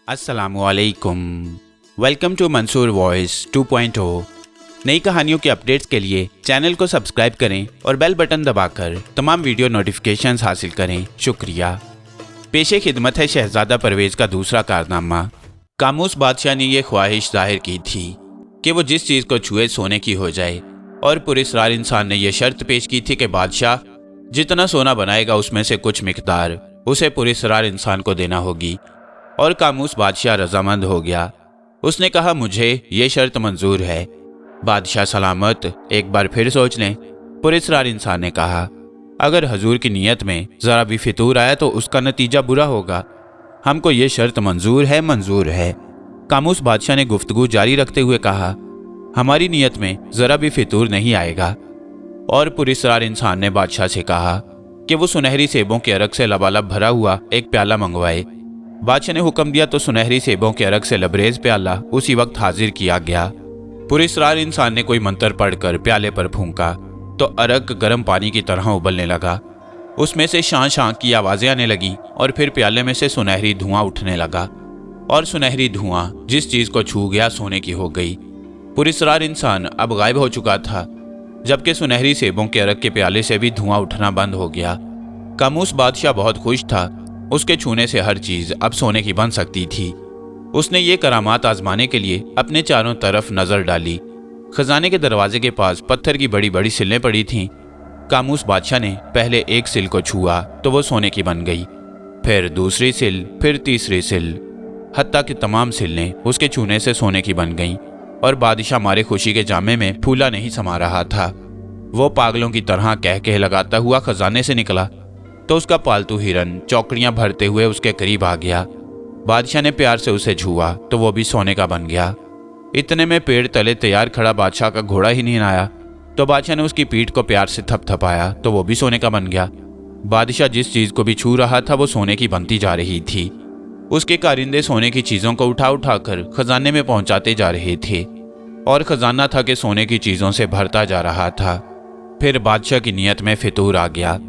अस्सलामु अलैकुम। Welcome to Mansoor voice 2.0। नई कहानियों के अपडेट्स के लिए चैनल को सब्सक्राइब करें और बेल बटन दबाकर तमाम वीडियो नोटिफिकेशंस हासिल करें। शुक्रिया। पेशे खिदमत है शहजादा परवेज़ का दूसरा कारनामा। कामूस बादशाह ने यह ख्वाहिश जाहिर की थी कि वो जिस चीज़ को छुए सोने की हो जाए, और पुरस्कार इंसान ने यह शर्त पेश की थी कि बादशाह जितना सोना बनाएगा उसमें से कुछ मिकदार उसे पुरस्कार इंसान को देना होगी। और कामूस बादशाह रजामंद हो गया। उसने कहा, मुझे ये शर्त मंजूर है। बादशाह सलामत, एक बार फिर सोच लें। पुरस्कार इंसान ने कहा, अगर हजूर की नीयत में ज़रा भी फितूर आया तो उसका नतीजा बुरा होगा। हमको ये शर्त मंजूर है, मंजूर है। कामूस बादशाह ने गुफ्तगू जारी रखते हुए कहा, हमारी नीयत में ज़रा भी फितूर नहीं आएगा। और पुरस्कार इंसान ने बादशाह से कहा कि वो सुनहरी सेबों के अरक से लबालब भरा हुआ एक प्याला मंगवाए। बादशाह ने हुक्म दिया तो सुनहरी सेबों के अरक से लबरेज प्याला उसी वक्त हाजिर किया गया। पुरस्कार इंसान ने कोई मंत्र पढ़कर प्याले पर फूंका तो अरक गर्म पानी की तरह उबलने लगा। उसमें से शां शां की आवाज़ें आने लगी और फिर प्याले में से सुनहरी धुआं उठने लगा, और सुनहरी धुआं जिस चीज़ को छू गया सोने की हो गई। पुरस्कार इंसान अब गायब हो चुका था, जबकि सुनहरी सेबों के अरक के प्याले से भी धुआं उठना बंद हो गया। कामूस बादशाह बहुत खुश था। उसके छूने से हर चीज़ अब सोने की बन सकती थी। उसने ये करामात आजमाने के लिए अपने चारों तरफ नज़र डाली। खजाने के दरवाजे के पास पत्थर की बड़ी बड़ी सिलें पड़ी थीं। कामूस बादशाह ने पहले एक सिल को छुआ तो वो सोने की बन गई, फिर दूसरी सिल, फिर तीसरी सिल, हत्ता कि तमाम सिलें उसके छूने से सोने की बन गईं। और बादशाह मारे खुशी के जामे में फूला नहीं समा रहा था। वो पागलों की तरह कह कह लगाता हुआ खजाने से निकला तो उसका पालतू हिरन चौकड़ियां भरते हुए उसके करीब आ गया। बादशाह ने प्यार से उसे छुआ तो वो भी सोने का बन गया। इतने में पेड़ तले तैयार खड़ा बादशाह का घोड़ा ही नहीं आया तो बादशाह ने उसकी पीठ को प्यार से थपथपाया तो वो भी सोने का बन गया। बादशाह जिस चीज़ को भी छू रहा था वो सोने की बनती जा रही थी। उसके कारिंदे सोने की चीज़ों को उठा उठा कर खजाने में पहुंचाते जा रहे थे, और खजाना था कि सोने की चीज़ों से भरता जा रहा था। फिर बादशाह की नीयत में फितूर आ गया।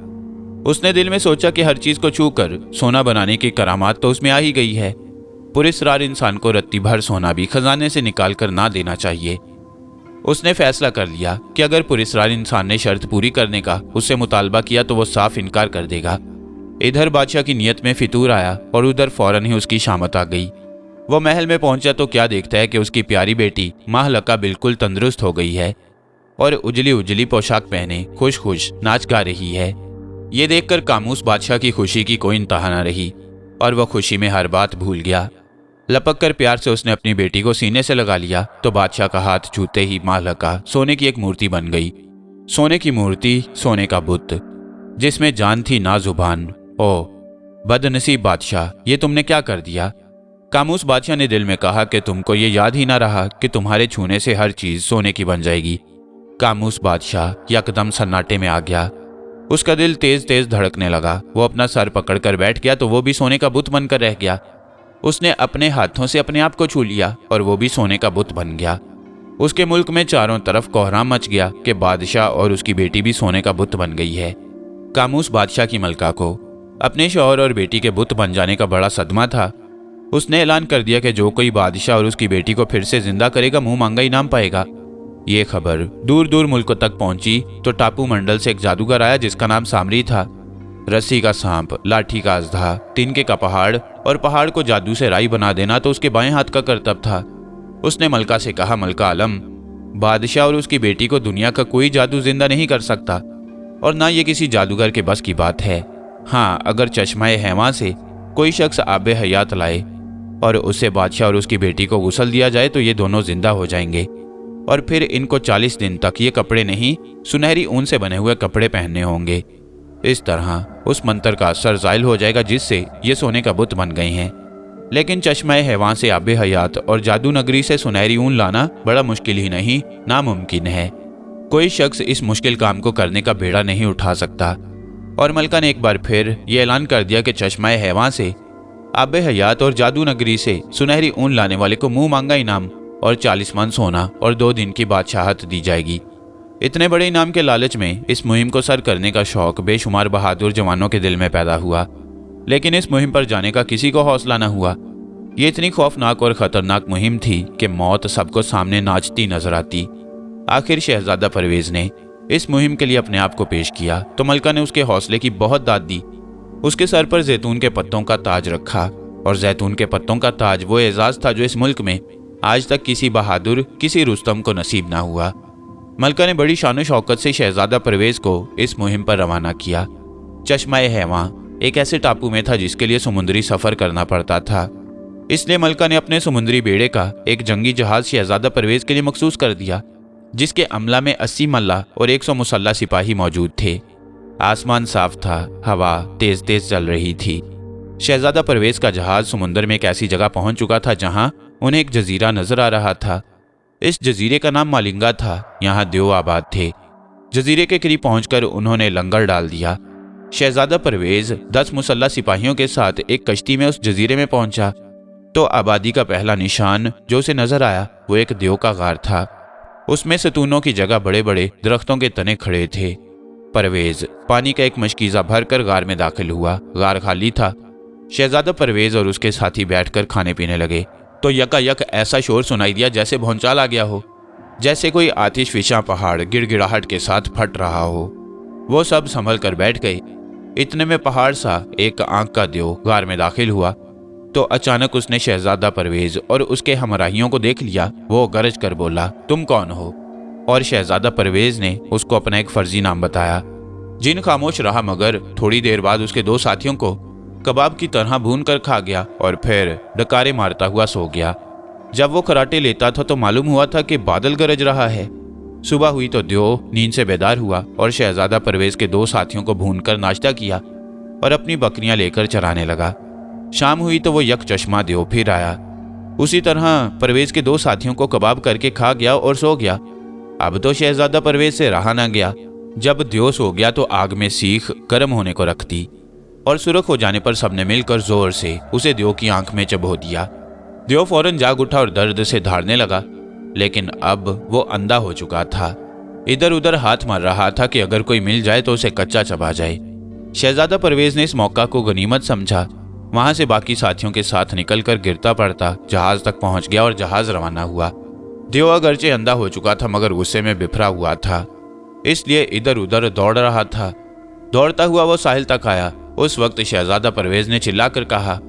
उसने दिल में सोचा कि हर चीज़ को छूकर सोना बनाने की करामात तो उसमें आ ही गई है। पुरस्कार इंसान को रत्ती भर सोना भी खजाने से निकाल कर ना देना चाहिए। उसने फैसला कर लिया कि अगर पुरस्कार इंसान ने शर्त पूरी करने का उससे मुतालबा किया तो वो साफ इनकार कर देगा। इधर बादशाह की नीयत में फितूर आया और उधर फौरन ही उसकी शामत आ गई। वो महल में पहुंचा तो क्या देखता है कि उसकी प्यारी बेटी महलका बिल्कुल तंदुरुस्त हो गई है और उजली उजली पोशाक पहने खुश खुश नाच गा रही है। ये देखकर कामूस बादशाह की खुशी की कोई इंतहा न रही और वह खुशी में हर बात भूल गया। लपक कर प्यार से उसने अपनी बेटी को सीने से लगा लिया तो बादशाह का हाथ छूते ही महलका सोने की एक मूर्ति बन गई। सोने की मूर्ति, सोने का बुत, जिसमें जान थी ना जुबान। ओ बदनसीब बादशाह, ये तुमने क्या कर दिया? कामूस बादशाह ने दिल में कहा कि तुमको ये याद ही ना रहा कि तुम्हारे छूने से हर चीज़ सोने की बन जाएगी। कामूस बादशाह यकदम सन्नाटे में आ गया। उसका दिल तेज तेज धड़कने लगा। वो अपना सर पकड़कर बैठ गया तो वो भी सोने का बुत बनकर रह गया। उसने अपने हाथों से अपने आप को छू लिया और वो भी सोने का बुत बन गया। उसके मुल्क में चारों तरफ कोहराम मच गया कि बादशाह और उसकी बेटी भी सोने का बुत बन गई है। कामूस बादशाह की मलका को अपने शौहर और बेटी के बुत बन जाने का बड़ा सदमा था। उसने ऐलान कर दिया कि जो कोई बादशाह और उसकी बेटी को फिर से जिंदा करेगा मुंह मांगा इनाम पाएगा। ये खबर दूर दूर मुल्कों तक पहुंची तो टापू मंडल से एक जादूगर आया जिसका नाम सामरी था। रस्सी का सांप, लाठी का अजधा, तिनके का पहाड़ और पहाड़ को जादू से राई बना देना तो उसके बाएं हाथ का करतब था। उसने मलका से कहा, मलका आलम, बादशाह और उसकी बेटी को दुनिया का कोई जादू जिंदा नहीं कर सकता और ना ये किसी जादूगर के बस की बात है। हाँ, अगर चश्माए हैवा से कोई शख्स आबे हयात लाए और उससे बादशाह और उसकी बेटी को गुस्ल दिया जाए तो ये दोनों जिंदा हो जाएंगे, और फिर इनको 40 दिन तक ये कपड़े नहीं सुनहरी ऊन से बने हुए कपड़े पहनने होंगे। इस तरह उस मंत्र का असर ज़ाइल हो जाएगा जिससे ये सोने का बुत बन गए हैं। लेकिन चश्मे हैवान से आबे हयात और जादू नगरी से सुनहरी ऊन लाना बड़ा मुश्किल ही नहीं, नामुमकिन है। कोई शख्स इस मुश्किल काम को करने का बेड़ा नहीं उठा सकता। और मलका ने एक बार फिर ये ऐलान कर दिया कि चश्मे हैवान से आबे हयात और जादू नगरी से सुनहरी ऊन लाने वाले को मुंह मांगा इनाम और 40 मन सोना और 2 दिन की बादशाहत दी जाएगी। इतने बड़े इनाम के लालच में इस मुहिम को सर करने का शौक बेशुमार बहादुर जवानों के दिल में पैदा हुआ, लेकिन इस मुहिम पर जाने का किसी को हौसला न हुआ। ये इतनी खौफनाक और ख़तरनाक मुहिम थी कि मौत सबको सामने नाचती नजर आती। आखिर शहजादा परवेज़ ने इस मुहिम के लिए अपने आप को पेश किया तो मलका ने उसके हौसले की बहुत दाद दी। उसके सर पर जैतून के पत्तों का ताज रखा, और जैतून के पत्तों का ताज वो एजाज़ था जो इस मुल्क में आज तक किसी बहादुर, किसी रुस्तम को नसीब ना हुआ। मलका ने बड़ी शान शौकत से शहजादा परवेज़ को इस मुहिम पर रवाना किया। चश्मा-ए हैवां एक ऐसे टापू में था जिसके लिए समुद्री सफ़र करना पड़ता था, इसलिए मलका ने अपने समुद्री बेड़े का एक जंगी जहाज़ शहजादा परवेज़ के लिए मखसूस कर दिया, जिसके अमला में 80 मल्ला और 100 मुसल्ला सिपाही मौजूद थे। आसमान साफ था, हवा तेज तेज चल रही थी। शहजादा परवेज़ का जहाज़ समुद्र में एक ऐसी जगह पहुंच चुका था जहां उन्हें एक जजीरा नजर आ रहा था। इस जजीरे का नाम मालिंगा था। यहाँ देव आबाद थे। जजीरे के करीब पहुंचकर उन्होंने लंगर डाल दिया। शहजादा परवेज़ 10 मुसल्ला सिपाहियों के साथ एक कश्ती में उस जजीरे में पहुंचा तो आबादी का पहला निशान जो उसे नजर आया वो एक देव का गार था। उसमें सतूनों की जगह बड़े बड़े दरख्तों के तने खड़े थे। परवेज़ पानी का एक मशकीज़ा भरकर गार में दाखिल हुआ। गार खाली था। शहजादा परवेज़ और उसके साथी बैठकर खाने पीने लगे तो यकायक ऐसा शोर सुनाई दिया जैसे भौंचाल आ गया हो, जैसे कोई आतिशफिशा पहाड़ गिड़गिड़ाहट के साथ फट रहा हो। वो सब संभल कर बैठ गए। इतने में पहाड़ सा एक आंख का देव गार में दाखिल हुआ तो अचानक उसने शहजादा परवेज़ और उसके हमराहियों को देख लिया। वो गरज कर बोला, तुम कौन हो? और शहजादा परवेज़ ने उसको अपना एक फर्जी नाम बताया। जिन खामोश रहा, मगर थोड़ी देर बाद उसके 2 साथियों को कबाब की तरह भून कर खा गया और फिर डकारे मारता हुआ सो गया। जब वो खराटे लेता था तो मालूम हुआ था कि बादल गरज रहा है। सुबह हुई तो देव नींद से बेदार हुआ और शहजादा परवेज़ के 2 साथियों को भूनकर नाश्ता किया और अपनी बकरियां लेकर चराने लगा। शाम हुई तो वो यक चश्मा देव फिर आया। उसी तरह परवेज़ के 2 साथियों को कबाब करके खा गया और सो गया। अब तो शहजादा परवेज़ से रहा ना गया। जब देव सो गया तो आग में सीख गर्म होने को रख दी और सुरख हो जाने पर सबने मिलकर जोर से उसे देव की आंख में चबो दिया। देव फौरन जाग उठा और दर्द से धाड़ने लगा, लेकिन अब वो अंधा हो चुका था। इधर उधर हाथ मार रहा था कि अगर कोई मिल जाए तो उसे कच्चा चबा जाए। शहजादा परवेज़ ने इस मौका को गनीमत समझा। वहां से बाकी साथियों के साथ निकलकर गिरता पड़ता जहाज तक पहुंच गया और जहाज रवाना हुआ। देव अगरचे अंधा हो चुका था मगर गुस्से में बिफरा हुआ था, इसलिए इधर उधर दौड़ रहा था। दौड़ता हुआ वो साहिल तक आया। उस वक्त शहजादा परवेज़ ने चिल्लाकर कहा,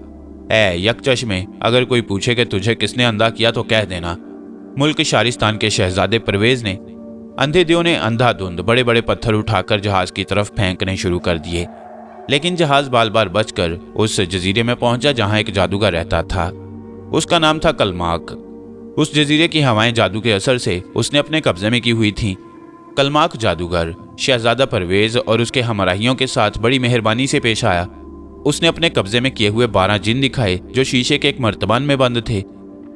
ए यकचश्मे, अगर कोई पूछे कि तुझे किसने अंधा किया तो कह देना। मुल्क शारिस्तान के शहजादे परवेज़ ने अंधे देव ने अंधाधुंध बड़े बड़े पत्थर उठाकर जहाज की तरफ फेंकने शुरू कर दिए, लेकिन जहाज बाल बार बचकर उस जजीरे में पहुंचा जहां एक जादूगर रहता था। उसका नाम था कलमाक। उस जजीरे की हवाएं जादू के असर से उसने अपने कब्जे में की हुई थीं। कलमाक जादूगर शहजादा परवेज़ और उसके हमराहियों के साथ बड़ी मेहरबानी से पेश आया। उसने अपने कब्जे में किए हुए 12 जिन दिखाए जो शीशे के एक मर्तबान में बंद थे।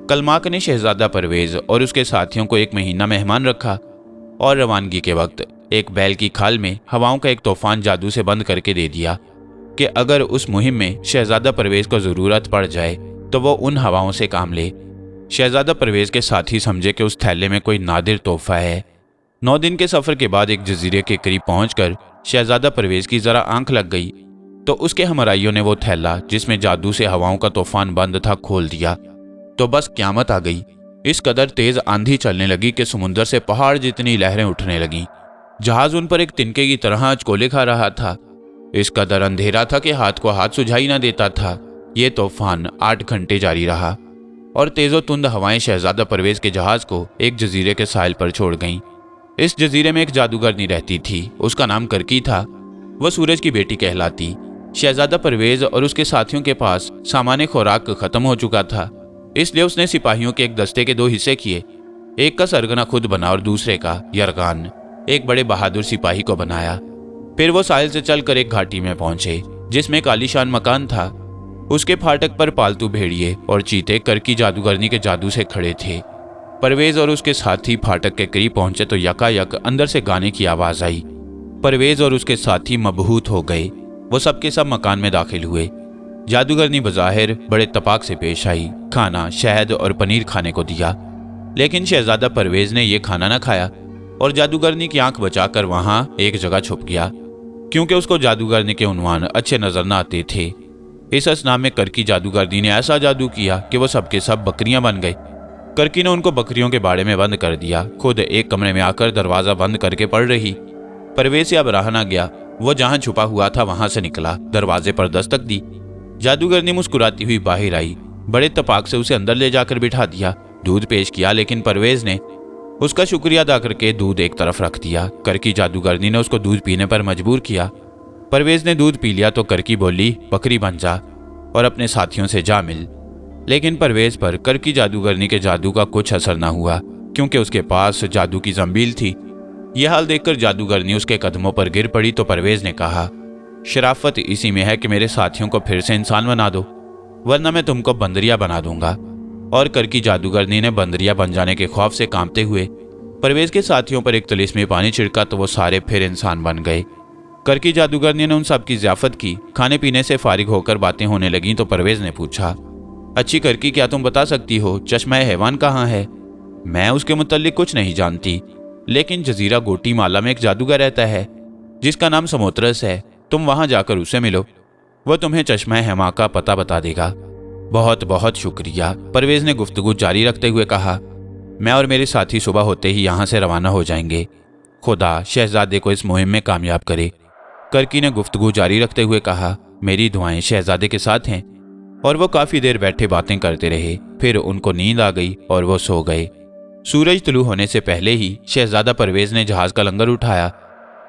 कलमाक ने शहजादा परवेज़ और उसके साथियों को 1 महीना मेहमान रखा और रवानगी के वक्त एक बैल की खाल में हवाओं का एक तूफान जादू से बंद करके दे दिया कि अगर उस मुहिम में शहजादा परवेज़ को ज़रूरत पड़ जाए तो वो उन हवाओं से काम ले। शहजादा परवेज़ के साथी समझे कि उस थैले में कोई नादिर तोहफा है। 9 दिन के सफ़र के बाद एक जजीरे के करीब पहुंचकर शहजादा परवेज़ की ज़रा आंख लग गई तो उसके हमराइयों ने वो थैला जिसमें जादू से हवाओं का तूफान बंद था खोल दिया तो बस क़यामत आ गई। इस कदर तेज़ आंधी चलने लगी कि समुंदर से पहाड़ जितनी लहरें उठने लगीं। जहाज उन पर एक तिनके की तरह अचकोले खा रहा था। इस कदर अंधेरा था कि हाथ को हाथ सुझाई ना देता था। ये तूफान 8 घंटे जारी रहा और तेज़ो तुंद हवाएं शहजादा परवेज़ के जहाज को एक जजीरे के साहिल पर छोड़ गईं। इस जजीरे में एक जादूगरनी रहती थी। उसका नाम करकी था। वह सूरज की बेटी कहलाती। शहजादा परवेज़ और उसके साथियों के पास सामान्य खुराक खत्म हो चुका था, इसलिए उसने सिपाहियों के एक दस्ते के 2 हिस्से किए। एक का सरगना खुद बना और दूसरे का यरगान एक बड़े बहादुर सिपाही को बनाया। फिर वो साहिल से चलकर एक घाटी में पहुंचे जिसमें एक आलीशान मकान था। उसके फाटक पर पालतू भेड़िए और चीते करकी जादूगरनी के जादू से खड़े थे। परवेज़ और उसके साथी फाटक के करीब पहुंचे तो यकायक अंदर से गाने की आवाज़ आई। परवेज़ और उसके साथी मबहूत हो गए। वो सबके सब मकान में दाखिल हुए। जादूगरनी बज़ाहिर बड़े तपाक से पेश आई। खाना, शहद और पनीर खाने को दिया, लेकिन शहजादा परवेज़ ने यह खाना न खाया और जादूगरनी की आंख बचाकर वहां एक जगह छुप गया, क्योंकि उसको जादूगरनी के उन्वान अच्छे नजर न आते थे। इस असना में करकी जादूगरनी ने ऐसा जादू किया कि वो सबके सब बकरियां बन गई। करकी ने उनको बकरियों के बाड़े में बंद कर दिया, खुद एक कमरे में आकर दरवाजा बंद करके पड़ रही। परवेज से अब रहा ना गया, वो जहां छुपा हुआ था वहां से निकला, दरवाजे पर दस्तक दी। जादूगरनी मुस्कुराती हुई बाहर आई, बड़े तपाक से उसे अंदर ले जाकर बिठा दिया, दूध पेश किया, लेकिन परवेज ने उसका शुक्रिया अदा करके दूध एक तरफ रख दिया। करकी जादूगरनी ने उसको दूध पीने पर मजबूर किया। परवेज ने दूध पी लिया तो करकी बोली, बकरी बन जा और अपने साथियों से जा मिल। लेकिन परवेज पर करकी जादूगरनी के जादू का कुछ असर न हुआ, क्योंकि उसके पास जादू की जंबील थी। यह हाल देखकर जादूगरनी उसके कदमों पर गिर पड़ी तो परवेज ने कहा, शराफत इसी में है कि मेरे साथियों को फिर से इंसान बना दो, वरना मैं तुमको बंदरिया बना दूंगा। और करकी जादूगरनी ने बंदरिया बन जाने के खौफ से कांपते हुए परवेज के साथियों पर एक तिलिस्मी पानी छिड़का तो वो सारे फिर इंसान बन गए। करकी जादूगरनी ने उन सब की ज़ियाफत की। खाने पीने से फारिग होकर बातें होने लगीं तो परवेज ने पूछा, अच्छी करकी, क्या तुम बता सकती हो चश्मा हैवान कहाँ है? मैं उसके मुतल्लिक कुछ नहीं जानती, लेकिन जजीरा गोटी माला में एक जादूगर रहता है जिसका नाम समोतरस है। तुम वहां जाकर उससे मिलो, वह तुम्हें चश्मा हैमा का पता बता देगा। बहुत बहुत शुक्रिया, परवेज ने गुफ्तगू जारी रखते हुए कहा। मैं और मेरे साथी सुबह होते ही यहाँ से रवाना हो जाएंगे। खुदा शहजादे को इस मुहिम में कामयाब करे, करकी ने गुफ्तगू जारी रखते हुए कहा। मेरी दुआएं शहजादे के साथ हैं। और वो काफ़ी देर बैठे बातें करते रहे। फिर उनको नींद आ गई और वो सो गए। सूरज तुलू होने से पहले ही शहजादा परवेज ने जहाज़ का लंगर उठाया,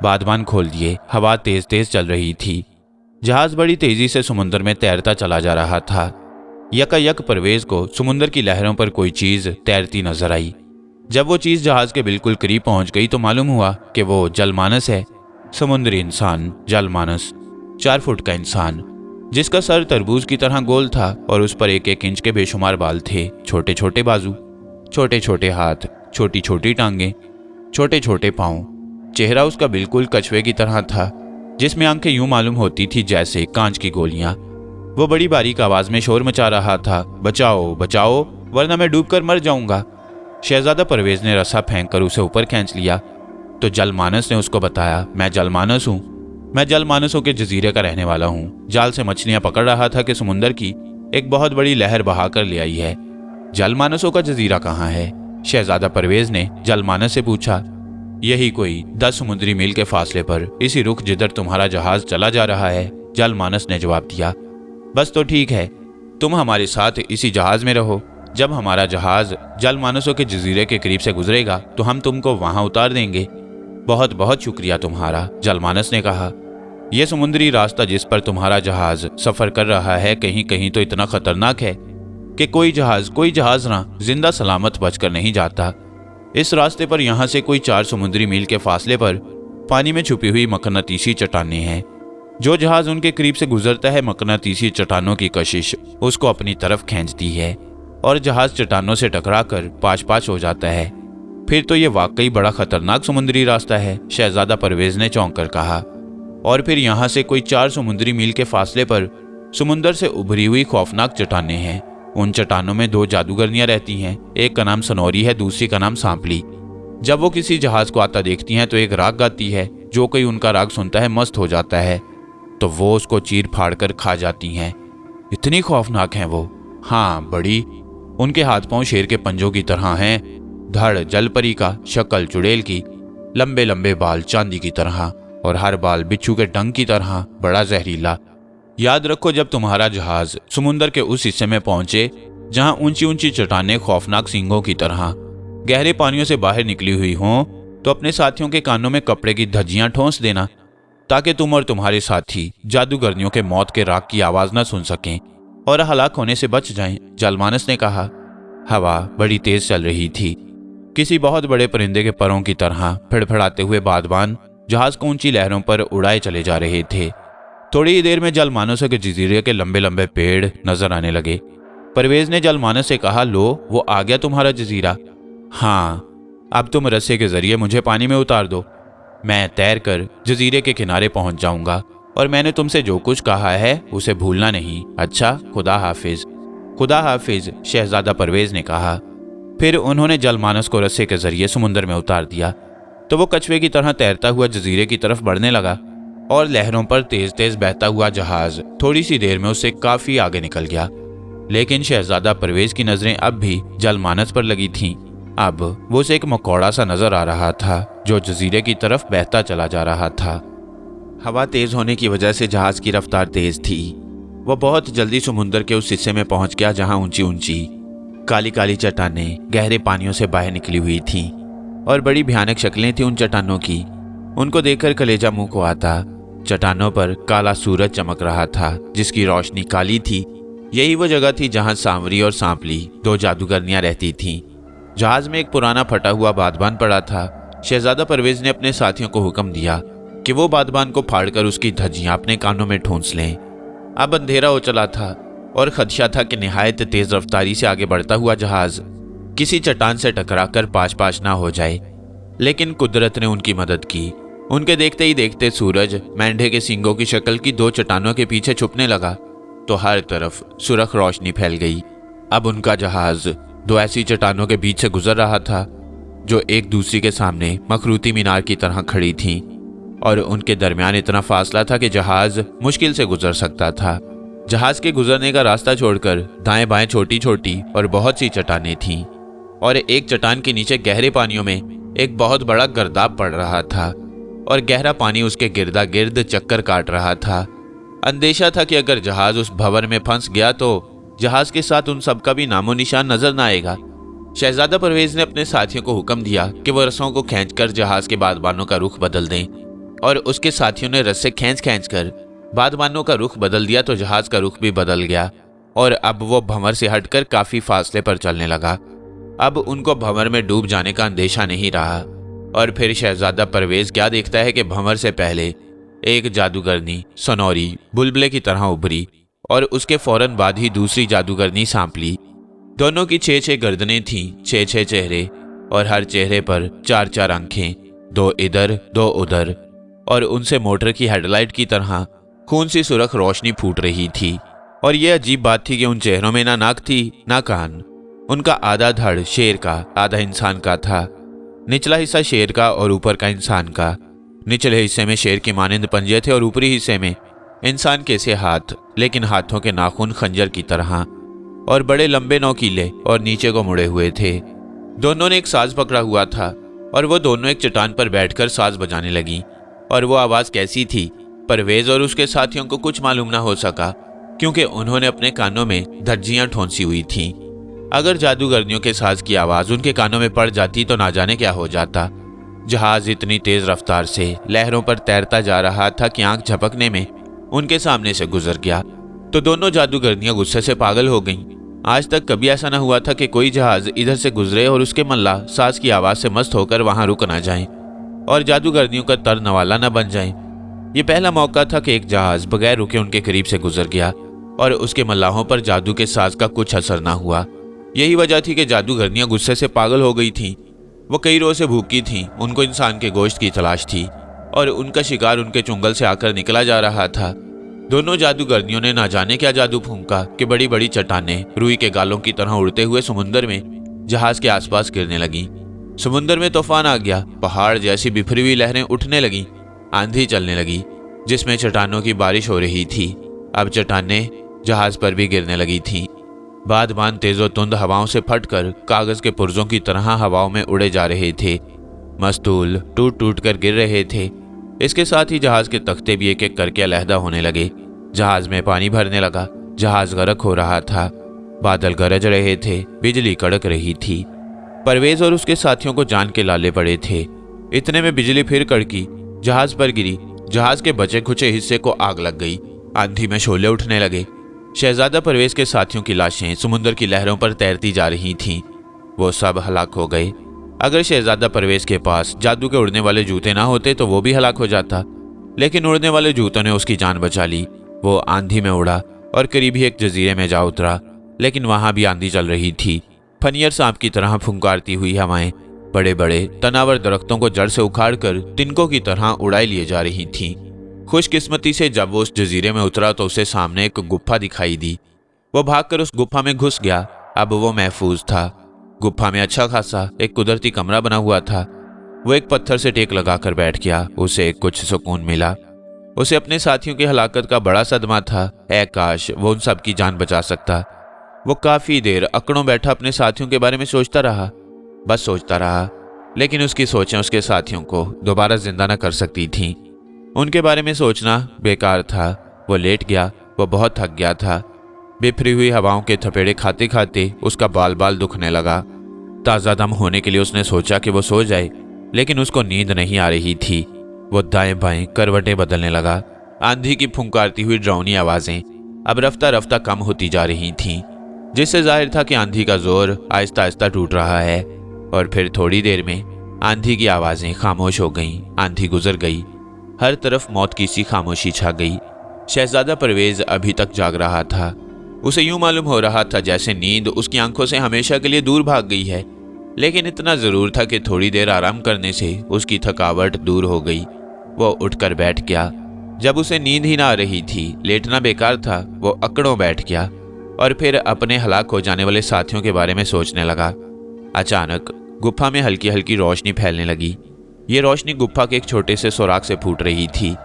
बादबान खोल दिए। हवा तेज तेज चल रही थी। जहाज़ बड़ी तेजी से समुद्र में तैरता चला जा रहा था। यकायक परवेज को समुद्र की लहरों पर कोई चीज़ तैरती नजर आई। जब वो चीज़ जहाज़ के बिल्कुल करीब पहुंच गई तो मालूम हुआ कि वो जलमानस है। समुद्री इंसान, जलमानस, 4 फुट का इंसान जिसका सर तरबूज की तरह गोल था और उस पर 1-1 इंच के बेशुमार बाल थे। छोटे छोटे बाजू, छोटे छोटे हाथ, छोटी छोटी टांगें, छोटे छोटे पाँव। चेहरा उसका बिल्कुल कछुए की तरह था, जिसमें आंखें यूं मालूम होती थी जैसे कांच की गोलियां। वो बड़ी बारीक आवाज में शोर मचा रहा था, बचाओ बचाओ, वरना मैं डूबकर मर जाऊंगा। शहजादा परवेज ने रस्सा फेंककर उसे ऊपर खींच लिया तो जलमानस ने उसको बताया, मैं जलमानस हूँ, मैं जलमानसों के जजीरे का रहने वाला हूँ। जाल से मछलियां पकड़ रहा था कि समुंदर की एक बहुत बड़ी लहर बहा कर ले आई है। जलमानसों का जजीरा कहाँ है? शहजादा परवेज ने जलमानस से पूछा। यही कोई 10 समुद्री मील के फासले पर, इसी रुख जिधर तुम्हारा जहाज चला जा रहा है, जलमानस ने जवाब दिया। बस तो ठीक है, तुम हमारे साथ इसी जहाज में रहो। जब हमारा जहाज जलमानसों के जजीरे के करीब से गुजरेगा तो हम तुमको वहां उतार देंगे। बहुत बहुत शुक्रिया तुम्हारा, जलमानस ने कहा। यह समुद्री रास्ता जिस पर तुम्हारा जहाज सफर कर रहा है कहीं कहीं तो इतना खतरनाक है कि कोई जहाज ना जिंदा सलामत बचकर नहीं जाता। इस रास्ते पर यहाँ से कोई 4 समुद्री मील के फासले पर पानी में छुपी हुई मकनातीसी चट्टानें हैं। जो जहाज उनके करीब से गुजरता है, मकनातीसी चट्टानों की कशिश उसको अपनी तरफ खींचती है और जहाज चट्टानों से टकराकर पाच हो जाता है। फिर तो ये वाकई बड़ा खतरनाक समुद्री रास्ता है, शहजादा परवेज ने चौंक कर कहा। और फिर यहाँ से कोई 4 समुद्री मील के फासले पर समुंदर से उभरी हुई खौफनाक चट्टानें हैं। उन चट्टानों में 2 जादूगरनियां रहती हैं, एक का नाम सनौरी है, दूसरी का नाम सांपली। जब वो किसी जहाज को आता देखती हैं तो एक राग गाती है। जो कोई उनका राग सुनता है मस्त हो जाता है, तो वो उसको चीर फाड़ कर खा जाती हैं। इतनी खौफनाक हैं वो। हाँ, बड़ी। उनके हाथ पांव शेर के पंजों की तरह हैं, धड़ जलपरी का, शक्ल चुड़ैल की, लंबे लंबे बाल चांदी की तरह और हर बाल बिच्छू के डंक की तरह, बड़ा जहरीला। याद रखो, जब तुम्हारा जहाज समुंदर के उस हिस्से में पहुंचे जहां ऊंची ऊंची चट्टानें खौफनाक सींगों की तरह गहरे पानियों से बाहर निकली हुई हों, तो अपने साथियों के कानों में कपड़े की धज्जियां ठोंस देना, ताकि तुम और तुम्हारे साथी जादूगरनियों के मौत के राग की आवाज न सुन सकें और हलाक होने से बच जाएं, जलमानस ने कहा। हवा बड़ी तेज चल रही थी। किसी बहुत बड़े परिंदे के परों की तरह फड़फड़ाते हुए बादबान जहाज को ऊंची लहरों पर उड़ाए चले जा रहे थे। थोड़ी ही देर में जलमानसों के जजीरे के लंबे लंबे पेड़ नजर आने लगे। परवेज ने जलमानस से कहा, लो वो आ गया तुम्हारा जजीरा। हाँ, अब तुम रस्से के जरिए मुझे पानी में उतार दो, मैं तैरकर जजीरे के किनारे पहुंच जाऊंगा और मैंने तुमसे जो कुछ कहा है उसे भूलना नहीं। अच्छा, खुदा हाफिज। खुदा हाफिज, शहजादा परवेज ने कहा। फिर उन्होंने जलमानस को रस्से के जरिए समुंदर में उतार दिया तो वो कछुए की तरह तैरता हुआ जजीरे की तरफ बढ़ने लगा और लहरों पर तेज तेज बहता हुआ जहाज थोड़ी सी देर में उससे काफी आगे निकल गया। लेकिन शहजादा परवेज की नजरें अब भी जलमानस पर लगी थीं। अब वो उसे एक मकौड़ा सा नजर आ रहा था जो जजीरे की तरफ बहता चला जा रहा था। हवा तेज होने की वजह से जहाज की रफ्तार तेज थी। वो बहुत जल्दी समुद्र के उस हिस्से में पहुंच गया जहां ऊंची ऊंची काली काली चट्टानें गहरे पानियों से बाहर निकली हुई थीं और बड़ी भयानक शक्लें थीं उन चट्टानों की। उनको देखकर कलेजा मुंह को आता। चट्टानों पर काला सूरज चमक रहा था जिसकी रोशनी काली थी। यही वो जगह थी जहां सांवरी और सांपली 2 जादूगरनियां रहती थीं। जहाज में एक पुराना फटा हुआ बादबान पड़ा था। शहजादा परवेज ने अपने साथियों को हुक्म दिया कि वो बादबान को फाड़कर उसकी धज्जियां अपने कानों में ठूंस लें। अब अंधेरा हो चला था और खदशा था कि निहायत तेज रफ्तारी से आगे बढ़ता हुआ जहाज किसी चट्टान से टकराकर पास पास ना हो जाए। लेकिन कुदरत ने उनकी मदद की। उनके देखते ही देखते सूरज मेंढे के सींगों की शक्ल की 2 चट्टानों के पीछे छुपने लगा तो हर तरफ सुरख रोशनी फैल गई। अब उनका जहाज 2 ऐसी चट्टानों के बीच से गुजर रहा था जो एक दूसरी के सामने मखरूती मीनार की तरह खड़ी थीं और उनके दरमियान इतना फासला था कि जहाज मुश्किल से गुजर सकता था। जहाज के गुजरने का रास्ता छोड़कर दाएं बाएं छोटी छोटी और बहुत सी चट्टानें थीं और एक चट्टान के नीचे गहरे पानियों में एक बहुत बड़ा गर्दाब पड़ रहा था और गहरा पानी उसके गिरदा गिर्द चक्कर काट रहा था। अंदेशा था कि अगर जहाज उस भंवर में फंस गया तो जहाज के साथ उन सब का भी नामो निशान नजर न आएगा। शहजादा परवेज ने अपने साथियों को हुक्म दिया कि वो रस्सों को खींचकर जहाज के बादबानों का रुख बदल दें और उसके साथियों ने रस्से खींच कर बादबानों का रुख बदल दिया तो जहाज का रुख भी बदल गया और अब वो भंवर से हटकर काफी फासले पर चलने लगा। अब उनको भंवर में डूब जाने का अंदेशा नहीं रहा। और फिर शहजादा परवेज क्या देखता है कि भंवर से पहले एक जादूगरनी सनौरी बुलबुले की तरह उभरी और उसके फौरन बाद ही दूसरी जादूगरनी सांपली। दोनों की 6 गर्दनें थीं, 6 चेहरे और हर चेहरे पर 4 आंखें, 2 इधर 2 उधर और उनसे मोटर की हेडलाइट की तरह खून सी सुरख रोशनी फूट रही थी। और यह अजीब बात थी कि उन चेहरों में ना नाक थी ना कान। उनका आधा धड़ शेर का आधा इंसान का था। निचला हिस्सा शेर का और ऊपर का इंसान का। निचले हिस्से में शेर के मानिंद पंजे थे और ऊपरी हिस्से में इंसान के से हाथ, लेकिन हाथों के नाखून खंजर की तरह और बड़े लंबे नोकीले और नीचे को मुड़े हुए थे। दोनों ने एक साज पकड़ा हुआ था और वो दोनों एक चट्टान पर बैठकर साज बजाने लगी। और वो आवाज कैसी थी, परवेज और उसके साथियों को कुछ मालूम ना हो सका क्योंकि उन्होंने अपने कानों में धज्जियां ठोंसी हुई थीं। अगर जादूगरनियों के साज की आवाज उनके कानों में पड़ जाती तो ना जाने क्या हो जाता। जहाज इतनी तेज रफ्तार से लहरों पर तैरता जा रहा था कि आंख झपकने में उनके सामने से गुजर गया तो दोनों जादूगरनियां गुस्से से पागल हो गईं। आज तक कभी ऐसा न हुआ था कि कोई जहाज इधर से गुजरे और उसके मल्ला साज की आवाज से मस्त होकर वहां रुक ना जाएं और जादूगरनियों का तर नवाला न बन जाए। ये पहला मौका था कि एक जहाज बगैर रुके उनके करीब से गुजर गया और उसके मल्लाहों पर जादू के साज का कुछ असर ना हुआ। यही वजह थी कि जादूगरनियां गुस्से से पागल हो गई थीं। वो कई रोज से भूखी थीं। उनको इंसान के गोश्त की तलाश थी और उनका शिकार उनके चुंगल से आकर निकला जा रहा था। दोनों जादूगरनियों ने ना जाने क्या जादू फूंका कि बड़ी बड़ी चट्टानें रुई के गालों की तरह उड़ते हुए समुद्र में जहाज के आसपास गिरने लगी। समुद्र में तूफान आ गया। पहाड़ जैसी बिखरी हुई लहरें उठने लगी। आंधी चलने लगी जिसमें चट्टानों की बारिश हो रही थी। अब चट्टानें जहाज पर भी गिरने लगी थीं। बादबान तेजो तुंद हवाओं से फटकर कागज के पुर्जों की तरह हवाओं में उड़े जा रहे थे। मस्तूल टूट टूट कर गिर रहे थे। इसके साथ ही जहाज के तख्ते भी एक एक करके अलहदा होने लगे। जहाज में पानी भरने लगा। जहाज गर्क हो रहा था। बादल गरज रहे थे। बिजली कड़क रही थी। परवेज और उसके साथियों को जान के लाले पड़े थे। इतने में बिजली फिर कड़की, जहाज पर गिरी। जहाज के बचे खुचे हिस्से को आग लग गई। आंधी में शोले उठने लगे। शहजादा परवेज के साथियों की लाशें समुद्र की लहरों पर तैरती जा रही थीं। वो सब हलाक हो गए। अगर शहजादा परवेज के पास जादू के उड़ने वाले जूते ना होते तो वो भी हलाक हो जाता, लेकिन उड़ने वाले जूतों ने उसकी जान बचा ली। वो आंधी में उड़ा और करीब ही एक जजीरे में जा उतरा, लेकिन वहां भी आंधी चल रही थी। फनियर सांप की तरह फुंकारती हुई हवाएं बड़े बड़े तनावर दरख्तों को जड़ से उखाड़कर तिनकों की तरह उड़ाई लिए जा रही थीं। खुशकिस्मती से जब वो उस जजीरे में उतरा तो उसे सामने एक गुफा दिखाई दी। वो भागकर उस गुफा में घुस गया। अब वो महफूज था। गुफा में अच्छा खासा एक कुदरती कमरा बना हुआ था। वो एक पत्थर से टेक लगाकर बैठ गया। उसे कुछ सुकून मिला। उसे अपने साथियों की हलाकत का बड़ा सदमा था। ऐ काश वो उन सब की जान बचा सकता। वो काफ़ी देर अकड़ों बैठा अपने साथियों के बारे में सोचता रहा, बस सोचता रहा। लेकिन उसकी सोचें उसके साथियों को दोबारा जिंदा न कर सकती थीं। उनके बारे में सोचना बेकार था। वो लेट गया। वो बहुत थक गया था। बिफरी हुई हवाओं के थपेड़े खाते खाते उसका बाल बाल दुखने लगा। ताज़ा दम होने के लिए उसने सोचा कि वो सो जाए, लेकिन उसको नींद नहीं आ रही थी। वो दाएं बाएं करवटें बदलने लगा। आंधी की फुंकारती हुई डरावनी आवाज़ें अब रफ्ता रफ्ता कम होती जा रही थीं, जिससे जाहिर था कि आंधी का जोर आहिस्ता आहिस्ता टूट रहा है। और फिर थोड़ी देर में आंधी की आवाज़ें खामोश हो गईं। आंधी गुजर गई। हर तरफ मौत की सी खामोशी छा गई। शहजादा परवेज अभी तक जाग रहा था। उसे यूं मालूम हो रहा था जैसे नींद उसकी आंखों से हमेशा के लिए दूर भाग गई है। लेकिन इतना ज़रूर था कि थोड़ी देर आराम करने से उसकी थकावट दूर हो गई। वो उठकर बैठ गया। जब उसे नींद ही ना आ रही थी, लेटना बेकार था, वो अकड़ों बैठ गया और फिर अपने हलाक हो जाने वाले साथियों के बारे में सोचने लगा। अचानक गुफा में हल्की हल्की रोशनी फैलने लगी। ये रोशनी गुफा के एक छोटे से सुराख से फूट रही थी।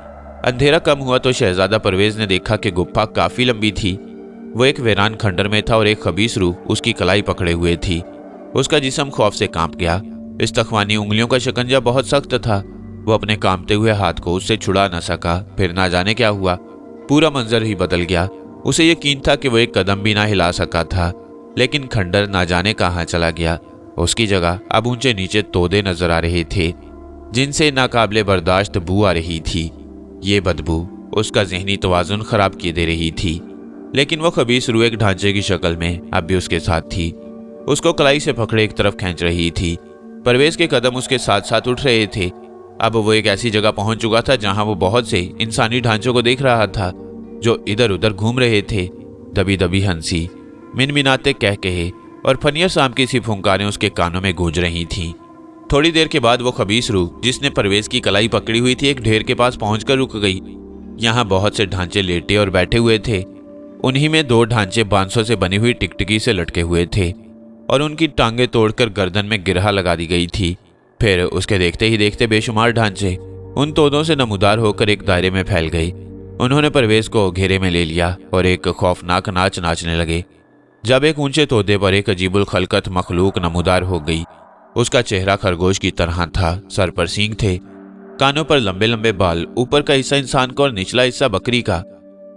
अंधेरा कम हुआ तो शहजादा परवेज ने देखा कि गुफा काफ़ी लंबी थी। वो एक वीरान खंडर में था और एक खबीस रूह उसकी कलाई पकड़े हुए थी। उसका जिस्म खौफ से कांप गया। इस तख्वानी उंगलियों का शिकंजा बहुत सख्त था। वो अपने कांपते हुए हाथ को उससे छुड़ा न सका। फिर ना जाने क्या हुआ, पूरा मंजर ही बदल गया। उसे यकीन था कि वो एक कदम भी ना हिला सका था, लेकिन खंडर ना जाने कहाँ चला गया। उसकी जगह अब ऊंचे नीचे तोदे नजर आ रहे थे, जिनसे नाकाबिले बर्दाश्त बू आ रही थी। ये बदबू उसका जहनी तवाजुन खराब किए दे रही थी। लेकिन वो खबीस रूह एक ढांचे की शक्ल में अब भी उसके साथ थी। उसको कलाई से पकड़े एक तरफ खींच रही थी। परवेज के कदम उसके साथ साथ उठ रहे थे। अब वो एक ऐसी जगह पहुंच चुका था जहां वो बहुत से इंसानी ढांचों को देख रहा था, जो इधर उधर घूम रहे थे। दबी दबी हंसी, मिनमिनाते कह कहे और फनियर शाम की सी फुंकारें उसके कानों में गूंज रही थीं। थोड़ी देर के बाद वो खबीस रूह जिसने परवेज की कलाई पकड़ी हुई थी, एक ढेर के पास पहुंचकर रुक गई। यहाँ बहुत से ढांचे लेटे और बैठे हुए थे। उन्हीं में 2 ढांचे बांसों से बनी हुई टिकटिकी से लटके हुए थे और उनकी टांगें तोड़कर गर्दन में गिरहा लगा दी गई थी। फिर उसके देखते ही देखते बेशुमार ढांचे उन तोदों से नमूदार होकर एक दायरे में फैल गई। उन्होंने परवेज को घेरे में ले लिया और एक खौफनाक नाच नाचने लगे। जब एक ऊंचे तोदे पर एक अजीबुल खलकत मखलूक नमूदार हो गई। उसका चेहरा खरगोश की तरह था। सर पर सींग थे, कानों पर लंबे लंबे बाल, ऊपर का हिस्सा इंसान का और निचला हिस्सा बकरी का।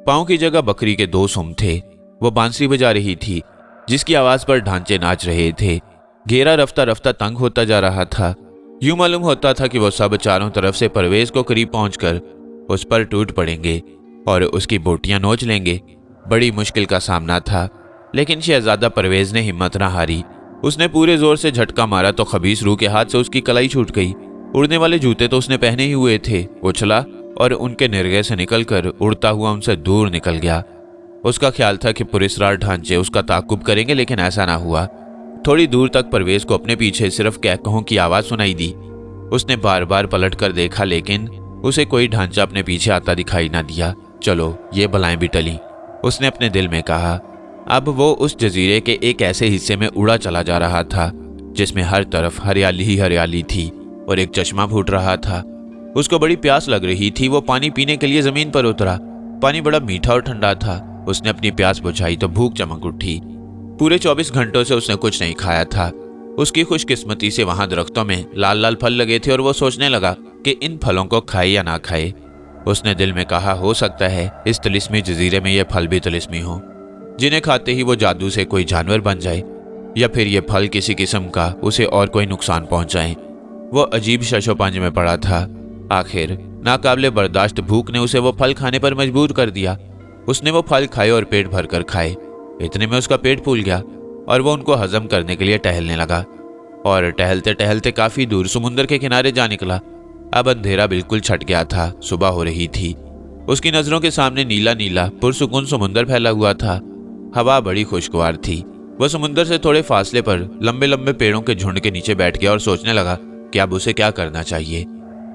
पाँव की जगह बकरी के 2 सुम थे। वो बांसुरी बजा रही थी, जिसकी आवाज पर ढांचे नाच रहे थे। घेरा रफ्ता रफ्ता तंग होता जा रहा था। यूं मालूम होता था कि वो सब चारों तरफ से परवेज को करीब पहुंचकर उस पर टूट पड़ेंगे और उसकी बोटियां नोच लेंगे। बड़ी मुश्किल का सामना था, लेकिन शहजादा परवेज ने हिम्मत न हारी। उसने पूरे जोर से झटका मारा तो खबीस रूह के हाथ से उसकी कलाई छूट गई। उड़ने वाले जूते तो उसने पहने ही हुए थे। उछला और उनके निर्गय से निकलकर उड़ता हुआ उनसे दूर निकल गया। उसका ख्याल था कि पुरस्कार ढांचे उसका ताकुब करेंगे, लेकिन ऐसा ना हुआ। थोड़ी दूर तक परवेज को अपने पीछे सिर्फ कहकहों की आवाज सुनाई दी। उसने बार बार पलट कर देखा, लेकिन उसे कोई ढांचा अपने पीछे आता दिखाई ना दिया। चलो ये बलाएं भी टली, उसने अपने दिल में कहा। अब वो उस जजीरे के एक ऐसे हिस्से में उड़ा चला जा रहा था जिसमें हर तरफ हरियाली ही हरियाली थी और एक चश्मा फूट रहा था। उसको बड़ी प्यास लग रही थी। वो पानी पीने के लिए जमीन पर उतरा। पानी बड़ा मीठा और ठंडा था। उसने अपनी प्यास बुझाई तो भूख चमक उठी। पूरे 24 घंटों से उसने कुछ नहीं खाया था। उसकी खुशकिस्मती से वहां दरख्तों में लाल लाल फल लगे थे और वो सोचने लगा कि इन फलों को खाए या ना खाए। उसने दिल में कहा, हो सकता है इस तिलिस्मी जजीरे में ये फल भी तिलिस्मी हो, जिन्हें खाते ही वो जादू से कोई जानवर बन जाए, या फिर ये फल किसी किस्म का उसे और कोई नुकसान पहुंचाए। वो अजीब शशोपंज में पड़ा था। आखिर नाकाबिले बर्दाश्त भूख ने उसे वो फल खाने पर मजबूर कर दिया। उसने वो फल खाए और पेट भर कर खाए। इतने में उसका पेट फूल गया और वो उनको हजम करने के लिए टहलने लगा। और टहलते टहलते काफी दूर समुद्र के किनारे जा निकला। अब अंधेरा बिल्कुल छट गया था। सुबह हो रही थी। उसकी नजरों के सामने नीला नीला पुरसुकून समुद्र फैला हुआ था। हवा बड़ी खुशगवार थी। वह समुद्र से थोड़े फासले पर लंबे लंबे पेड़ों के झुंड के नीचे बैठ गया और सोचने लगा कि अब उसे क्या करना चाहिए।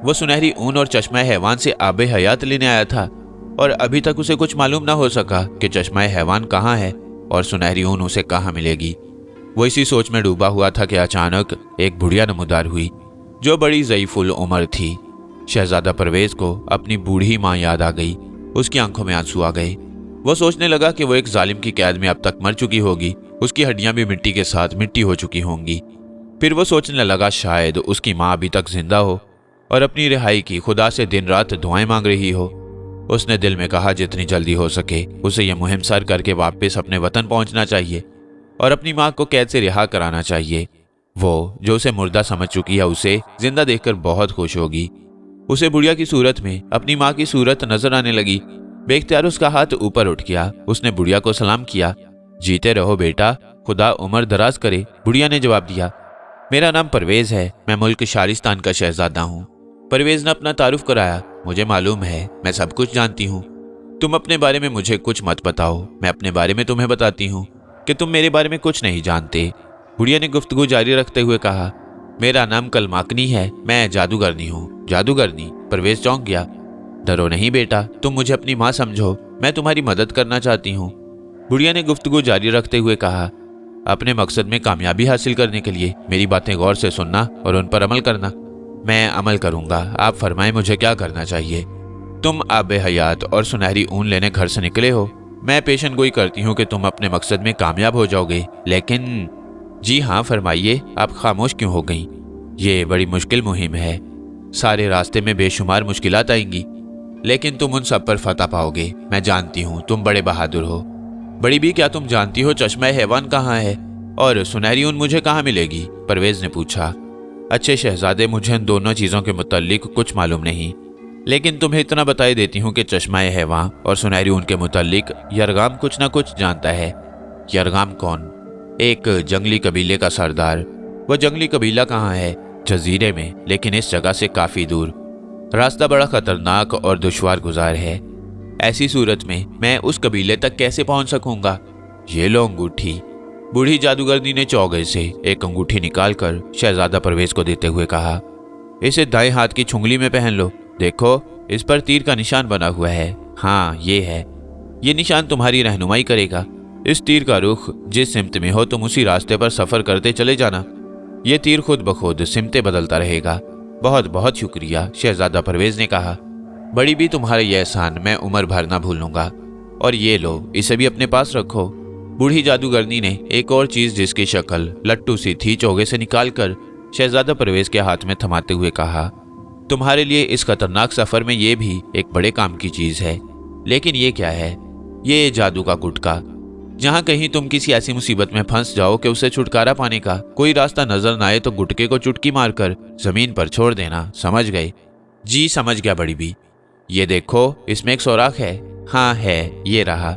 वो सुनहरी ऊन और चश्मा हैवान से आबे हयात लेने आया था और अभी तक उसे कुछ मालूम ना हो सका कि चश्मा हैवान कहाँ है और सुनहरी ऊन उसे कहाँ मिलेगी। वो इसी सोच में डूबा हुआ था कि अचानक एक बुढ़िया नमूदार हुई जो बड़ी ज़ईफुल उम्र थी। शहजादा परवेज को अपनी बूढ़ी माँ याद आ गई। उसकी आंखों में आंसू आ गए। वो सोचने लगा कि वो एक जालिम की कैद में अब तक मर चुकी होगी, उसकी हड्डियां भी मिट्टी के साथ मिट्टी हो चुकी होंगी। फिर वो सोचने लगा शायद उसकी माँ अभी तक जिंदा हो और अपनी रिहाई की खुदा से दिन रात दुआएं मांग रही हो। उसने दिल में कहा जितनी जल्दी हो सके उसे यह मुहिम सर करके वापस अपने वतन पहुंचना चाहिए और अपनी माँ को कैद से रिहा कराना चाहिए। वो जो उसे मुर्दा समझ चुकी है उसे जिंदा देखकर बहुत खुश होगी। उसे बुढ़िया की सूरत में अपनी माँ की सूरत नजर आने लगी। बेख्तियार उसका हाथ ऊपर उठ गया। उसने बुढ़िया को सलाम किया। जीते रहो बेटा, खुदा उम्र दराज करे। बुढ़िया ने जवाब दिया, मेरा नाम परवेज है, मैं मुल्क शारिस्तान का शहजादा हूँ। परवेज ने अपना तारुफ कराया। मुझे मालूम है, मैं सब कुछ जानती हूँ। तुम अपने बारे में मुझे कुछ मत बताओ, मैं अपने बारे में तुम्हें बताती हूँ कि तुम मेरे बारे में कुछ नहीं जानते। बुढ़िया ने गुफ्तगू जारी रखते हुए कहा, मेरा नाम कलमाकनी है, मैं जादूगरनी हूँ। जादूगरनी? परवेज चौंक गया। डरो नहीं बेटा, तुम मुझे अपनी माँ समझो, मैं तुम्हारी मदद करना चाहती हूँ। बुढ़िया ने गुफ्तगू जारी रखते हुए कहा, अपने मकसद में कामयाबी हासिल करने के लिए मेरी बातें गौर से सुनना और उन पर अमल करना। मैं अमल करूंगा, आप फरमाएं मुझे क्या करना चाहिए। तुम आबे हयात और सुनहरी ऊन लेने घर से निकले हो। मैं पेशन गोई करती हूँ कि तुम अपने मकसद में कामयाब हो जाओगे, लेकिन जी हाँ फरमाइए, आप खामोश क्यों हो गई? ये बड़ी मुश्किल मुहिम है, सारे रास्ते में बेशुमार मुश्किलात आएंगी, लेकिन तुम उन सब पर फतह पाओगे। मैं जानती हूँ तुम बड़े बहादुर हो। बड़ी भी, क्या तुम जानती हो चश्मा हैवान कहाँ है और सुनहरी ऊन मुझे कहाँ मिलेगी? परवेज ने पूछा। अच्छे शहजादे, मुझे इन दोनों चीज़ों के मुताल्लिक कुछ मालूम नहीं, लेकिन तुम्हें इतना बताई देती हूँ कि चश्मा हैवान और सुनहरी ऊन के मुताल्लिक यरगाम कुछ ना कुछ जानता है। यरगाम कौन? एक जंगली कबीले का सरदार। वह जंगली कबीला कहाँ है? जजीरे में, लेकिन इस जगह से काफ़ी दूर। रास्ता बड़ा खतरनाक और दुश्वार गुजार है। ऐसी सूरत में मैं उस कबीले तक कैसे पहुंच सकूंगा? ये लो अंगूठी। बूढ़ी जादूगरनी ने चौगे से एक अंगूठी निकालकर शहजादा परवेज को देते हुए कहा, इसे दाएं हाथ की छुंगली में पहन लो। देखो, इस पर तीर का निशान बना हुआ है। हाँ, ये है। ये निशान तुम्हारी रहनुमाई करेगा। इस तीर का रुख जिस सिमत में हो तुम उसी रास्ते पर सफर करते चले जाना। ये तीर खुद बखुद सिमतें बदलता रहेगा। बहुत बहुत शुक्रिया, शहजादा परवेज ने कहा। बड़ी भी, तुम्हारा यह एहसान मैं उम्र भर ना भूलूंगा। और ये लो, इसे भी अपने पास रखो। बूढ़ी जादूगरनी ने एक और चीज जिसकी शक्ल लट्टू सी थी चौगे से निकालकर शहजादा परवेज के हाथ में थमाते हुए कहा, तुम्हारे लिए इस खतरनाक सफर में ये भी एक बड़े काम की चीज है। लेकिन ये क्या है? ये जादू का गुटका। जहां कहीं तुम किसी ऐसी मुसीबत में फंस जाओ कि उससे छुटकारा पाने का कोई रास्ता नजर न आए तो गुटके को चुटकी मारकर जमीन पर छोड़ देना। समझ गए? जी समझ गया बड़ी भी। ये देखो, इसमें एक सुराख है। हाँ है, ये रहा।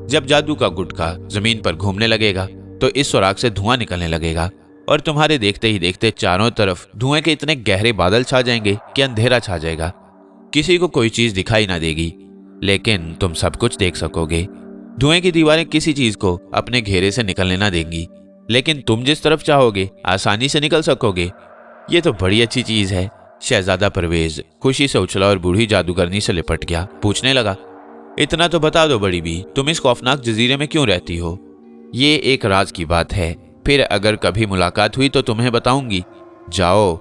जब जादू का गुटका जमीन पर घूमने लगेगा तो इस सुराख से धुआं निकलने लगेगा और तुम्हारे देखते ही देखते चारों तरफ धुएं के इतने गहरे बादल छा जाएंगे कि अंधेरा छा जाएगा। किसी को कोई चीज दिखाई ना देगी, लेकिन तुम सब कुछ देख सकोगे। धुएं की दीवारें किसी चीज को अपने घेरे से निकलने ना देंगी, लेकिन तुम जिस तरफ चाहोगे आसानी से निकल सकोगे। ये तो बड़ी अच्छी चीज है। शहजादा परवेज खुशी से उछला और बूढ़ी जादूगरनी से लिपट गया। पूछने लगा, इतना तो बता दो बड़ी भी, तुम इस खौफनाक जजीरे में क्यों रहती हो? ये एक राज की बात है, फिर अगर कभी मुलाकात हुई तो तुम्हें बताऊंगी। जाओ,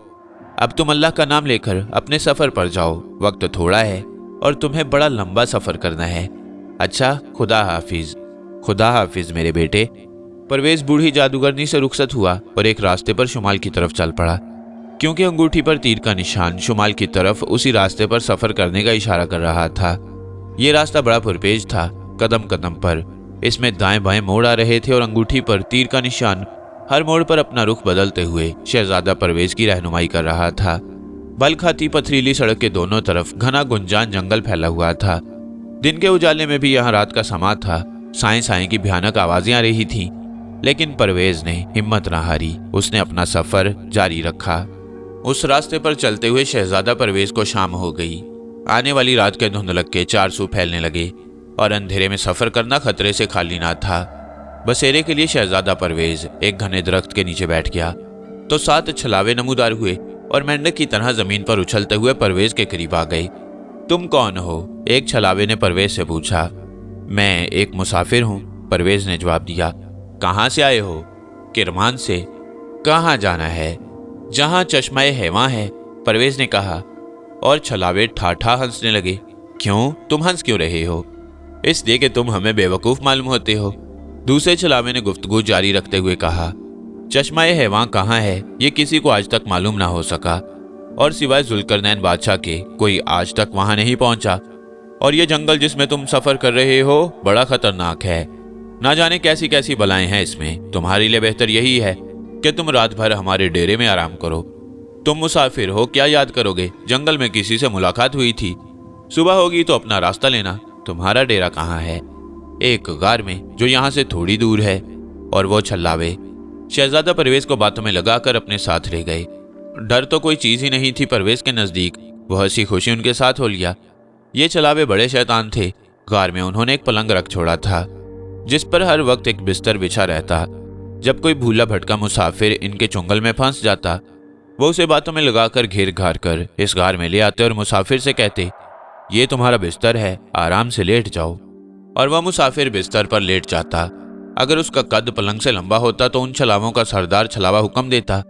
अब तुम अल्लाह का नाम लेकर अपने सफर पर जाओ। वक्त थोड़ा है और तुम्हें बड़ा लंबा सफर करना है। अच्छा, खुदा हाफिज। खुदा हाफिज मेरे बेटे। परवेज बूढ़ी जादूगरनी से रुखसत हुआ और एक रास्ते पर शुमाल की तरफ चल पड़ा। क्योंकि अंगूठी पर तीर का निशान शुमाल की तरफ उसी रास्ते पर सफर करने का इशारा कर रहा था। ये रास्ता बड़ा पुरपेज था। कदम कदम पर इसमें दाएं बाएं मोड़ आ रहे थे और अंगूठी पर तीर का निशान हर मोड़ पर अपना रुख बदलते हुए शहजादा परवेज की रहनुमाई कर रहा था। बल खाती पथरीली सड़क के दोनों तरफ घना गुंजान जंगल फैला हुआ था। दिन के उजाले में भी यहाँ रात का समा था। साएं साएं की भयानक आवाजें आ रही थीं, लेकिन परवेज ने हिम्मत न हारी। उसने अपना सफर जारी रखा। उस रास्ते पर चलते हुए शहजादा परवेज को शाम हो गई। आने वाली रात के धुंधलक्के चारसू फैलने लगे और अंधेरे में सफर करना खतरे से खाली ना था। बसेरे के लिए शहजादा परवेज एक घने दरख्त के नीचे बैठ गया तो 7 छलावे नमूदार हुए और मेंढक की तरह जमीन पर उछलते हुए परवेज के करीब आ गए। तुम कौन हो? एक छलावे ने परवेज से पूछा। मैं एक मुसाफिर हूँ, परवेज ने जवाब दिया। कहाँ से आए हो? किरमान से। कहाँ जाना है? जहाँ चश्मा हैवां है, परवेज ने कहा। और छलावे ठाठा हंसने लगे। क्यों, तुम हंस क्यों रहे हो? इसलिए कि तुम हमें बेवकूफ़ मालूम होते हो। दूसरे छलावे ने गुफ्तगू जारी रखते हुए कहा, चश्मा-ए हैवां कहाँ है ये किसी को आज तक मालूम ना हो सका, और सिवाय जुल्करनैन बादशाह के कोई आज तक वहां नहीं पहुंचा। और ये जंगल जिसमें तुम सफर कर रहे हो बड़ा खतरनाक है। ना जाने कैसी कैसी बलाएं हैं इसमें। तुम्हारे लिए बेहतर यही है कि तुम रात भर हमारे डेरे में आराम करो। तुम मुसाफिर हो, क्या याद करोगे? जंगल में किसी से मुलाकात हुई थी। सुबह होगी तो अपना रास्ता लेना। तुम्हारा डेरा कहाँ है? एक गार में, जो यहाँ से थोड़ी दूर है। और वो छल्लावे शहजादा परवेज को बातों में लगाकर अपने साथ ले गए। डर तो कोई चीज ही नहीं थी परवेज के नजदीक। वो हंसी खुशी उनके साथ हो लिया। ये छलावे बड़े शैतान थे। गार में उन्होंने एक पलंग रख छोड़ा था जिस पर हर वक्त एक बिस्तर बिछा रहता। जब कोई भूला भटका मुसाफिर इनके चुंगल में फंस जाता, वो उसे बातों में लगाकर घेर घार कर इस गार में ले आते और मुसाफिर से कहते, ये तुम्हारा बिस्तर है, आराम से लेट जाओ। और वह मुसाफिर बिस्तर पर लेट जाता। अगर उसका कद पलंग से लंबा होता तो उन छलावों का सरदार छलावा हुक्म देता,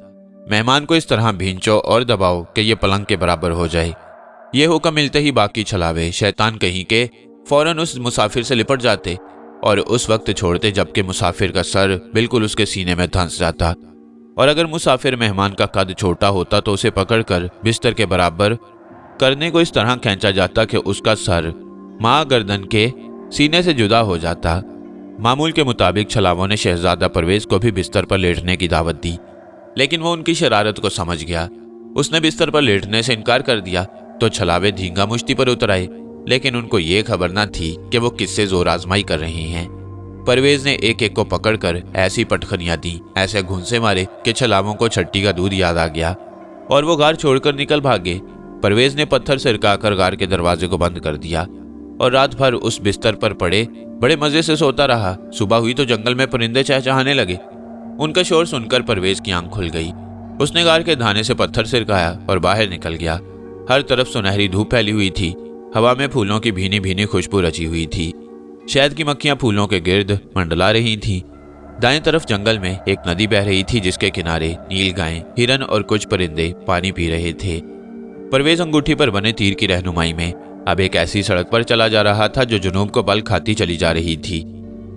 मेहमान को इस तरह भींचो और दबाओ कि ये पलंग के बराबर हो जाए। ये हुक्म मिलते ही बाकी छलावे शैतान कहीं के फौरन उस मुसाफिर से लिपट जाते और उस वक्त छोड़ते जबकि मुसाफिर का सर बिल्कुल उसके सीने में धंस जाता। और अगर मुसाफिर मेहमान का कद छोटा होता तो उसे पकड़कर बिस्तर के बराबर करने को इस तरह खींचा जाता कि उसका सर माँ गर्दन के सीने से जुदा हो जाता। मामूल के मुताबिक छलावों ने शहजादा परवेज को भी बिस्तर पर लेटने की दावत दी, लेकिन वो उनकी शरारत को समझ गया। उसने बिस्तर पर लेटने से इनकार कर दिया तो छलावे धींगा मुश्ती पर उतर आए, लेकिन उनको ये खबर न थी कि वो किससे जोर आजमाई कर रही हैं। परवेज ने एक एक को पकड़कर ऐसी पटखनियां दी, ऐसे घुंसे मारे कि छलावों को छट्टी का दूध याद आ गया और वो गार छोड़कर निकल भागे। परवेज ने पत्थर सिरकाकर गार के दरवाजे को बंद कर दिया और रात भर उस बिस्तर पर पड़े बड़े मजे से सोता रहा। सुबह हुई तो जंगल में परिंदे चहचहाने लगे। उनका शोर सुनकर परवेज की आंख खुल गई। उसने गार के धाने से पत्थर सिरकाया और बाहर निकल गया। हर तरफ सुनहरी धूप फैली हुई थी। हवा में फूलों की भीनी भीनी खुशबू रची हुई थी। शहद की मक्खियां फूलों के गिर्द मंडला रही थीं। दाएं तरफ जंगल में एक नदी बह रही थी जिसके किनारे नील गायें, हिरन और कुछ परिंदे पानी पी रहे थे। परवेज अंगूठी पर बने तीर की रहनुमाई में अब एक ऐसी सड़क पर चला जा रहा था जो जुनूब को बल खाती चली जा रही थी।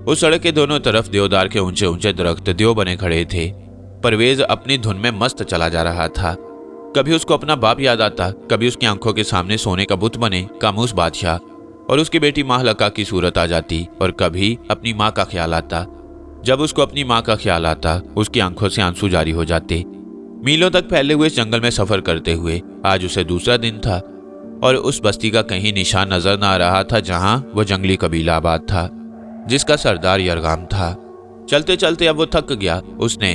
उस सड़क के दोनों तरफ देवदार के ऊंचे ऊंचे दरख्त देव बने खड़े थे। परवेज अपनी धुन में मस्त चला जा रहा था। कभी उसको अपना बाप याद आता, कभी उसकी आंखों के सामने सोने का बुत बने कामूस बादशाह और उसकी बेटी माहलका की सूरत आ जाती, और कभी अपनी माँ का ख्याल आता। जब उसको अपनी माँ का ख्याल आता उसकी आंखों से आंसू जारी हो जाते। मीलों तक फैले हुए इस जंगल में सफर करते हुए आज उसे दूसरा दिन था और उस बस्ती का कहीं निशान नजर न आ रहा था जहां वो जंगली कबीला आबाद था जिसका सरदार यरगाम था। चलते चलते अब वो थक गया। उसने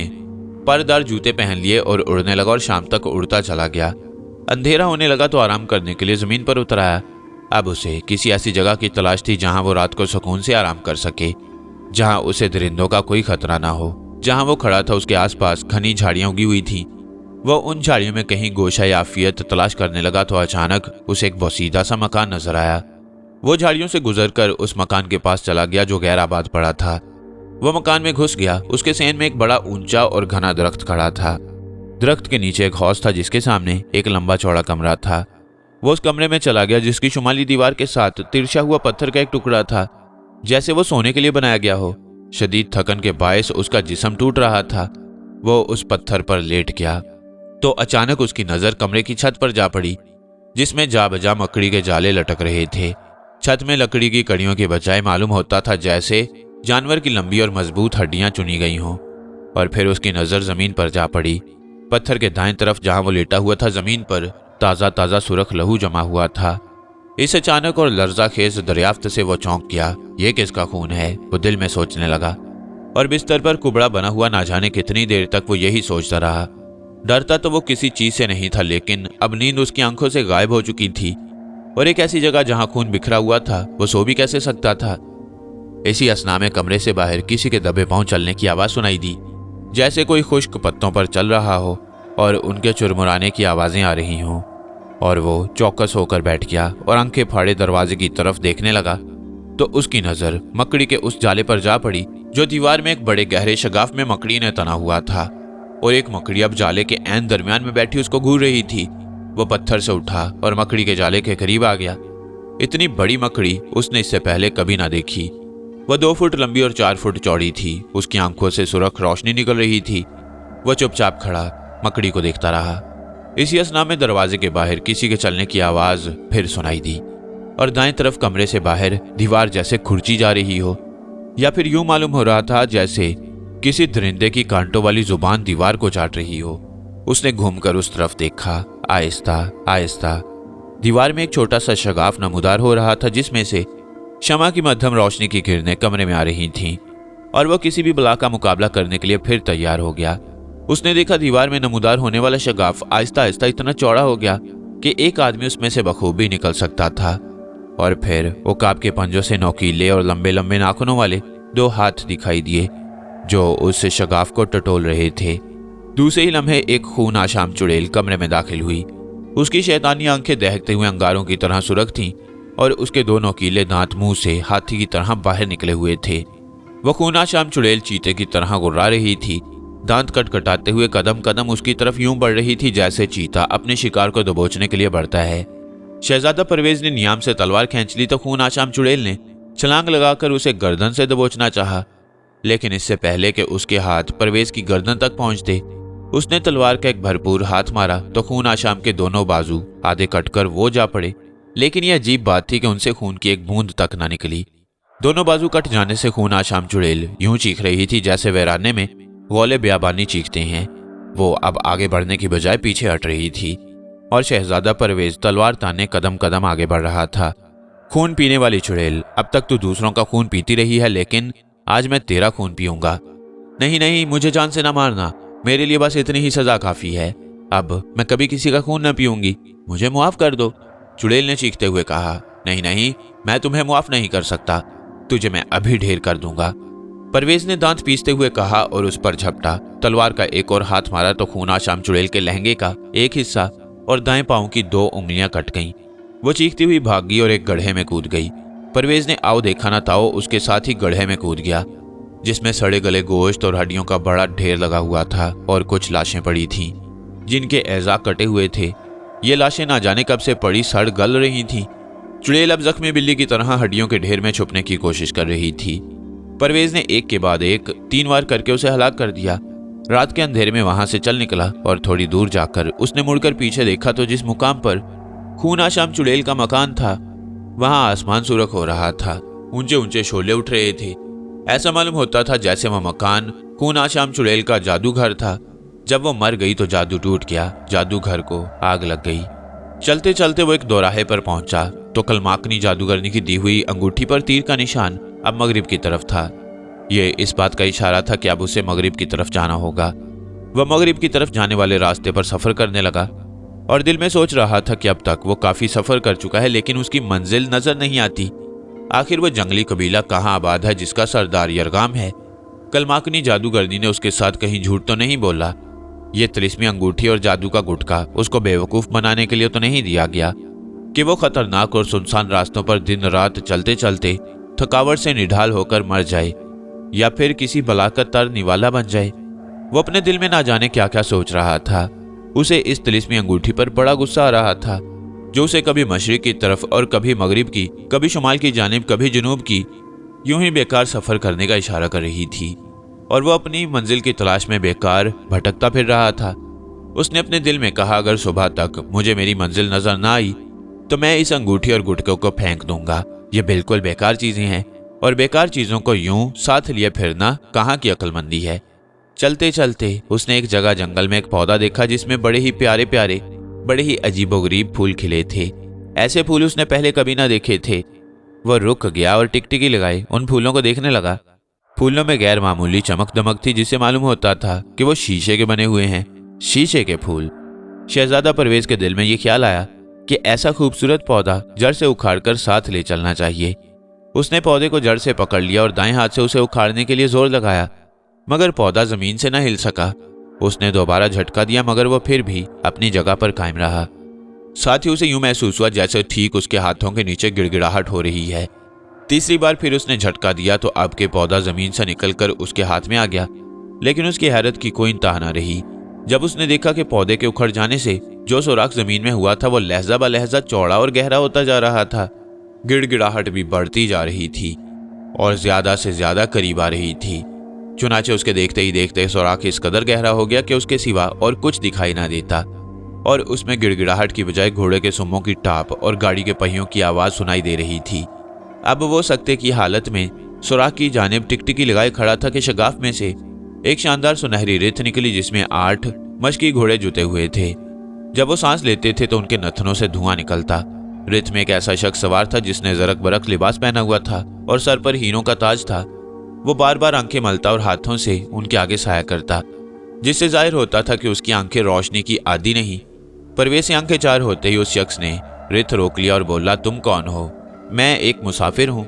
परदार जूते पहन लिए और उड़ने लगा और शाम तक उड़ता चला गया। अंधेरा होने लगा तो आराम करने के लिए जमीन पर उतर आया। अब उसे किसी ऐसी जगह की तलाश थी जहां वो रात को सुकून से आराम कर सके, जहां उसे दरिंदों का कोई खतरा ना हो। जहां वो खड़ा था उसके आसपास घनी झाड़ियां उगी हुई थी। वो उन झाड़ियों में कहीं गोशा या आफियत तलाश करने लगा तो अचानक उसे एक वसीदा सा मकान नजर आया। वो झाड़ियों से गुजरकर उस मकान के पास चला गया जो गैर आबाद पड़ा था। वो मकान में घुस गया। उसके सेन में एक बड़ा ऊंचा और घना दरख्त खड़ा था। दरख्त के नीचे एक हौज था जिसके सामने एक लंबा चौड़ा कमरा था। वो उस कमरे में चला गया जिसकी शुमाली दीवार के साथ तिरछा हुआ पत्थर का एक टुकड़ा था, जैसे वो सोने के लिए बनाया गया हो। शदीद थकन के बायस उसका जिस्म टूट रहा था। वो उस पत्थर पर लेट गया तो अचानक उसकी नजर कमरे की छत पर जा पड़ी जिसमें जा बजा मकड़ी के जाले लटक रहे थे। छत में लकड़ी की कड़ियों के बजाय मालूम होता था जैसे जानवर की लंबी और मजबूत हड्डियां चुनी गई हों। और फिर उसकी नजर जमीन पर जा पड़ी। पत्थर के दाएं तरफ जहां वो लेटा हुआ था जमीन पर ताजा ताजा सुरख लहू जमा हुआ था। इस अचानक और लर्जाखेज दरियाफ्त से वो चौंक गया। ये किसका खून है? वो दिल में सोचने लगा और बिस्तर पर कुबड़ा बना हुआ ना जाने कितनी देर तक वो यही सोचता रहा। डरता तो वो किसी चीज से नहीं था, लेकिन अब नींद उसकी आंखों से गायब हो चुकी थी और एक ऐसी जगह जहां खून बिखरा हुआ था वो सो भी कैसे सकता था। इसी असना में कमरे से बाहर किसी के दबे पांव चलने की आवाज सुनाई दी, जैसे कोई खुश्क पत्तों पर चल रहा हो और उनके चुरमुराने की आवाजें आ रही हों। और वो चौकस होकर बैठ गया और आंखें फाड़े दरवाजे की तरफ देखने लगा तो उसकी नजर मकड़ी के उस जाले पर जा पड़ी जो दीवार में एक बड़े गहरे शगाफ में मकड़ी ने तना हुआ था। और एक मकड़ी अब जाले के ऐन दरमियान में बैठी उसको घूर रही थी। वो पत्थर से उठा और मकड़ी के जाले के करीब आ गया। इतनी बड़ी मकड़ी उसने इससे पहले कभी ना देखी। वह 2 फुट लंबी और 4 फुट चौड़ी थी। उसकी आंखों से सुरख रोशनी निकल रही थी। वह चुपचाप खड़ा मकड़ी को देखता रहा। इसी असना में दरवाजे के बाहर किसी के चलने की आवाज फिर सुनाई दी और दाएं तरफ कमरे से बाहर दीवार जैसे खुरची जा रही हो, या फिर यूं मालूम हो रहा था जैसे किसी दरिंदे की कांटों वाली जुबान दीवार को चाट रही हो। उसने घूमकर उस तरफ देखा। आहिस्ता आहिस्ता दीवार में एक छोटा सा शगाफ नमूदार हो रहा था, जिसमें से शमा की मध्यम रोशनी की किरणें कमरे में आ रही थीं, और वह किसी भी बला का मुकाबला करने के लिए फिर तैयार हो गया। उसने देखा दीवार में नमूदार होने वाला शगाफ आहिस्ता आहिस्ता इतना चौड़ा हो गया कि एक आदमी उसमें से बखूबी निकल सकता था। और फिर उकाब के पंजों से नोकीले और लंबे लंबे नाखूनों वाले 2 हाथ दिखाई दिए जो उस शगाफ को टटोल रहे थे। दूसरे ही लम्हे एक खून आशाम चुड़ैल कमरे में दाखिल हुई। उसकी शैतानी आंखें दहकते हुए अंगारों की तरह सुर्ख थीं और उसके 2 नोकीले दांत मुंह से हाथी की तरह बाहर निकले हुए थे। वह खून आशाम चुड़ैल चीते की तरह गुर्रा रही थी। दांत कटकटाते हुए कदम कदम उसकी तरफ यूं बढ़ रही थी जैसे चीता अपने शिकार को दबोचने के लिए बढ़ता है। शहजादा परवेज ने नियाम से तलवार खींच ली तो खून आशाम चुड़ैल ने छलांग लगाकर उसे गर्दन से दबोचना चाहा, लेकिन इससे पहले कि उसके हाथ परवेज की गर्दन तक पहुंचते उसने तलवार का एक भरपूर हाथ मारा तो खून आशाम के दोनों बाजू आधे कटकर वो जा पड़े। लेकिन यह अजीब बात थी कि उनसे खून की एक बूंद तक ना निकली। दोनों बाजू कट जाने से खून आशाम चुड़ैल यूं चीख रही थी जैसे वैराने में गौले बियाबानी चीखते हैं। वो अब आगे बढ़ने की बजाय पीछे हट रही थी और शहजादा परवेज तलवार ताने कदम कदम आगे बढ़ रहा था। खून पीने वाली चुड़ैल, अब तक तू दूसरों का खून पीती रही है, लेकिन आज मैं तेरा खून पीऊंगा। नहीं नहीं, मुझे जान से ना मारना, मेरे लिए बस इतनी ही सजा काफी है। अब मैं कभी किसी का खून न पीऊंगी, मुझे मुआफ कर दो, चुड़ैल ने चीखते हुए कहा। नहीं नहीं, मैं तुम्हें मुआफ नहीं कर सकता, तुझे मैं अभी ढेर कर दूंगा, परवेज ने दांत पीसते हुए कहा और उस पर झपटा। तलवार का एक और हाथ मारा तो खून आशाम चुड़ैल के लहंगे का एक हिस्सा और दाएं पांव की 2 उंगलियां कट गईं। वो चीखती हुई भाग गई और एक गड्ढे में कूद गई। परवेज ने आओ देखा ना ताओ उसके साथ ही गड्ढे में कूद गया, जिसमें सड़े गले गोश्त और हड्डियों का बड़ा ढेर लगा हुआ था और कुछ लाशें पड़ी थीं जिनके एज़ा कटे हुए थे। ये लाशें ना जाने कब से पड़ी सड़ गल रही थीं। चुड़ैल अब जख्मी बिल्ली की तरह हड्डियों के ढेर में छुपने की कोशिश कर रही थी। परवेज ने एक के बाद एक 3 बार करके उसे हलाक कर दिया। रात के अंधेरे में वहां से चल निकला और थोड़ी दूर जाकर उसने मुड़कर पीछे देखा तो जिस मुकाम पर खून आशाम चुड़ैल का मकान था वहां आसमान सुर्ख हो रहा था। ऊंचे ऊंचे शोले उठ रहे थे। ऐसा मालूम होता था जैसे वह मकान खून आशाम चुड़ैल का जादूघर था। जब वो मर गई तो जादू टूट गया, जादूघर को आग लग गई। चलते चलते वो एक दोराहे पर पहुंचा तो कलमाकनी जादूगरनी की दी हुई अंगूठी पर तीर का निशान अब मगरिब की तरफ था। ये इस बात का इशारा था कि अब उसे मगरिब की तरफ जाना होगा। वह मगरिब की तरफ जाने वाले रास्ते पर सफर करने लगा और दिल में सोच रहा था कि अब तक वो काफी सफर कर चुका है, लेकिन उसकी मंजिल नजर नहीं आती। आखिर वह जंगली कबीला कहाँ आबाद है जिसका सरदार यरगाम है। कलमाकनी जादूगरनी ने उसके साथ कहीं झूठ तो नहीं बोला। ये तिलिस्मी अंगूठी और जादू का गुटका उसको बेवकूफ बनाने के लिए तो नहीं दिया गया कि वो खतरनाक और सुनसान रास्तों पर दिन रात चलते चलते थकावट से निढाल होकर मर जाए या फिर किसी बला का तर निवाला बन जाए। वो अपने दिल में ना जाने क्या क्या सोच रहा था। उसे इस तिलिस्मी अंगूठी पर बड़ा गुस्सा आ रहा था जो उसे कभी मशरिक की तरफ और कभी मगरिब की, कभी शुमाल की जानिब, कभी जुनूब की यूं ही बेकार सफर करने का इशारा कर रही थी और वो अपनी मंजिल की तलाश में बेकार भटकता फिर रहा था। उसने अपने दिल में कहा, अगर सुबह तक मुझे मेरी मंजिल नजर ना आई तो मैं इस अंगूठी और गुटकों को फेंक दूंगा। ये बिल्कुल बेकार चीजें हैं और बेकार चीजों को यूं साथ लिए फिरना कहाँ की अक्लमंदी है। चलते चलते उसने एक जगह जंगल में एक पौधा देखा जिसमें बड़े ही प्यारे प्यारे, बड़े ही अजीबोगरीब फूल खिले थे। ऐसे फूल उसने पहले कभी ना देखे थे। वह रुक गया और टिकटिकी लगाए उन फूलों को देखने लगा। फूलों में गैर मामूली चमक दमक थी जिससे मालूम होता था कि वो शीशे के बने हुए हैं। शीशे के फूल। शहजादा परवेज के दिल में ये ख्याल आया कि ऐसा खूबसूरत पौधा जड़ से उखाड़कर साथ ले चलना चाहिए। उसने पौधे को जड़ से पकड़ लिया और दाएं हाथ से उसे उखाड़ने के लिए जोर लगाया, मगर पौधा जमीन से न हिल सका। उसने दोबारा झटका दिया मगर वो फिर भी अपनी जगह पर कायम रहा। साथ ही उसे यूं महसूस हुआ जैसे ठीक उसके हाथों के नीचे गिड़गिड़ाहट हो रही है। तीसरी बार फिर उसने झटका दिया तो अब के पौधा जमीन से निकलकर उसके हाथ में आ गया, लेकिन उसकी हैरत की कोई इंतहा न रही जब उसने देखा कि पौधे के उखड़ जाने से जो सुराख जमीन में हुआ था वो लहजा ब लहजा चौड़ा और गहरा होता जा रहा था। गिड़गिड़ाहट भी बढ़ती जा रही थी और ज्यादा से ज्यादा करीब आ रही थी। चुनाचे उसके देखते ही देखते सुराख इस कदर गहरा हो गया कि उसके सिवा और कुछ दिखाई ना देता और उसमें गिड़गिड़ाहट की बजाय घोड़े के सुम्मों की टाप और गाड़ी के पहियों की आवाज सुनाई दे रही थी। अब वो सकते की हालत में सुराख की जानिब टिकटिकी लगाए खड़ा था कि शगाफ में से एक शानदार सुनहरी रेत निकली जिसमें 8 मशकी घोड़े जुटे हुए थे। जब वो सांस लेते थे तो उनके नथनों से धुआं निकलता। रेत में एक ऐसा शख्स सवार था जिसने जरक बरक लिबास पहना हुआ था और सर पर हीरों का ताज था। वो बार बार आंखें मलता और हाथों से उनके आगे साया करता, जिससे जाहिर होता था कि उसकी आंखें रोशनी की आदी नहीं। परवेज से आंखें चार होते ही उस शख्स ने रेत रोक लिया और बोला, तुम कौन हो? मैं एक मुसाफिर हूँ।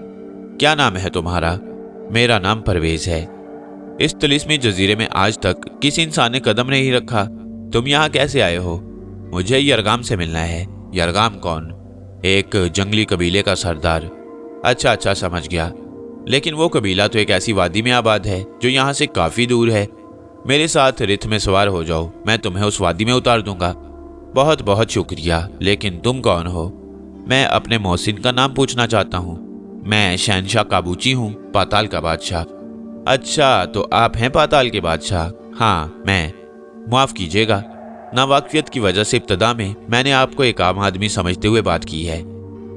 क्या नाम है तुम्हारा? मेरा नाम परवेज है। इस तिलिस्मी जजीरे में आज तक किसी इंसान ने कदम नहीं रखा। तुम यहाँ कैसे आए हो? मुझे यरगाम से मिलना है। यरगाम कौन? एक जंगली कबीले का सरदार। अच्छा समझ गया, लेकिन वो कबीला तो एक ऐसी वादी में आबाद है जो यहाँ से काफी दूर है। मेरे साथ रिथ में सवार हो जाओ, मैं तुम्हें उस वादी में उतार दूंगा। बहुत बहुत शुक्रिया, लेकिन तुम कौन हो? मैं अपने मोहसिन का नाम पूछना चाहता हूँ। मैं शहनशाह काबूची हूँ, पाताल का बादशाह। अच्छा, तो आप हैं पाताल के बादशाह? हाँ मैं। माफ कीजिएगा, नावाकिफियत की वजह से इब्तदा में मैंने आपको एक आम आदमी समझते हुए बात की है।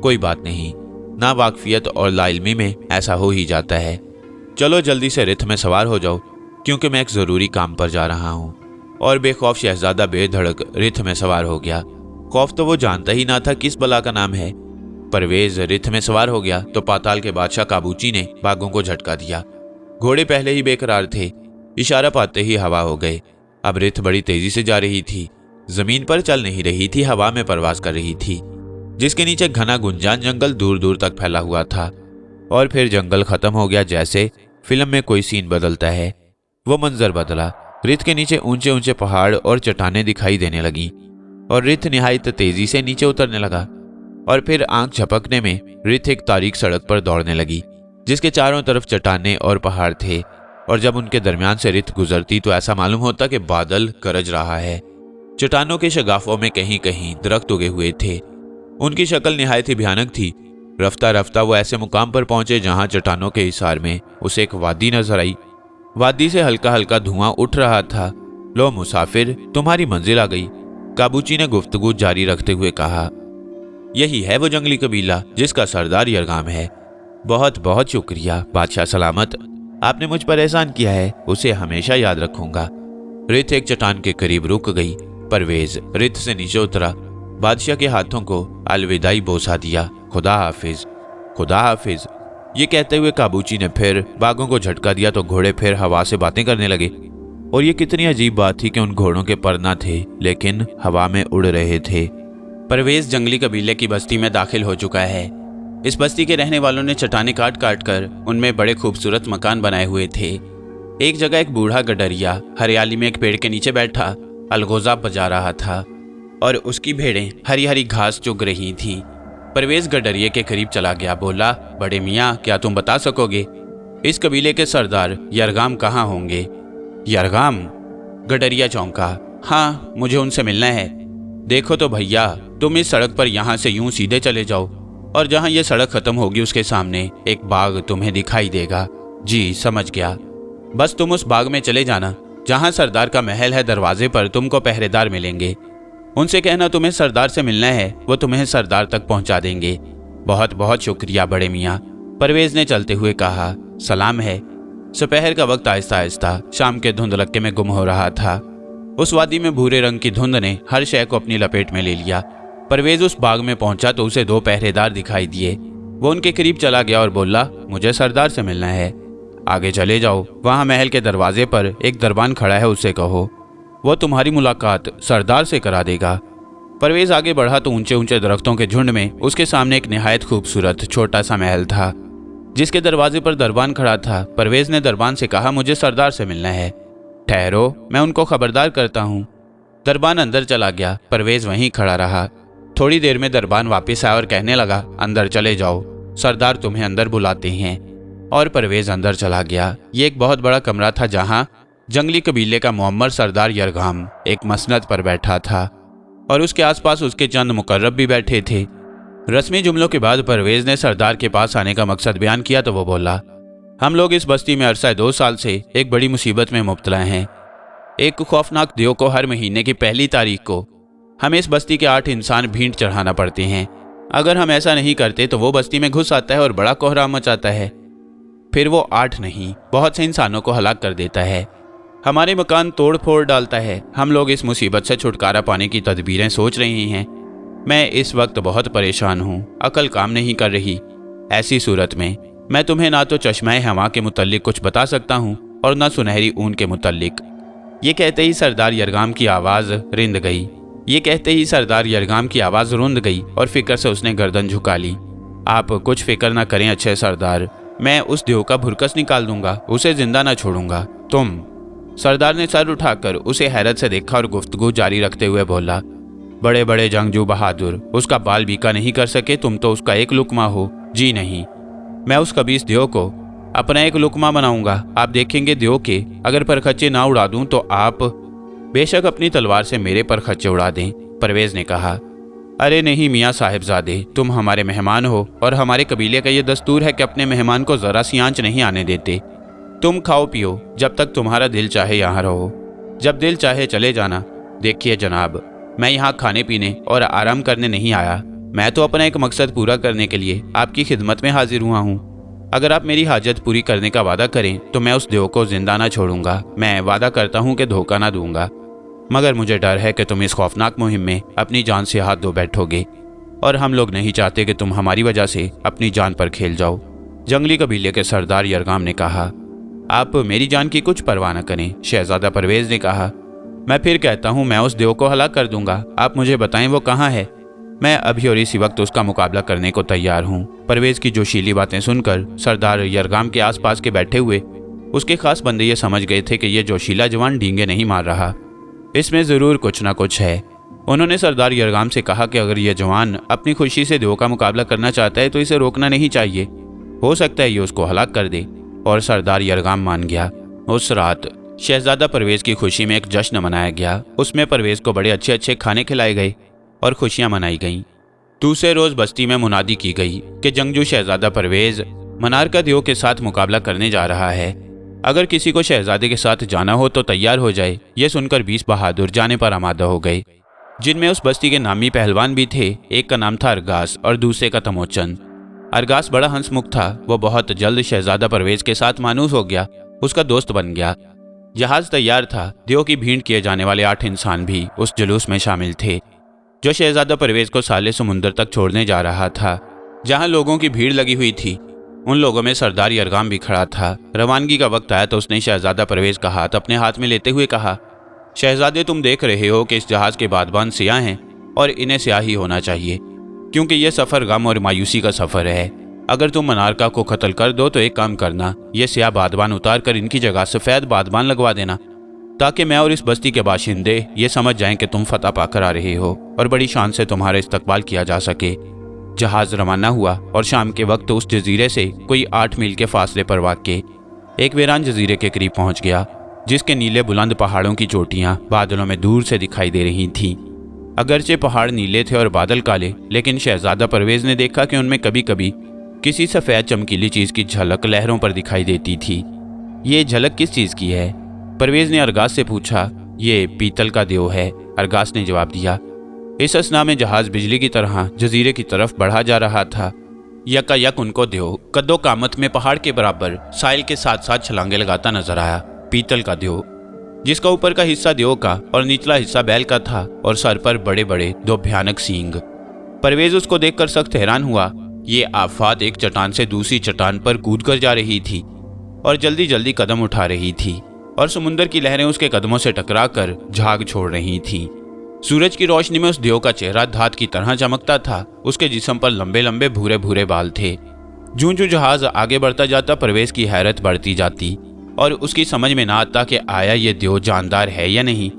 कोई बात नहीं, नावाकिफियत और लाइल्मी में ऐसा हो ही जाता है। चलो जल्दी से रिथ में सवार हो जाओ, क्योंकि मैं एक ज़रूरी काम पर जा रहा हूँ। और बेखौफ शहजादा बेधड़क रिथ में सवार हो गया। खौफ तो वो जानता ही ना था किस बला का नाम है। परवेज रिथ में सवार हो गया तो पाताल के बादशाह काबूची ने बागों को झटका दिया। घोड़े पहले ही बेकरार थे, इशारा पाते ही हवा हो गए। अब रिथ बड़ी तेजी से जा रही थी, जमीन पर चल नहीं रही थी, हवा में परवास कर रही थी, जिसके नीचे घना गुंजान जंगल दूर दूर तक फैला हुआ था। और फिर जंगल खत्म हो गया, जैसे फिल्म में कोई सीन बदलता है। वो मंजर बदला। रिथ के नीचे ऊंचे ऊंचे पहाड़ और चट्टानें दिखाई देने लगी और रिथ निहायत तेजी से नीचे उतरने लगा। और फिर आंख झपकने में रिथ एक तारीक सड़क पर दौड़ने लगी, जिसके चारों तरफ चट्टानें और पहाड़ थे। और जब उनके दरमियान से रिथ गुजरती तो ऐसा मालूम होता कि बादल गरज रहा है। चट्टानों के शगाफों में कहीं कहीं दरख्त उगे हुए थे। उनकी शक्ल निहायत ही भयानक थी। रफ्ता रफ्ता वो ऐसे मुकाम पर पहुंचे जहां चट्टानों के हिसार में उसे एक वादी नजर आई। वादी से हल्का हल्का धुआं उठ रहा था। लो मुसाफिर, तुम्हारी मंजिल आ गई, काबूची ने गुफ्तगू जारी रखते हुए कहा। यही है वो जंगली कबीला जिसका सरदार यरगाम है। बहुत बहुत शुक्रिया बादशाह सलामत, आपने मुझ पर एहसान किया है, उसे हमेशा याद रखूंगा। रिथ एक चट्टान के करीब रुक गई। परवेज रिथ से नीचे उतरा, बादशाह के हाथों को अलविदाई बोसा दिया। खुदा हाफिज, खुदा हाफिज, ये कहते हुए काबूची ने फिर बागों को झटका दिया तो घोड़े फिर हवा से बातें करने लगे। और ये कितनी अजीब बात थी कि उन घोड़ों के पर ना थे, लेकिन हवा में उड़ रहे थे। परवेज जंगली कबीले की बस्ती में दाखिल हो चुका है। इस बस्ती के रहने वालों ने चट्टानें काट काट कर उनमें बड़े खूबसूरत मकान बनाए हुए थे। एक जगह एक बूढ़ा गडरिया हरियाली में एक पेड़ के नीचे बैठा अलगोजा बजा रहा था और उसकी भेड़ें हरी हरी घास चुग रही थीं। परवेज गडरिये के करीब चला गया, बोला, बड़े मियाँ, क्या तुम बता सकोगे इस कबीले के सरदार यरगाम कहाँ होंगे? यरगाम? गडरिया चौंका। हाँ, मुझे उनसे मिलना है। देखो तो भैया, तुम इस सड़क पर यहाँ से यूं सीधे चले जाओ और जहाँ ये सड़क खत्म होगी उसके सामने एक बाग तुम्हें दिखाई देगा। जी समझ गया। बस तुम उस बाग में चले जाना जहाँ सरदार का महल है। दरवाजे पर तुमको पहरेदार मिलेंगे। उनसे कहना तुम्हें सरदार से मिलना है, वो तुम्हें सरदार तक पहुँचा देंगे। बहुत बहुत शुक्रिया बड़े मियाँ, परवेज ने चलते हुए कहा। सलाम है। दोपहर का वक्त आहिस्ता आहिस्ता शाम के धुंधलक्के में गुम हो रहा था। उस वादी में भूरे रंग की धुंध ने हर शय को अपनी लपेट में ले लिया। परवेज उस बाग में पहुंचा तो उसे 2 पहरेदार दिखाई दिए। वो उनके करीब चला गया और बोला, मुझे सरदार से मिलना है। आगे चले जाओ, वहां महल के दरवाजे पर एक दरबान खड़ा है, उससे कहो, वो तुम्हारी मुलाकात सरदार से करा देगा। परवेज आगे बढ़ा तो ऊंचे ऊंचे दरख्तों के झुंड में उसके सामने एक निहायत खूबसूरत छोटा सा महल था, जिसके दरवाजे पर दरबान खड़ा था। परवेज ने दरबान से कहा, मुझे सरदार से मिलना है। ठहरो, मैं उनको खबरदार करता हूँ। दरबान अंदर चला गया। परवेज वहीं खड़ा रहा। थोड़ी देर में दरबान वापस आया और कहने लगा, अंदर चले जाओ, सरदार तुम्हें अंदर बुलाते हैं। और परवेज अंदर चला गया। ये एक बहुत बड़ा कमरा था जहाँ जंगली कबीले का मुअम्मर सरदार यरगाम एक मसनद पर बैठा था। और उसके आसपास उसके चंद मुकर्रब भी बैठे थे। रस्मी जुमलों के बाद परवेज ने सरदार के पास आने का मकसद बयान किया तो वो बोला, हम लोग इस बस्ती में अरसा 2 साल से एक बड़ी मुसीबत में मुब्तला हैं। एक खौफनाक देव को हर महीने की पहली तारीख को हमें इस बस्ती के 8 इंसान भींट चढ़ाना पड़ते हैं। अगर हम ऐसा नहीं करते तो वो बस्ती में घुस आता है और बड़ा कोहराम मचाता है। फिर वो 8 नहीं, बहुत से इंसानों को हलाक कर देता है, हमारे मकान तोड़ फोड़ डालता है। हम लोग इस मुसीबत से छुटकारा पाने की तदबीरें सोच रहे हैं। मैं इस वक्त बहुत परेशान हूँ, अकल काम नहीं कर रही। ऐसी सूरत में मैं तुम्हें ना तो चश्मा हवा के मुतल्लिक कुछ बता सकता हूँ और ना सुनहरी ऊन के मुतल्लिक। ये कहते ही सरदार यरगाम की आवाज़ रिंद गई। रुंध गई और फिक्र से उसने गर्दन झुका ली। आप कुछ फिक्र ना करें अच्छे सरदार, मैं उस देव का भुरकस निकाल दूंगा, उसे जिंदा ना छोड़ूंगा। तुम? सरदार ने सर उठाकर उसे हैरत से देखा और गुफ्तगू जारी रखते हुए बोला, बड़े बड़े जंगजू बहादुर उसका बाल बीका नहीं कर सके, तुम तो उसका एक लुकमा हो। जी नहीं, मैं उस कबीस देव को अपना एक लुकमा बनाऊंगा। आप देखेंगे देव के अगर परखच्चे ना उड़ा दूं तो आप बेशक अपनी तलवार से मेरे परखच्चे उड़ा दें। परवेज ने कहा, अरे नहीं मियाँ साहिबजादे, तुम हमारे मेहमान हो और हमारे कबीले का ये दस्तूर है कि अपने मेहमान को ज़रा सी आंच नहीं आने देते। तुम खाओ पियो, जब तक तुम्हारा दिल चाहे यहाँ रहो, जब दिल चाहे चले जाना। देखिए जनाब, मैं यहाँ खाने पीने और आराम करने नहीं आया। मैं तो अपना एक मकसद पूरा करने के लिए आपकी खिदमत में हाजिर हुआ हूँ। अगर आप मेरी हाजत पूरी करने का वादा करें तो मैं उस देव को जिंदा ना छोड़ूंगा। मैं वादा करता हूँ कि धोखा ना दूंगा, मगर मुझे डर है कि तुम इस खौफनाक मुहिम में अपनी जान से हाथ धो बैठोगे और हम लोग नहीं चाहते कि तुम हमारी वजह से अपनी जान पर खेल जाओ। जंगली कबीले के सरदार यरगाम ने कहा, आप मेरी जान की कुछ परवाह न करें। शहजादा परवेज ने कहा, मैं फिर कहता हूँ मैं उस देव को हलाक कर दूंगा। आप मुझे बताएं वो कहाँ है, मैं अभी और इसी वक्त उसका मुकाबला करने को तैयार हूँ। परवेज की जोशीली बातें सुनकर सरदार यरगाम के आसपास के बैठे हुए उसके खास बंदे ये समझ गए थे कि ये जोशीला जवान डींगे नहीं मार रहा, इसमें ज़रूर कुछ ना कुछ है। उन्होंने सरदार यरगाम से कहा कि अगर ये जवान अपनी खुशी से देव का मुकाबला करना चाहता है तो इसे रोकना नहीं चाहिए, हो सकता है ये उसको हलाक कर दे। और सरदार यरगाम मान गया। उस रात शहजादा परवेज की खुशी में एक जश्न मनाया गया। उसमें परवेज को बड़े अच्छे अच्छे खाने खिलाए गए और खुशियां मनाई गईं। दूसरे रोज बस्ती में मुनादी की गई कि जंगजू शहजादा परवेज मनारका देव के साथ मुकाबला करने जा रहा है। अगर किसी को शहजादे के साथ जाना हो तो तैयार हो जाए। यह सुनकर 20 बहादुर जाने पर आमादा हो गए, जिनमें उस बस्ती के नामी पहलवान भी थे। एक का नाम था अरगास और दूसरे का तमोचन। अरगास बड़ा हंसमुख था। वो बहुत जल्द शहजादा परवेज के साथ मानूस हो गया, उसका दोस्त बन गया। जहाज तैयार था। देव की भीड़ किए जाने वाले 8 इंसान भी उस जुलूस में शामिल थे जो शहजादा परवेज को साले समुंदर तक छोड़ने जा रहा था। जहां लोगों की भीड़ लगी हुई थी उन लोगों में सरदार यरगाम भी खड़ा था। रवानगी का वक्त आया तो उसने शहजादा परवेज का हाथ अपने हाथ में लेते हुए कहा, शहजादे तुम देख रहे हो कि इस जहाज के बादबान सियाह हैं और इन्हें सियाह ही होना चाहिए, क्योंकि यह सफ़र गम और मायूसी का सफ़र है। अगर तुम मनारका को कत्ल कर दो तो एक काम करना, ये सियाह बादबान उतार कर इनकी जगह सफ़ेद बादबान लगवा देना, ताकि मैं और इस बस्ती के बाशिंदे ये समझ जाएं कि तुम फतह पाकर आ रहे हो और बड़ी शान से तुम्हारा इस्तकबाल किया जा सके। जहाज रवाना हुआ और शाम के वक्त उस जजीरे से कोई 8 मील के फासले पर वाक़े एक वीरान जजीरे के करीब पहुंच गया, जिसके नीले बुलंद पहाड़ों की चोटियां बादलों में दूर से दिखाई दे रही थीं। अगरचे पहाड़ नीले थे और बादल काले, लेकिन शहजादा परवेज ने देखा कि उनमें कभी कभी किसी सफ़ेद चमकीली चीज़ की झलक लहरों पर दिखाई देती थी। ये झलक किस चीज़ की है? परवेज ने अरगास से पूछा। ये पीतल का देव है, अरगास ने जवाब दिया। इस असना में जहाज बिजली की तरह जजीरे की तरफ बढ़ा जा रहा था। यकायक उनको देव कद्दो कामत में पहाड़ के बराबर साहिल के साथ साथ छलांगे लगाता नजर आया। पीतल का देव, जिसका ऊपर का हिस्सा देव का और निचला हिस्सा बैल का था और सर पर बड़े बड़े 2 भयानक सींग। परवेज उसको देखकर सख्त हैरान हुआ। ये आफात एक चट्टान से दूसरी चट्टान पर कूद कर जा रही थी और जल्दी जल्दी कदम उठा रही थी और समुंदर की लहरें उसके कदमों से टकराकर झाग छोड़ रही थीं। सूरज की रोशनी में उस देव का चेहरा धात की तरह चमकता था। उसके जिस्म पर लंबे लंबे भूरे भूरे बाल थे। जूं जूं जहाज आगे बढ़ता जाता परवेज की हैरत बढ़ती जाती और उसकी समझ में ना आता कि आया ये देव जानदार है या नहीं।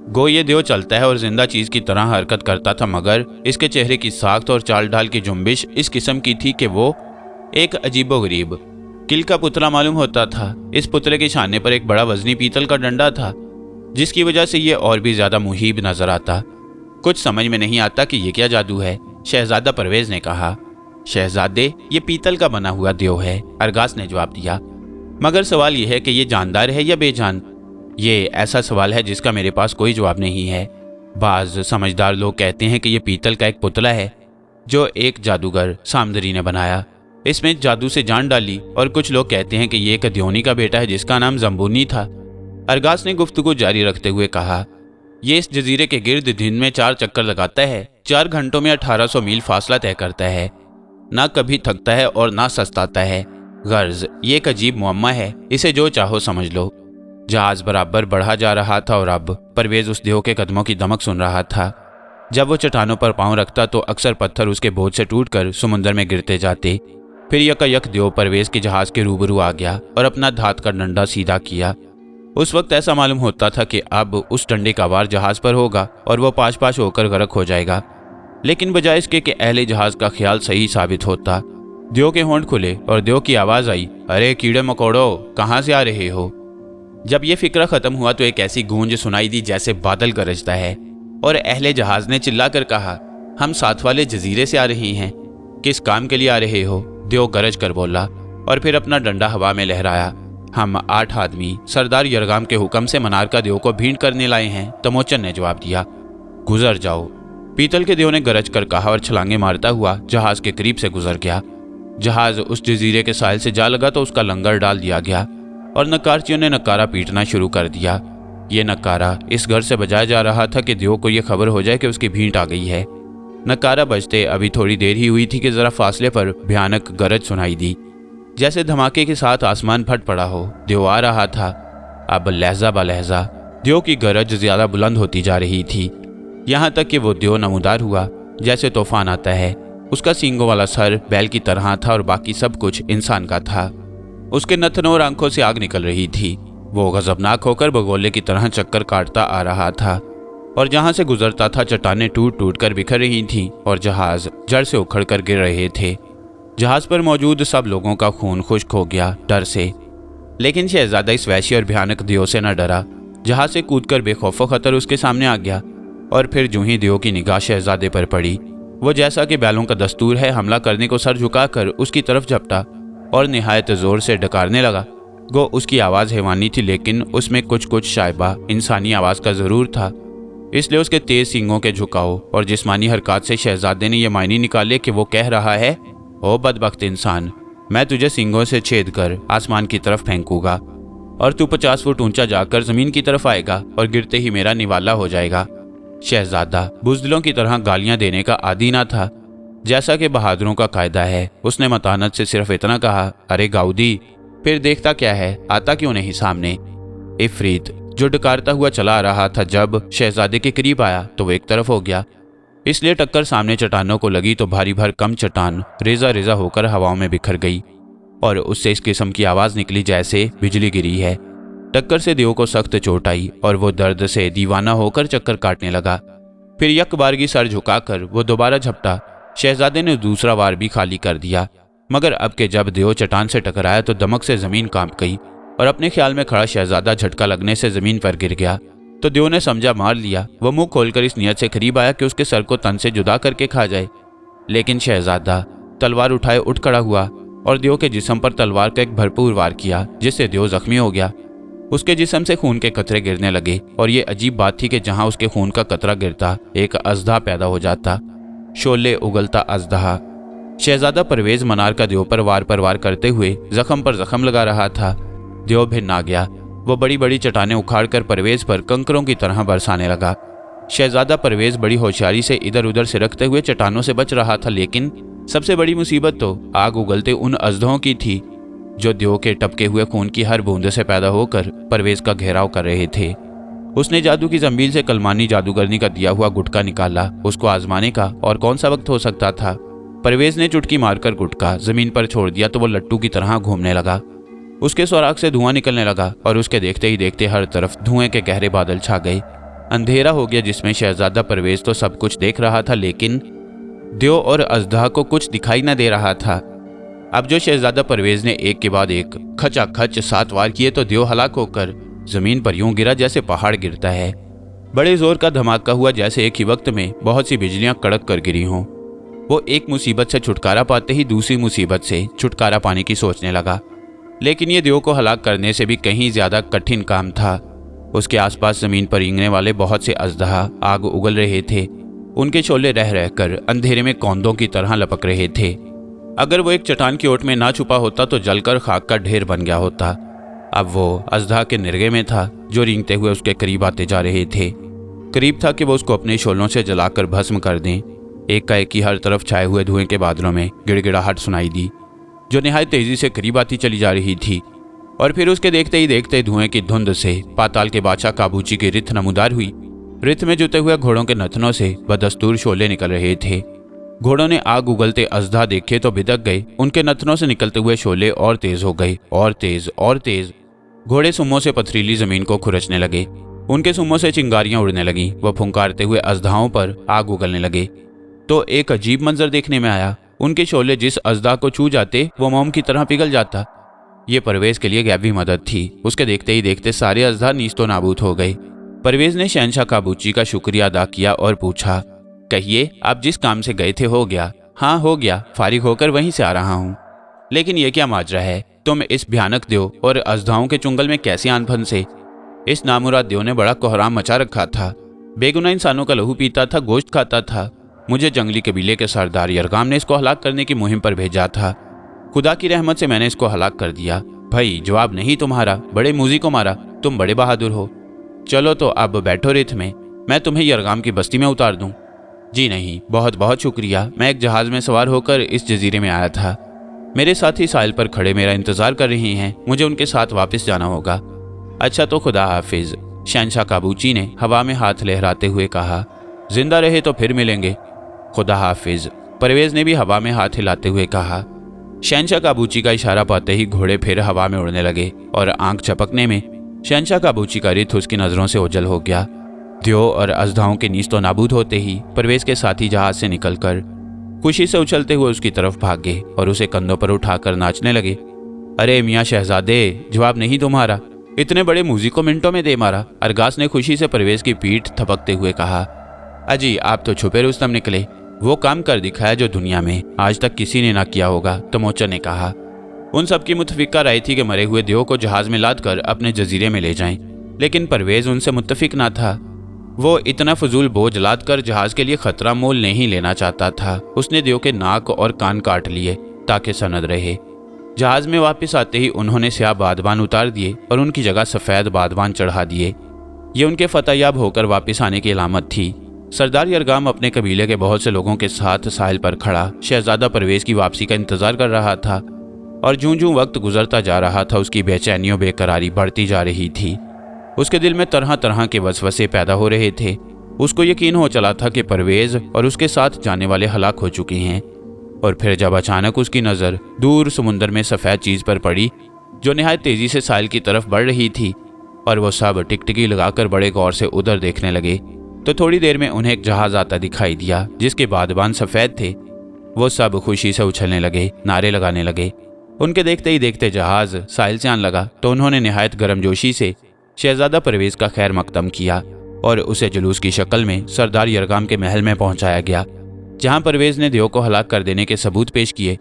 गो ये देव चलता है और जिंदा चीज की तरह हरकत करता था, मगर इसके चेहरे की साख्त और चाल ढाल की जुम्बिश इस किस्म की थी कि वो एक अजीबोगरीब किल का पुतला मालूम होता था। इस पुतले के छाने पर एक बड़ा वजनी पीतल का डंडा था, जिसकी वजह से ये और भी ज्यादा मुहीब नजर आता। कुछ समझ में नहीं आता कि ये क्या जादू है, शहजादा परवेज ने कहा। शहजादे, ये पीतल का बना हुआ देव है, अरगास ने जवाब दिया। मगर सवाल यह है कि ये जानदार है या बेजान। ये ऐसा सवाल है जिसका मेरे पास कोई जवाब नहीं है। बाज समझदार लोग कहते हैं कि ये पीतल का एक पुतला है जो एक जादूगर सामदरी ने बनाया, इसमें जादू से जान डाली। और कुछ लोग कहते हैं कि ये एक द्योनी का बेटा है जिसका नाम जम्बूनी था। अरगास ने गुफ्तगू जारी रखते हुए कहा, ये इस जजीरे के गिर्द दिन में 4 चक्कर लगाता है, 4 घंटों में 1800 मील फासला तय करता है, ना कभी थकता है और ना सस्ताता है। गर्ज ये एक अजीब मुअम्मा है, इसे जो चाहो समझ लो। जहाज बराबर बढ़ा जा रहा था और अब परवेज उस देव के कदमों की दमक सुन रहा था। जब वो चट्टानों पर पांव रखता तो अक्सर पत्थर उसके बोझ से टूटकर समुद्र में गिरते जाते। फिर यकायक देव परवेज के जहाज के रूबरू आ गया और अपना धात का डंडा सीधा किया। उस वक्त ऐसा मालूम होता था कि अब उस डंडे का वार जहाज पर होगा और वो पाश पाश होकर गर्क हो जाएगा। लेकिन बजाय इसके कि अहले जहाज का ख्याल सही साबित होता, देव के होंठ खुले और देव की आवाज आई, अरे कीड़े मकोड़ो, कहाँ से आ रहे हो। जब ये फिक्रा खत्म हुआ तो एक ऐसी गूंज सुनाई दी जैसे बादल गरजता है, और अहले जहाज ने चिल्लाकर कहा, हम साथ वाले जजीरे से आ रहे हैं। किस काम के लिए आ रहे हो? देव गरज कर बोला और फिर अपना डंडा हवा में लहराया। हम 8 आदमी सरदार यरगाम के हुक्म से मनार का देव को भींट करने लाए हैं, तमोचन ने जवाब दिया। गुजर जाओ, पीतल के देव ने गरज कर कहा और छलांगे मारता हुआ जहाज के करीब से गुजर गया। जहाज उस जजीरे के साहिल से जा लगा तो उसका लंगर डाल दिया गया और नक्कारचियों ने नक्कारा पीटना शुरू कर दिया। ये नक्कारा इस घर से बजाया जा रहा था कि देव को यह खबर हो जाए कि उसकी भींट आ गई है। नक्कारा बजते अभी थोड़ी देर ही हुई थी कि जरा फासले पर भयानक गरज सुनाई दी, जैसे धमाके के साथ आसमान फट पड़ा हो। देव आ रहा था। अब लहजा ब लहजा देव की गरज ज्यादा बुलंद होती जा रही थी, यहाँ तक कि वो देव नमूदार हुआ जैसे तूफान आता है। उसका सींगों वाला सर बैल की तरह था और बाकी सब कुछ इंसान का था। उसके नथनों और आंखों से आग निकल रही थी। वो गजबनाक होकर बगोले की तरह चक्कर काटता आ रहा था और जहां से गुजरता था चट्टानें टूट टूट कर बिखर रही थीं और जहाज जड़ से उखड़ कर गिर रहे थे। जहाज पर मौजूद सब लोगों का खून खुश्क हो गया डर से। लेकिन शहजादा इस वैसी और भयानक देव से न डरा। जहाज से कूदकर बेखौफो खतर उसके सामने आ गया और फिर जूं ही देव की निगाह शहजादे पर पड़ी, वो जैसा कि बैलों का दस्तूर है हमला करने को सर झुकाकर उसकी तरफ झपटा और निहायत जोर से डकारने लगा। गो उसकी आवाज़ हैवानी थी, लेकिन उसमें कुछ कुछ शायबा इंसानी आवाज़ का ज़रूर था। इसलिए उसके तेज सींगों के झुकाव और जिस्मानी हरकत से शहजादे ने यह मायने निकाले कि वो कह रहा है, ओ बदबख्त इंसान, मैं तुझे सींगों से छेद कर आसमान की तरफ फेंकूंगा और तू 50 फुट ऊंचा जाकर ज़मीन की तरफ आएगा और गिरते ही मेरा निवाला हो जाएगा। शहजादा बुज़दिलों की तरह गालियां देने का आदी ना था, जैसा कि बहादुरों का कायदा है। उसने मतानत से सिर्फ इतना कहा, अरे गाउदी, फिर देखता क्या है, आता क्यों नहीं सामने। इफरीत जो डकारता हुआ चला आ रहा था जब शहजादे के करीब आया तो वो एक तरफ हो गया। इसलिए टक्कर सामने चट्टानों को लगी तो भारी भर कम चट्टान रेजा रेजा होकर हवाओं में बिखर गई और उससे इस किस्म की आवाज़ निकली जैसे बिजली गिरी है। टक्कर से देव को सख्त चोट आई और वो दर्द से दीवाना होकर चक्कर काटने लगा। फिर यकबारगी सर झुकाकर वो दोबारा झपटा। शहजादे ने दूसरा वार भी खाली कर दिया, मगर अब के जब देव चट्टान से टकराया तो दमक से जमीन कांप गई और अपने ख्याल में खड़ा शहजादा झटका लगने से जमीन पर गिर गया। तो देव ने समझा मार लिया। वो मुंह खोलकर इस नियत से करीब आया कि उसके सर को तन से जुदा करके खा जाए, लेकिन शहजादा तलवार उठाए उठ खड़ा हुआ और देव के जिस्म पर तलवार का एक भरपूर वार किया, जिससे देव जख्मी हो गया। उसके जिस्म से खून के कतरे गिरने लगे और ये अजीब बात थी कि जहां उसके खून का कतरा गिरता एक अजदा पैदा हो जाता, शोले उगलता अजदा। शहजादा परवेज मनार का देव पर वार करते हुए जख्म पर जख्म लगा रहा था। देव भिन्न आ गया। वो बड़ी बड़ी चट्टानें उखाड़कर परवेज पर कंकरों की तरह बरसाने लगा। शहजादा परवेज बड़ी होशियारी से इधर उधर सिरकते हुए चट्टानों से बच रहा था, लेकिन सबसे बड़ी मुसीबत तो आग उगलते उन अजदों की थी जो देव के टपके हुए खून की हर बूंद से पैदा होकर परवेज का घेराव कर रहे थे। उसने जादू की जंबील से कलमानी जादूगरनी का दिया हुआ गुटका निकाला। उसको आजमाने का और कौन सा वक्त हो सकता था। परवेज ने चुटकी मारकर गुटका जमीन पर छोड़ दिया तो वो लट्टू की तरह घूमने लगा। उसके सुराख से धुआं निकलने लगा और उसके देखते ही देखते हर तरफ धुएं के गहरे बादल छा गए। अंधेरा हो गया जिसमें शहजादा परवेज तो सब कुछ देख रहा था, लेकिन देव और अजदा को कुछ दिखाई न दे रहा था। अब जो शहजादा परवेज ने एक के बाद एक खचाखच 7 वार किए तो देव हलाक होकर जमीन पर यूं गिरा जैसे पहाड़ गिरता है। बड़े जोर का धमाका हुआ, जैसे एक ही वक्त में बहुत सी बिजलियां कड़क कर गिरी हों। वो एक मुसीबत से छुटकारा पाते ही दूसरी मुसीबत से छुटकारा पाने की सोचने लगा, लेकिन ये देव को हलाक करने से भी कहीं ज्यादा कठिन काम था। उसके आसपास जमीन पर रेंगने वाले बहुत से अजदहा आग उगल रहे थे। उनके शोले रह रहकर अंधेरे में कौंदों की तरह लपक रहे थे। अगर वो एक चट्टान की ओट में ना छुपा होता तो जलकर खाक का ढेर बन गया होता। अब वो अजदहा के निरगे में था, जो रेंगते हुए उसके करीब आते जा रहे थे। करीब था कि वो उसको अपने शोलों से जलाकर भस्म कर दें। एक का एक ही हर तरफ छाए हुए धुएं के बादलों में गिड़गिड़ाहट सुनाई दी, जो निहायत तेजी से करीब आती चली जा रही थी। और फिर उसके देखते ही देखते धुएं की धुंध से पाताल के बादशाह काबूची की रिथ नमूदार हुई। रिथ में जुते हुए घोड़ों के नथनों से बदस्तूर शोले निकल रहे थे। घोड़ों ने आग उगलते अजदा देखे तो बिदक गए। उनके नथनों से निकलते हुए शोले और तेज हो गए, और तेज और तेज। घोड़े सुम्मों से पथरीली जमीन को खुरचने लगे। उनके सुम्मों से चिंगारियां उड़ने लगीं। वह फुंकारते हुए अजदाओं पर आग उगलने लगे। तो एक अजीब मंजर देखने में आया। उनके शोले जिस अजदा को छू जाते वो मोम की तरह पिघल जाता। ये परवेज के लिए गैबी मदद थी। उसके देखते ही देखते सारे अजदा नीस्तो नाबूद हो गए। परवेज ने शहनशाह काबूची का शुक्रिया अदा किया और पूछा, कहिए, आप जिस काम से गए थे हो गया? हाँ हो गया, फारिग होकर वहीं से आ रहा हूँ। लेकिन ये क्या माजरा है? तुम इस भयानक देव और अजदाओं के चुंगल में कैसे आन फंसे? इस नामुराद देव ने बड़ा कोहराम मचा रखा था। बेगुनाह इंसानों का लहू पीता था, गोश्त खाता था। मुझे जंगली कबीले के सरदार यरगाम ने इसको हलाक करने की मुहिम पर भेजा था। खुदा की रहमत से मैंने इसको हलाक कर दिया। भाई, जवाब नहीं तुम्हारा। बड़े मूजी को मारा। तुम बड़े बहादुर हो। चलो तो अब बैठो रिथ में, मैं तुम्हें यरगाम की बस्ती में उतार दूं। जी नहीं, बहुत बहुत शुक्रिया। मैं एक जहाज में सवार होकर इस जजीरे में आया था। मेरे साथी साहिल पर खड़े मेरा इंतजार कर रहे हैं। मुझे उनके साथ वापस जाना होगा। अच्छा तो खुदा हाफिज, शहनशाह काबूची ने हवा में हाथ लहराते हुए कहा। जिंदा रहे तो फिर मिलेंगे। खुदा हाफिज, परवेज ने भी हवा में हाथ हिलाते हुए कहा। शहनशाह काबूची का इशारा पाते ही घोड़े फिर हवा में उड़ने लगे और आंख झपकने में शहनशाह काबूची का रिथ उसकी नजरों से ओझल हो गया। देव और अजदाओं के नीस्तो नाबूद होते ही परवेज के साथी जहाज से निकलकर खुशी से उछलते हुए उसकी तरफ भागे और उसे कंधों पर उठाकर नाचने लगे। अरे मियाँ शहजादे, जवाब नहीं तुम्हारा। इतने बड़े मूजी को मिनटों में दे मारा। अरगास ने खुशी से परवेज की पीठ थपकते हुए कहा। अजी, आप तो छुपे रुस्तम निकले। वो काम कर दिखाया जो दुनिया में आज तक किसी ने ना किया होगा, तमोचा ने कहा। उन सबकी मुतफिका राय थी कि मरे हुए देव को जहाज में लाद कर अपने जजीरे में ले जाएं, लेकिन परवेज उनसे मुत्तफिक ना था। वो इतना फजूल बोझ लाद कर जहाज के लिए खतरा मोल नहीं लेना चाहता था। उसने देव के नाक और कान काट लिए ताकि सनद रहे। जहाज में वापस आते ही उन्होंने स्याह बादबान उतार दिए और उनकी जगह सफ़ेद बादबान चढ़ा दिए। ये उनके फतेहयाब होकर वापस आने की अलामत थी। सरदार यरगाम अपने कबीले के बहुत से लोगों के साथ साहिल पर खड़ा शहजादा परवेज की वापसी का इंतजार कर रहा था, और जूं-जूं वक्त गुजरता जा रहा था उसकी बेचैनी और बेकरारी बढ़ती जा रही थी। उसके दिल में तरह तरह के वसवसे पैदा हो रहे थे। उसको यकीन हो चला था कि परवेज और उसके साथ जाने वाले हलाक हो चुके हैं। और फिर जब अचानक उसकी नज़र दूर समुंदर में सफ़ेद चीज़ पर पड़ी जो निहायत तेज़ी से साहिल की तरफ बढ़ रही थी, और वो सब टिकटिकी लगाकर बड़े गौर से उधर देखने लगे, तो थोड़ी देर में उन्हें एक जहाज़ आता दिखाई दिया जिसके बादबान सफ़ेद थे। वो सब खुशी से उछलने लगे, नारे लगाने लगे। उनके देखते ही देखते जहाज़ साहिल से आने लगा तो उन्होंने निहायत गर्मजोशी से शहजादा परवेज का खैर मकदम किया और उसे जुलूस की शक्ल में सरदार यरगाम के महल में पहुंचाया गया, जहां परवेज ने देव को हलाक कर देने के सबूत पेश किए,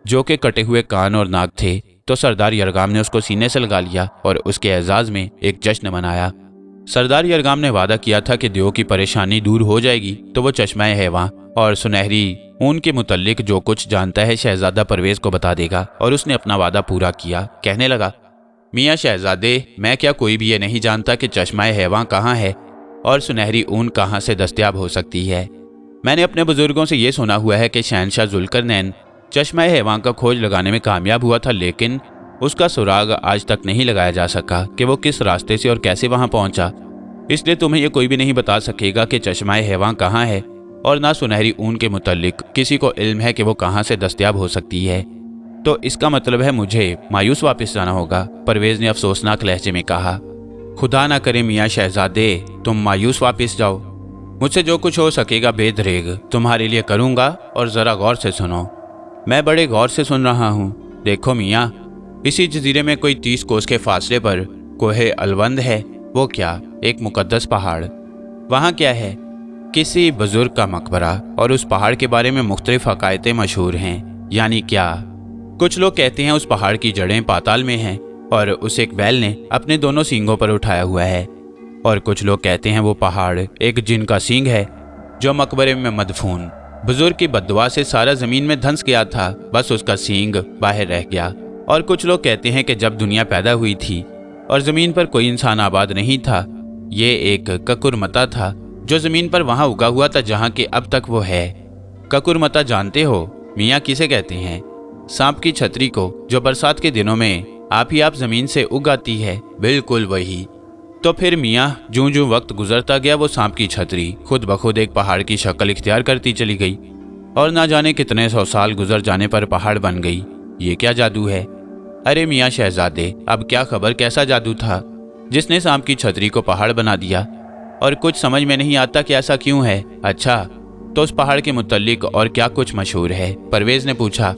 जो कि कटे हुए कान और नाक थे। तो सरदार यरगाम ने उसको सीने से लगा लिया और उसके एजाज में एक जश्न मनाया। सरदार यरगाम ने वादा किया था कि देव की परेशानी दूर हो जाएगी तो वो चश्मा हैवां और सुनहरी ऊन के मुतल्लिक जो कुछ जानता है शहजादा परवेज को बता देगा, और उसने अपना वादा पूरा किया। कहने लगा, मियाँ शहजादे, मैं क्या कोई भी ये नहीं जानता कि चश्मा हैवां कहाँ है और सुनहरी ऊन कहाँ से दस्तयाब हो सकती है। मैंने अपने बुजुर्गों से ये सुना हुआ है कि शहनशाह जुल्करनैन चश्मा हैवां का खोज लगाने में कामयाब हुआ था, लेकिन उसका सुराग आज तक नहीं लगाया जा सका कि वो किस रास्ते से और कैसे वहां पहुंचा। इसलिए तुम्हें ये कोई भी नहीं बता सकेगा कि चश्मा हैवां कहाँ है, और ना सुनहरी ऊन के मुतल्लिक किसी को इल्म है कि वो कहाँ से दस्तयाब हो सकती है। तो इसका मतलब है मुझे मायूस वापस जाना होगा, परवेज ने अफसोसनाक लहजे में कहा। खुदा ना करे मियाँ शहजादे, तुम मायूस वापस जाओ। मुझसे जो कुछ हो सकेगा बेदरेग तुम्हारे लिए करूँगा, और ज़रा गौर से सुनो। मैं बड़े गौर से सुन रहा हूँ। देखो मियाँ, इसी जजीरे में कोई 30 कोस के फासले पर कोहे अलवंद है। वो क्या, एक मुकद्दस पहाड़। वहाँ क्या है? किसी बुजुर्ग का मकबरा, और उस पहाड़ के बारे में मुख्तलिफ हकायतें मशहूर हैं। यानी क्या? कुछ लोग कहते हैं उस पहाड़ की जड़ें पाताल में हैं और उसे एक बैल ने अपने दोनों सींगों पर उठाया हुआ है, और कुछ लोग कहते हैं वो पहाड़ एक जिन का सींग है जो मकबरे में मदफून बुजुर्ग की बद्दुआ से सारा जमीन में धंस गया था, बस उसका सींग बाहर रह गया। और कुछ लोग कहते हैं कि जब दुनिया पैदा हुई थी और जमीन पर कोई इंसान आबाद नहीं था, ये एक ककुरमता था जो जमीन पर वहां उगा हुआ था जहां के अब तक वो है। ककुरमता जानते हो मियाँ किसे कहते हैं? सांप की छतरी को, जो बरसात के दिनों में आप ही आप जमीन से उग आती है, बिल्कुल वही। तो फिर मियाँ जूं जूं वक्त गुजरता गया वो सांप की छतरी खुद बखुद एक पहाड़ की शक्ल इख्तियार करती चली गई, और ना जाने कितने 100 साल गुजर जाने पर पहाड़ बन गई। ये क्या जादू है? अरे मियाँ शहजादे, अब क्या खबर कैसा जादू था जिसने सांप की छतरी को पहाड़ बना दिया, और कुछ समझ में नहीं आता कि ऐसा क्यों है। अच्छा, तो उस पहाड़ के मुतल्लिक और क्या कुछ मशहूर है? परवेज ने पूछा।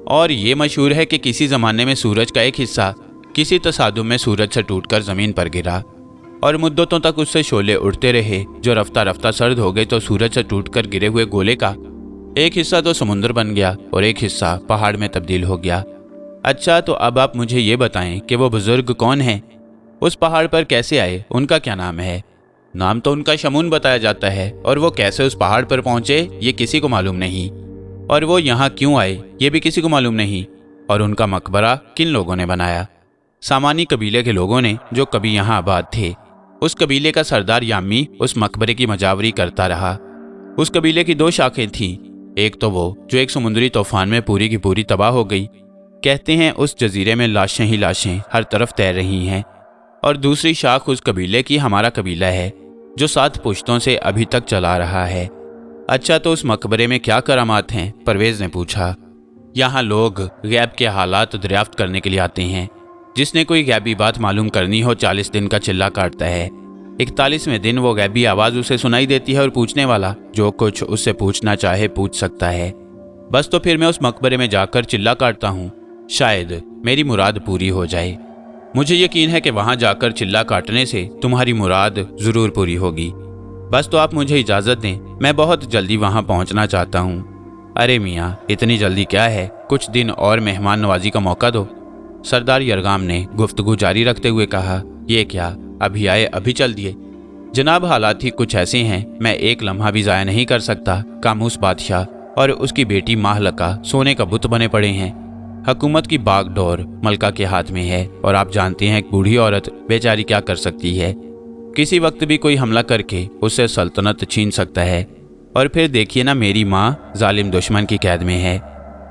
और ये मशहूर है कि किसी ज़माने में सूरज का एक हिस्सा किसी तसादुम में सूरज से टूटकर ज़मीन पर गिरा, और मुद्दतों तक उससे शोले उड़ते रहे, जो रफ्ता रफ्ता सर्द हो गए तो सूरज से टूटकर गिरे हुए गोले का एक हिस्सा तो समुद्र बन गया और एक हिस्सा पहाड़ में तब्दील हो गया। अच्छा, तो अब आप मुझे ये बताएं कि वो बुजुर्ग कौन हैं? उस पहाड़ पर कैसे आए? उनका क्या नाम है? नाम तो उनका शमून बताया जाता है, और वो कैसे उस पहाड़ पर पहुंचे ये किसी को मालूम नहीं, और वो यहाँ क्यों आए ये भी किसी को मालूम नहीं, और उनका मकबरा किन लोगों ने बनाया? सामानी कबीले के लोगों ने जो कभी यहाँ आबाद थे। उस कबीले का सरदार यामी उस मकबरे की मजावरी करता रहा। उस कबीले की 2 शाखें थीं। एक तो वो जो एक समुद्री तूफान में पूरी की पूरी तबाह हो गई, कहते हैं उस जजीरे में लाशें ही लाशें हर तरफ तैर रही हैं, और दूसरी शाख उस कबीले की हमारा कबीला है जो 7 पुश्तों से अभी तक चला रहा है। अच्छा, तो उस मकबरे में क्या करामात हैं? परवेज ने पूछा। यहाँ लोग गैब के हालात दरियाफ्त करने के लिए आते हैं। जिसने कोई गैबी बात मालूम करनी हो 40 दिन का चिल्ला काटता है। 41वें दिन वो गैबी आवाज़ उसे सुनाई देती है और पूछने वाला जो कुछ उससे पूछना चाहे पूछ सकता है। बस तो फिर मैं उस मकबरे में जाकर चिल्ला काटता हूँ, शायद मेरी मुराद पूरी हो जाए। मुझे यकीन है कि वहाँ जाकर चिल्ला काटने से तुम्हारी मुराद ज़रूर पूरी होगी। बस तो आप मुझे इजाज़त दें, मैं बहुत जल्दी वहाँ पहुँचना चाहता हूँ। अरे मियाँ, इतनी जल्दी क्या है? कुछ दिन और मेहमान नवाजी का मौका दो। सरदार यरगाम ने गुफ्तगू जारी रखते हुए कहा। ये क्या, अभी आए अभी चल दिए? जनाब, हालात ही कुछ ऐसे हैं, मैं एक लम्हा भी ज़ाया नहीं कर सकता। कामूस बादशाह और उसकी बेटी माहलका सोने का बुत बने पड़े हैं। हुकूमत की बागडोर मलका के हाथ में है, और आप जानते हैं एक बूढ़ी औरत बेचारी क्या कर सकती है। किसी वक्त भी कोई हमला करके उससे सल्तनत छीन सकता है। और फिर देखिए ना, मेरी माँ जालिम दुश्मन की कैद में है।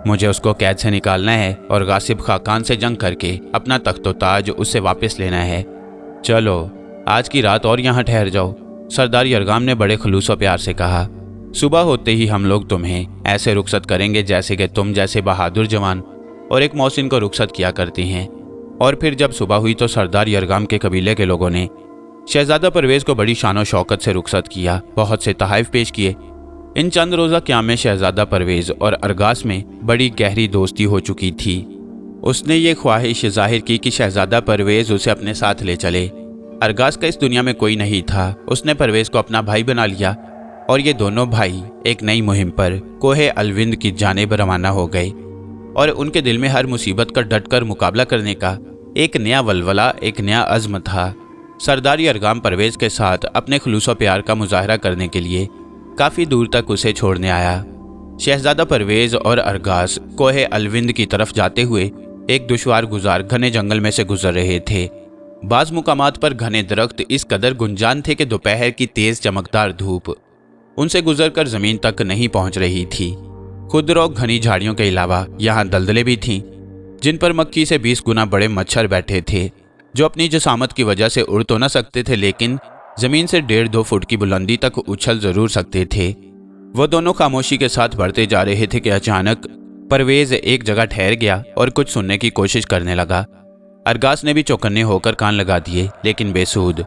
मुझे उसको कैद से निकालना है और गासिब खाकान से जंग करके अपना तख्तो ताज उससे वापस लेना है। चलो आज की रात और यहाँ ठहर जाओ, सरदार यरगाम ने बड़े खलूस और प्यार से कहा। सुबह होते ही हम लोग तुम्हें ऐसे रुखसत करेंगे जैसे कि तुम जैसे बहादुर जवान और एक मौसिन को रुखसत किया करते हैं। और फिर जब सुबह हुई तो सरदार यरगाम के कबीले के लोगों ने शहजादा परवेज को बड़ी शान और शौकत से रुखसत किया, बहुत से तहाइफ पेश किए। इन चंद रोज़ा क़याम में शहजादा परवेज और अरगास में बड़ी गहरी दोस्ती हो चुकी थी। उसने ये ख्वाहिश जाहिर की कि शहजादा परवेज उसे अपने साथ ले चले। अरगास का इस दुनिया में कोई नहीं था, उसने परवेज को अपना भाई बना लिया, और ये दोनों भाई एक नई मुहिम पर कोहे अलविंद की जानिब रवाना हो गए। और उनके दिल में हर मुसीबत का डटकर मुकाबला करने का एक नया वलवला, एक नया अज़्म था। सरदार यरगाम परवेज के साथ अपने खुलूस और प्यार का मुजाहरा करने के लिए काफ़ी दूर तक उसे छोड़ने आया। शहजादा परवेज और अरगास कोहे अलविंद की तरफ जाते हुए एक दुश्वार गुजार घने जंगल में से गुजर रहे थे। बाज़ मुकामात पर घने दरख्त इस कदर गुंजान थे कि दोपहर की तेज़ चमकदार धूप उनसे गुजरकर ज़मीन तक नहीं पहुंच रही थी। खुदरो घनी झाड़ियों के अलावा यहाँ दलदलें भी थीं, जिन पर मक्खी से 20 गुना बड़े मच्छर बैठे थे, जो अपनी जसामत की वजह से उड़ तो न सकते थे, लेकिन ज़मीन से 1.5-2 फुट की बुलंदी तक उछल ज़रूर सकते थे। वो दोनों खामोशी के साथ बढ़ते जा रहे थे कि अचानक परवेज एक जगह ठहर गया और कुछ सुनने की कोशिश करने लगा। अरगास ने भी चौकन्ने होकर कान लगा दिए, लेकिन बेसूद।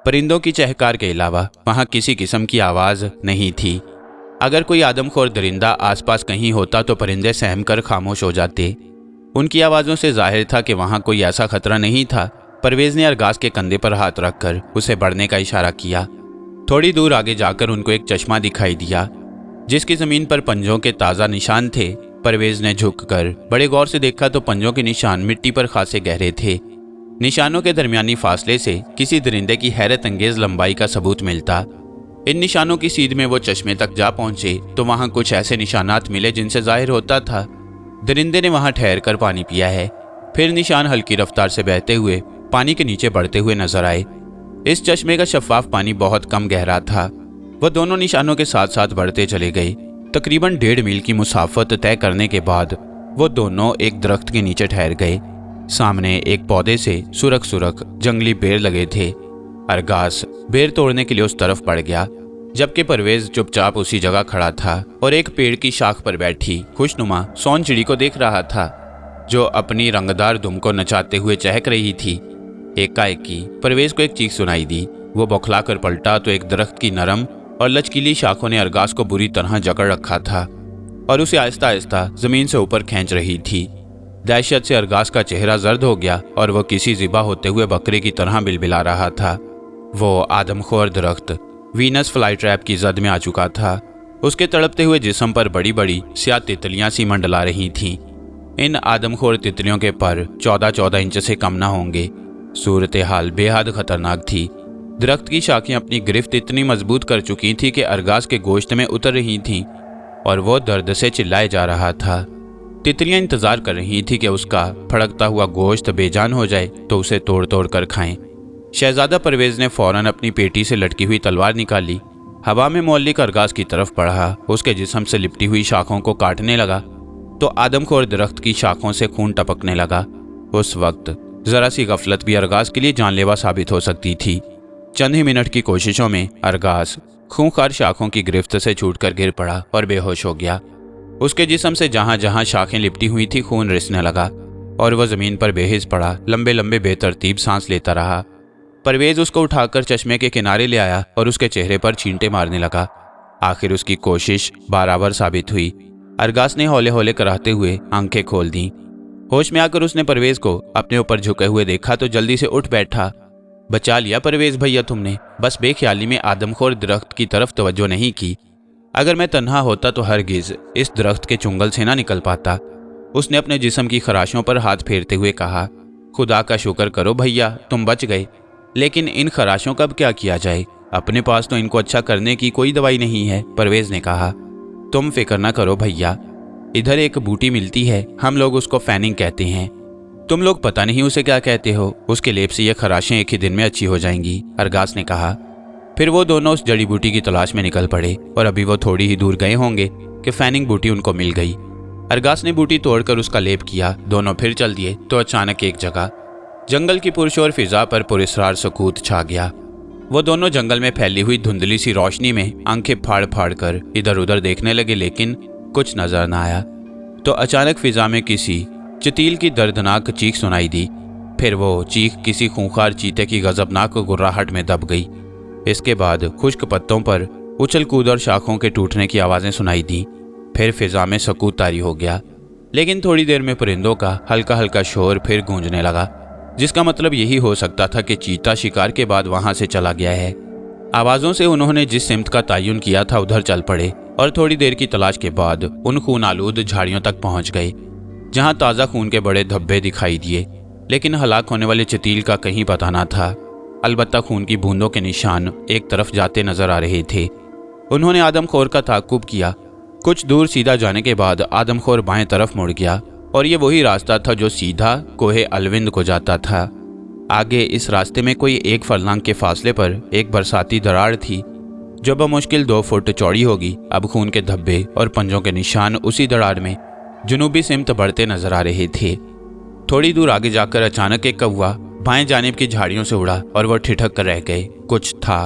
परिंदों की चहकार के अलावा वहाँ किसी किस्म की आवाज़ नहीं थी। अगर कोई आदमखोर दरिंदा आसपास कहीं होता तो परिंदे सहम कर खामोश हो जाते। उनकी आवाज़ों से जाहिर था कि वहाँ कोई ऐसा खतरा नहीं था। परवेज ने अरगास के कंधे पर हाथ रखकर उसे बढ़ने का इशारा किया। थोड़ी दूर आगे जाकर उनको एक चश्मा दिखाई दिया जिसकी जमीन पर पंजों के ताज़ा निशान थे। परवेज ने झुककर बड़े गौर से देखा तो पंजों के निशान मिट्टी पर खासे गहरे थे। निशानों के दरमियानी फासले से किसी दरिंदे की हैरत अंगेज लंबाई का सबूत मिलता। इन निशानों की सीध में वो चश्मे तक जा पहुंचे तो वहां कुछ ऐसे निशानात मिले जिनसे जाहिर होता था दरिंदे ने वहां ठहर कर पानी पिया है। फिर निशान हल्की रफ्तार से बहते हुए पानी के नीचे बढ़ते हुए नजर आए। इस चश्मे का शफाफ पानी बहुत कम गहरा था। वह दोनों निशानों के साथ साथ बढ़ते चले गए। तकरीबन 1.5 मील की मुसाफत तय करने के बाद वो दोनों एक दरख्त के नीचे ठहर गए। सामने एक पौधे से सुरख सुरख जंगली बेर लगे थे। अरगास बेर तोड़ने के लिए उस तरफ बढ़ गया जबकि परवेज चुपचाप उसी जगह खड़ा था और एक पेड़ की शाख पर बैठी खुशनुमा सोन चिड़ी को देख रहा था जो अपनी रंगदार दुम को नचाते हुए चहक रही थी। एकाएकी परवेज को एक चीख सुनाई दी। वो बौखला कर पलटा तो एक दरख्त की नरम और लचकीली शाखों ने अरगास को बुरी तरह जकड़ रखा था और उसे आहिस्ता आहिस्ता जमीन से ऊपर खींच रही थी। दहशत से अरगास का चेहरा जर्द हो गया और वह किसी ज़िबा होते हुए बकरे की तरह बिलबिला रहा था। वो आदमखोर दरख्त वीनस फ्लाई ट्रैप की जद में आ चुका था। उसके तड़पते हुए जिस्म पर बड़ी बड़ी स्याह तितलियां सी मंडला रही थीं। इन आदमखोर तितलियों के पर 14-14 इंच से कम ना होंगे। सूरत हाल बेहद खतरनाक थी। दरख्त की शाखें अपनी गिरफ्त इतनी मजबूत कर चुकी थी कि अरगास के गोश्त में उतर रही थीं और वो दर्द से चिल्लाए जा रहा था। तितलियां इंतजार कर रही थी कि उसका फड़कता हुआ गोश्त बेजान हो जाए तो उसे तोड़ तोड़ कर खाएं। शहजादा परवेज ने फौरन अपनी पेटी से लटकी हुई तलवार निकाली। हवा में मौलिक अरगास की तरफ बढ़ा। उसके जिस्म से लिपटी हुई शाखों को काटने लगा तो आदमखोर दरख्त की शाखों से खून टपकने लगा। उस वक्त जरा सी गफलत भी अरगास के लिए जानलेवा साबित हो सकती थी। चंद ही मिनट की कोशिशों में अरगास खूंखार शाखों की गिरफ्त से छूटकर गिर पड़ा और बेहोश हो गया। उसके जिस्म से जहां जहां शाखें लिपटी हुई थी खून रिसने लगा और वह जमीन पर बेहिस पड़ा लंबे लंबे बेतरतीब सांस लेता रहा। परवेज उसको उठाकर चश्मे के किनारे ले आया और उसके चेहरे पर छींटे मारने लगा। आखिर उसकी कोशिश बराबर साबित हुई। अरगास ने हौले हौले कराहते हुए आंखें खोल दी। होश में आकर उसने परवेज को अपने ऊपर झुके हुए देखा तो जल्दी से उठ बैठा। बचा लिया परवेज भैया तुमने, बस बेख्याली में आदमखोर दरख्त की तरफ तवज्जो नहीं की। अगर मैं तन्हा होता तो हरगिज इस दरख्त के चुंगल से ना निकल पाता। उसने अपने जिस्म की खराशों पर हाथ फेरते हुए कहा। खुदा का शुक्र करो भैया तुम बच गए, लेकिन इन खराशों का अब क्या किया जाए? अपने पास तो इनको अच्छा करने की कोई दवाई नहीं है। परवेज ने कहा। तुम फिक्र ना करो भैया, इधर एक बूटी मिलती है, हम लोग उसको फैनिंग कहते हैं। तुम लोग पता नहीं उसे क्या कहते हो। उसके लेप से ये खराशें एक ही दिन में अच्छी हो जाएंगी, अरगास ने कहा। फिर वो दोनों उस जड़ी बूटी की तलाश में निकल पड़े और अभी वो थोड़ी ही दूर गए होंगे कि फैनिंग बूटी उनको मिल गई। अरगास ने बूटी तोड़कर उसका लेप किया। दोनों फिर चल दिए तो अचानक एक जगह जंगल की पुरशोर फिजा पर पुरस्रार सुकूत छा गया। वो दोनों जंगल में फैली हुई धुंधली सी रोशनी में आंखें फाड़ फाड़ कर इधर उधर देखने लगे, लेकिन कुछ नजर न आया। तो अचानक फिजा में किसी चील की दर्दनाक चीख सुनाई दी। फिर वो चीख किसी खूंखार चीते की गजबनाक गुर्राहट में दब गई। इसके बाद खुश्क पत्तों पर उछल कूद और शाखों के टूटने की आवाज़ें सुनाई दी। फिर फिजा में सकूत तारी हो गया, लेकिन थोड़ी देर में परिंदों का हल्का हल्का शोर फिर गूंजने लगा, जिसका मतलब यही हो सकता था कि चीता शिकार के बाद वहां से चला गया है। आवाज़ों से उन्होंने जिस सिमत का तयन किया था उधर चल पड़े और थोड़ी देर की तलाश के बाद उन खून आलूद झाड़ियों तक पहुंच गए जहां ताज़ा खून के बड़े धब्बे दिखाई दिए, लेकिन हलाक होने वाले चील का कहीं पता न था। अलबत्ता खून की बूंदों के निशान एक तरफ जाते नजर आ रहे थे। उन्होंने आदमखोर का ताक़ुब किया। कुछ दूर सीधा जाने के बाद आदमखोर बाएं तरफ मुड़ गया और ये वही रास्ता था जो सीधा कोहे अलविंद को जाता था। आगे इस रास्ते में कोई 1 फरलांग के फासले पर एक बरसाती दरार थी जो बमुश्किल 2 फुट चौड़ी होगी। अब खून के धब्बे और पंजों के निशान उसी दरार में जुनूबी सिमत बढ़ते नजर आ रहे थे। थोड़ी दूर आगे जाकर अचानक एक कौवा बाएं जानिब की झाड़ियों से उड़ा और वह ठिठक कर रह गए। कुछ था।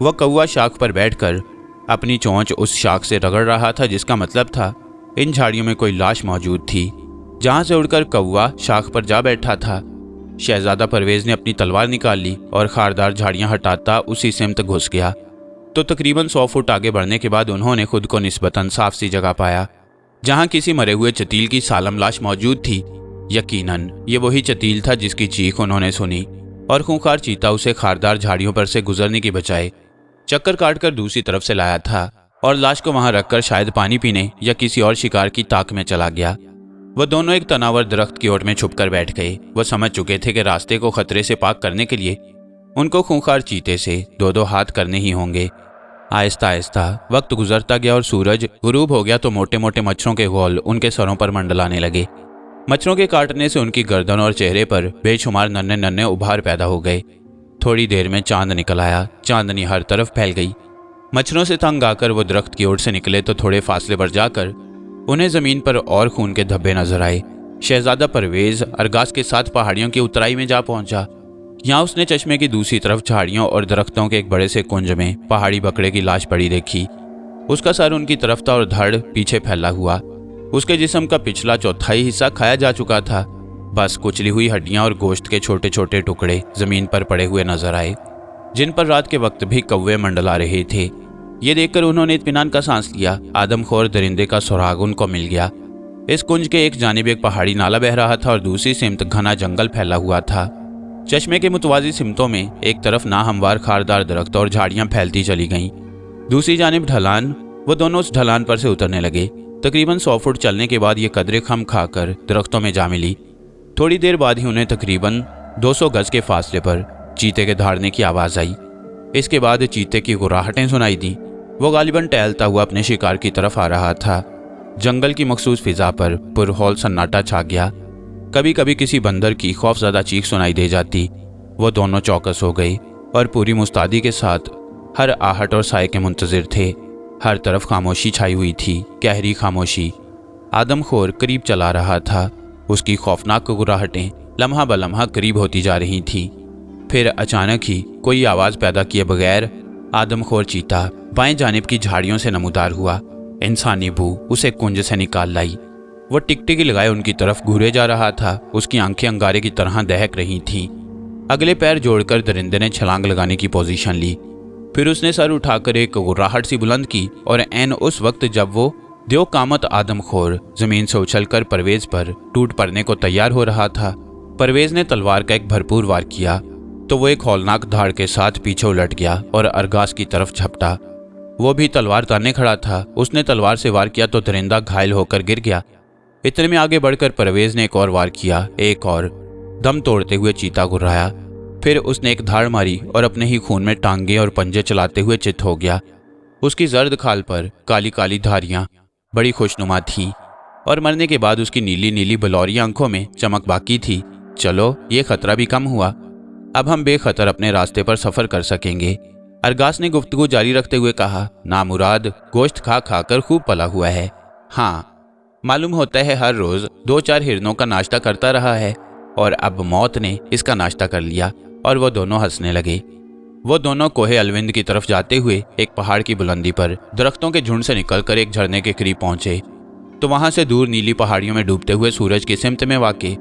वह कौवा शाख पर बैठकर अपनी चोंच उस शाख से रगड़ रहा था, जिसका मतलब था इन झाड़ियों में कोई लाश मौजूद थी। जहां से उड़कर कौवा शाख पर जा बैठा था। शहजादा परवेज ने अपनी तलवार निकाल ली और खारदार झाड़ियां हटाता उसी सिमत घुस गया। तो तकरीबन 100 फुट आगे बढ़ने के बाद उन्होंने खुद को निस्बतन साफ सी जगह पाया जहां किसी मरे हुए चील की सालम लाश मौजूद थी। यकीनन ये वही चील था जिसकी चीख उन्होंने सुनी और खूंखार चीता उसे खारदार झाड़ियों पर से गुजरने की बजाय चक्कर काटकर दूसरी तरफ से लाया था और लाश को वहां रखकर शायद पानी पीने या किसी और शिकार की ताक में चला गया। वो दोनों एक तनावर दरख्त की ओट में छुपकर बैठ गए। वो समझ चुके थे कि रास्ते को खतरे से पाक करने के लिए उनको खूंखार चीते से दो दो हाथ करने ही होंगे। आहिस्ता आहिस्ता वक्त गुजरता गया और सूरज गुरूब हो गया तो मोटे मोटे मच्छरों के गोल उनके सरों पर मंडलाने लगे। मच्छरों के काटने से उनकी गर्दन और चेहरे पर बेशुमार नन्हे नन्हे उभार पैदा हो गए। थोड़ी देर में चांद निकल आया। चांदनी हर तरफ फैल गई। मच्छरों से तंग आकर वो दरख्त की ओर से निकले तो थोड़े फासले पर जाकर उन्हें जमीन पर और खून के धब्बे नजर आए। शहजादा परवेज अरगास के साथ पहाड़ियों की उतराई में जा पहुंचा। यहाँ उसने चश्मे की दूसरी तरफ झाड़ियों और दरख्तों के एक बड़े से कुंज में पहाड़ी बकरे की लाश पड़ी देखी। उसका सर उनकी तरफ था और धड़ पीछे फैला हुआ। उसके जिस्म का पिछला चौथाई हिस्सा खाया जा चुका था। बस कुचली हुई हड्डियां और गोश्त के छोटे छोटे टुकड़े जमीन पर पड़े हुए नजर आए, जिन पर रात के वक्त भी कौवे मंडला रहे थे। ये देखकर उन्होंने इत्मीनान का सांस लिया। आदमखोर दरिंदे का सुराग उनको मिल गया। इस कुंज के एक जानिब एक पहाड़ी नाला बह रहा था और दूसरी सिमत घना जंगल फैला हुआ था। चश्मे के मुतवाजी सिमतों में एक तरफ नाहमवार खारदार दरख्त और झाड़ियां फैलती चली गईं, दूसरी जानिब ढलान। वो दोनों उस ढलान पर से उतरने लगे। तकरीबन 100 फुट चलने के बाद ये कदरे खम खाकर दरख्तों में जा मिली। थोड़ी देर बाद ही उन्हें तकरीबन 200 गज के फासले पर चीते के दहाड़ने की आवाज़ आई। इसके बाद चीते की गुर्राहटें सुनाई दी। वो गालिबन टहलता हुआ अपने शिकार की तरफ आ रहा था। जंगल की मखसूस फिजा पर पुरहौल सन्नाटा छा गया। कभी कभी किसी बंदर की खौफजदा चीख सुनाई दे जाती। वो दोनों चौकस हो गए और पूरी मुस्तादी के साथ हर आहट और साए के मुंतजिर थे। हर तरफ खामोशी छाई हुई थी, गहरी खामोशी। आदमखोर करीब चला रहा था। उसकी खौफनाक गुर्राहटें लम्हा ब लम्हा करीब होती जा रही थीं। फिर अचानक ही कोई आवाज़ पैदा किए बगैर आदमखोर चीता बाएं जानिब की झाड़ियों से नमूदार हुआ। इंसानी बू उसे कुंज से निकाल लाई। वो टिकटिकी लगाए उनकी तरफ घूरे जा रहा था। उसकी आंखें अंगारे की तरह दहक रही थीं। अगले पैर जोड़कर दरिंदे ने छलांग लगाने की पोजीशन ली। फिर उसने सर उठाकर एक गुर्राहट सी बुलंद की और ऐन उस वक्त जब वो देव कामत आदमखोर जमीन से उछलकर परवेज पर टूट पड़ने को तैयार हो रहा था, परवेज ने तलवार का एक भरपूर वार किया तो वो एक हौलनाक धाड़ के साथ पीछे उलट गया और अरगास की तरफ झपटा। वो भी तलवार ताने खड़ा था। उसने तलवार से वार किया तो दरिंदा घायल होकर गिर गया। इतने में आगे बढ़कर परवेज ने एक और वार किया। एक और दम तोड़ते हुए चीता गुर्राया। फिर उसने एक धाड़ मारी और अपने ही खून में टांगे और पंजे चलाते हुए चित हो गया। उसकी जर्द खाल पर काली काली धारियां बड़ी खुशनुमा थीं और मरने के बाद उसकी नीली नीली बलौरी आंखों में चमक बाकी थी। चलो, ये खतरा भी कम हुआ। अब हम बेखतर अपने रास्ते पर सफर कर सकेंगे। अरगास ने गुफ्तगू जारी रखते हुए कहा, नामुराद गोश्त खा खाकर खूब पला हुआ है। हाँ, मालूम होता है हर रोज 2-4 हिरनों का नाश्ता करता रहा है और अब मौत ने इसका नाश्ता कर लिया। और वो दोनों हंसने लगे। वो दोनों कोहे अलविंद की तरफ जाते हुए एक पहाड़ की बुलंदी पर दरख्तों के झुंड से निकलकर एक झरने के करीब पहुंचे तो वहां से दूर नीली पहाड़ियों में डूबते हुए सूरज की सिमत में वाक़े